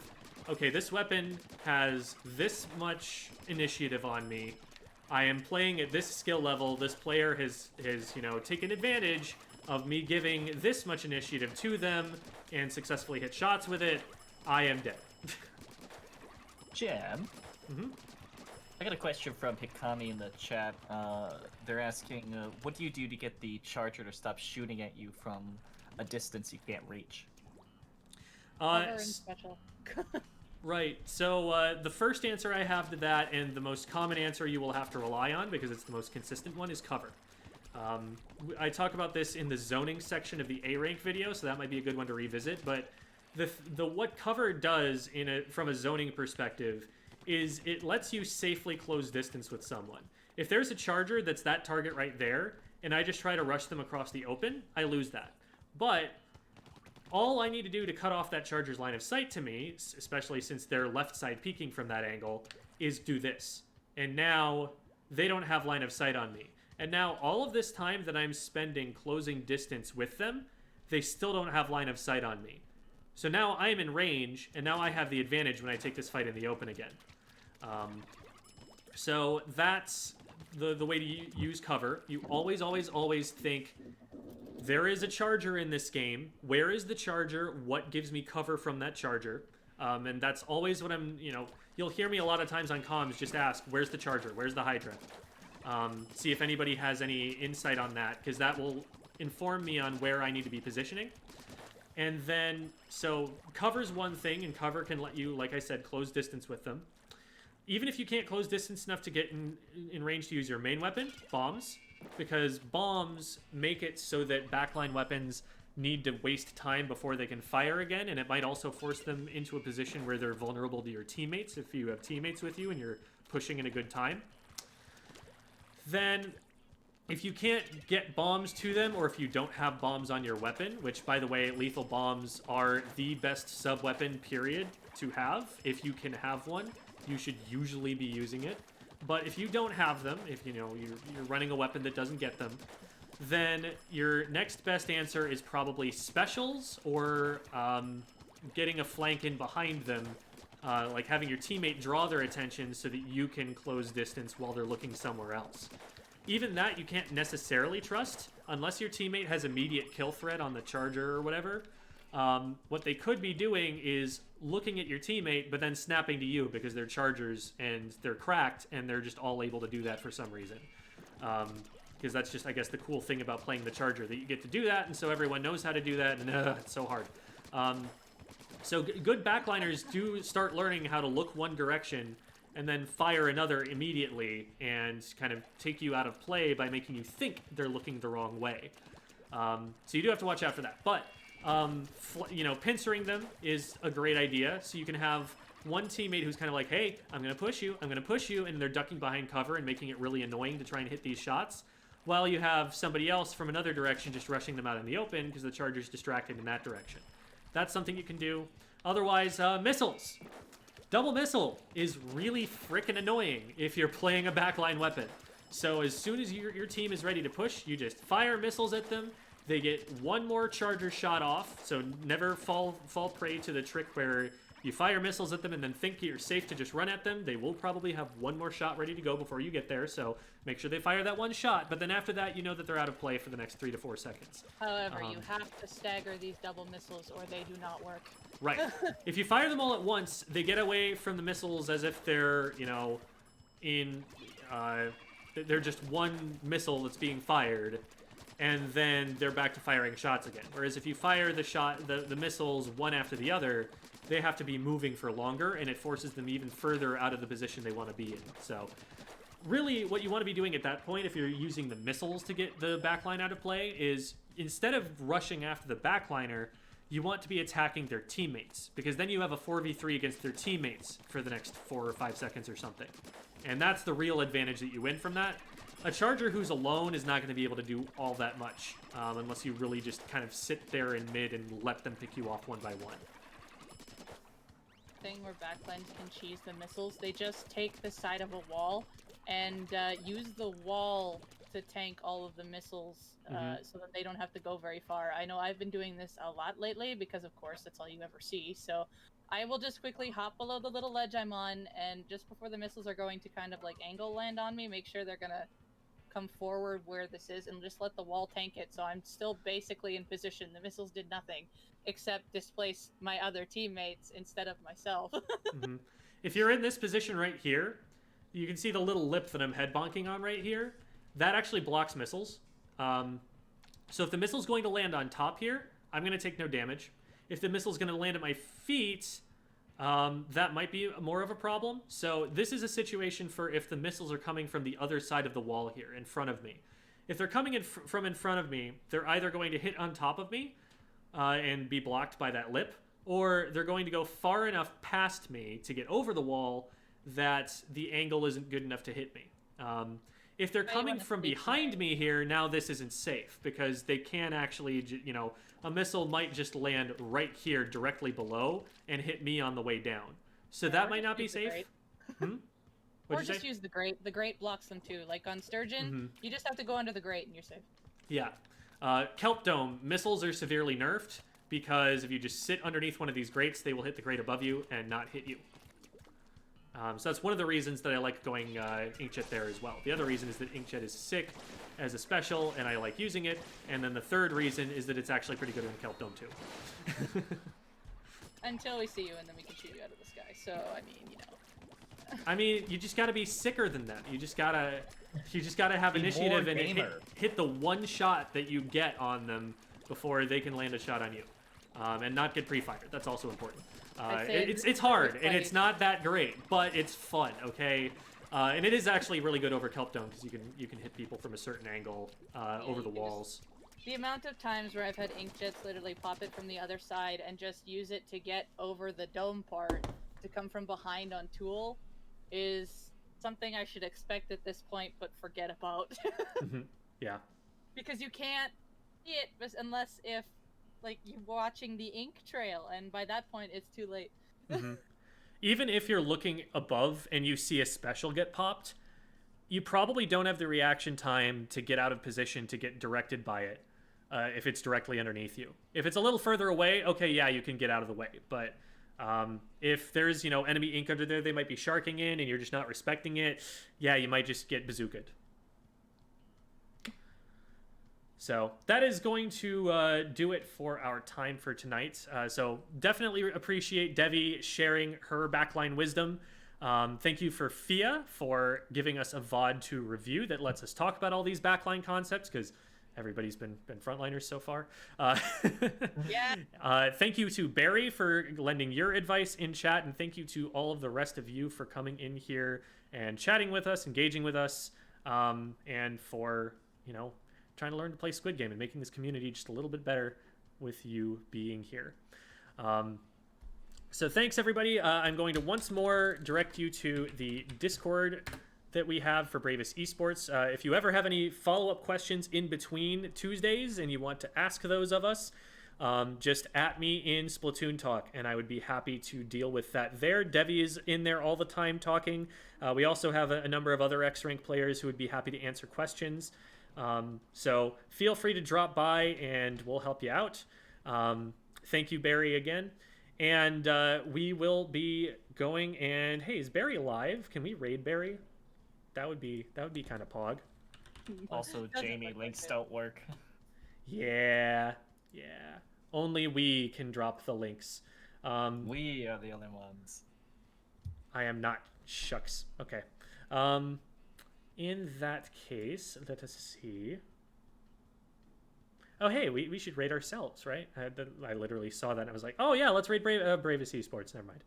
okay, this weapon has this much initiative on me. I am playing at this skill level. This player has taken advantage of me giving this much initiative to them and successfully hit shots with it. I am dead. Jam. Mm-hmm. I got a question from Hikami in the chat. They're asking, what do you do to get the charger to stop shooting at you from a distance you can't reach? Cover and special. Right, so the first answer I have to that, and the most common answer you will have to rely on, because it's the most consistent one, is cover. I talk about this in the zoning section of the A-Rank video, so that might be a good one to revisit, but what cover does from a zoning perspective is it lets you safely close distance with someone. If there's a charger that's that target right there, and I just try to rush them across the open, I lose that. But all I need to do to cut off that charger's line of sight to me, especially since they're left side peeking from that angle, is do this. And now they don't have line of sight on me. And now all of this time that I'm spending closing distance with them, they still don't have line of sight on me. So now I'm in range, and now I have the advantage when I take this fight in the open again. So that's the way to use cover. You always, always, always think, there is a charger in this game. Where is the charger? What gives me cover from that charger? And that's always what I'm, you'll hear me a lot of times on comms just ask, where's the charger? Where's the Hydra? See if anybody has any insight on that, because that will inform me on where I need to be positioning. And then, so cover's one thing, and cover can let you, like I said, close distance with them. Even if you can't close distance enough to get in range to use your main weapon, bombs, because bombs make it so that backline weapons need to waste time before they can fire again, and it might also force them into a position where they're vulnerable to your teammates if you have teammates with you and you're pushing in a good time. Then, if you can't get bombs to them, or if you don't have bombs on your weapon, which, by the way, lethal bombs are the best sub-weapon, period, to have. If you can have one, you should usually be using it. But if you don't have them, if you're running a weapon that doesn't get them, then your next best answer is probably specials, or getting a flank in behind them, like having your teammate draw their attention so that you can close distance while they're looking somewhere else. Even that you can't necessarily trust, unless your teammate has immediate kill threat on the charger or whatever. What they could be doing is looking at your teammate, but then snapping to you because they're chargers and they're cracked, and they're just all able to do that for some reason. Because that's just, I guess, the cool thing about playing the charger, that you get to do that, and so everyone knows how to do that, and it's so hard. So good backliners do start learning how to look one direction and then fire another immediately, and kind of take you out of play by making you think they're looking the wrong way. So you do have to watch out for that. But, pincering them is a great idea. So you can have one teammate who's kind of like, hey, I'm going to push you, and they're ducking behind cover and making it really annoying to try and hit these shots, while you have somebody else from another direction just rushing them out in the open because the charger's distracted in that direction. That's something you can do. Otherwise, missiles. Double missile is really frickin' annoying if you're playing a backline weapon. So as soon as your team is ready to push, you just fire missiles at them. They get one more charger shot off, so never fall prey to the trick where you fire missiles at them and then think you're safe to just run at them. They will probably have one more shot ready to go before you get there, so make sure they fire that one shot. But then after that, you know that they're out of play for the next 3 to 4 seconds. However, you have to stagger these double missiles or they do not work. Right. If you fire them all at once, they get away from the missiles as if they're, they're just one missile that's being fired, and then they're back to firing shots again. Whereas if you fire the missiles one after the other, they have to be moving for longer, and it forces them even further out of the position they want to be in. So really what you want to be doing at that point, if you're using the missiles to get the backline out of play, is instead of rushing after the backliner, you want to be attacking their teammates, because then you have a 4v3 against their teammates for the next 4 or 5 seconds or something. And that's the real advantage that you win from that. A charger who's alone is not going to be able to do all that much, unless you really just kind of sit there in mid and let them pick you off one by one. Thing where backlines can cheese the missiles, they just take the side of a wall and use the wall to tank all of the missiles, so that they don't have to go very far. I know I've been doing this a lot lately because, of course, that's all you ever see. So I will just quickly hop below the little ledge I'm on, and just before the missiles are going to kind of like angle land on me, make sure they're gonna come forward where this is, and just let the wall tank it. So I'm still basically in position. The missiles did nothing except displace my other teammates instead of myself. If you're in this position right here, you can see the little lip that I'm head bonking on right here. That actually blocks missiles. So if the missile's going to land on top here, I'm going to take no damage. If the missile's going to land at my feet, that might be more of a problem. So this is a situation for if the missiles are coming from the other side of the wall here, in front of me. If they're coming in from in front of me, they're either going to hit on top of me and be blocked by that lip, or they're going to go far enough past me to get over the wall that the angle isn't good enough to hit me. If they're Might coming wanna from speak behind tonight. me here, now this isn't safe because they can actually, you know, a missile might just land right here directly below and hit me on the way down. So Yeah, that or might just not be use the safe. grate. Hmm? Or What'd you just say? use the grate. The grate blocks them too. Like on Sturgeon, Mhm. you just have to go under the grate and you're safe. Yeah. Kelp Dome, missiles are severely nerfed because if you just sit underneath one of these grates, they will hit the grate above you and not hit you. So that's one of the reasons that I like going Inkjet there as well. The other reason is that Inkjet is sick as a special, and I like using it. And then the third reason is that it's actually pretty good in Kelp Dome too. Until we see you, and then we can shoot you out of the sky. So I mean, you know. I mean, you just gotta be sicker than that. You just gotta have Be initiative more and gamer. hit the one shot that you get on them before they can land a shot on you, and not get pre-fired. That's also important. I'd say It's hard first and it's fight. not that great, but it's fun. Okay, and it is actually really good over Kelp Dome because you can hit people from a certain angle over the you can just- walls. The amount of times where I've had Inkjets literally pop it from the other side and just use it to get over the dome part to come from behind on Tool is something I should expect at this point, but forget about. Mhm. Yeah. Because you can't see it unless if, like, you're watching the ink trail, and by that point, it's too late. Mhm. Even if you're looking above and you see a special get popped, you probably don't have the reaction time to get out of position to get directed by it if it's directly underneath you. If it's a little further away, okay, yeah, you can get out of the way. But if there's, you know, enemy ink under there, they might be sharking in and you're just not respecting it, yeah, you might just get bazookaed. So that is going to do it for our time for tonight. So definitely appreciate Devvy sharing her backline wisdom. Thank you for Phia for giving us a VOD to review that lets us talk about all these backline concepts because everybody's been frontliners so far. Yeah. Thank you to Barry for lending your advice in chat, and thank you to all of the rest of you for coming in here and chatting with us, engaging with us, and for, you know, trying to learn to play Squid Game and making this community just a little bit better with you being here. So thanks, everybody. I'm going to once more direct you to the Discord that we have for Bravest Esports. If you ever have any follow-up questions in between Tuesdays and you want to ask those of us, just at me in Splatoon Talk, and I would be happy to deal with that there. Devvy is in there all the time talking. We also have a number of other X-Rank players who would be happy to answer questions. So feel free to drop by and we'll help you out. Thank you, Barry, again. And we will be going and, hey, is Barry alive? Can we raid Barry? That would be kind of pog. Also, Doesn't Jamie, look like links it. don't work. Yeah. Only we can drop the links. We are the only ones. I am not. Shucks. Okay. In that case, let us see. Oh, hey, we should raid ourselves, right? I literally saw that and I was like, oh, yeah, let's raid Bravest Esports. Never mind.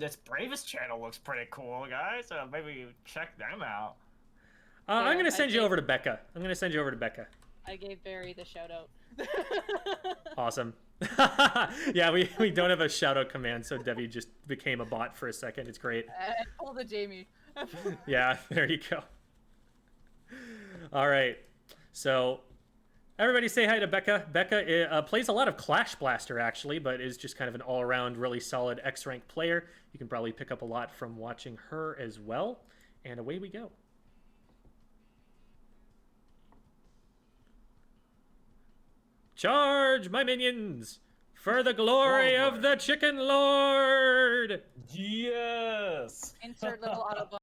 This Bravest channel looks pretty cool, guys. Maybe you check them out. I'm going to I send you think- over to Becca. I gave Barry the shout out. Awesome. Yeah, we don't have a shout-out command, so Devvy just became a bot for a second. It's great. I pulled a Jamie. Yeah, there you go. All right. So everybody say hi to Becca. Becca plays a lot of Clash Blaster, actually, but is just kind of an all-around really solid X-Rank player. You can probably pick up a lot from watching her as well. And away we go. Charge, my minions, for the glory of the Chicken Lord! Yes! Insert little auto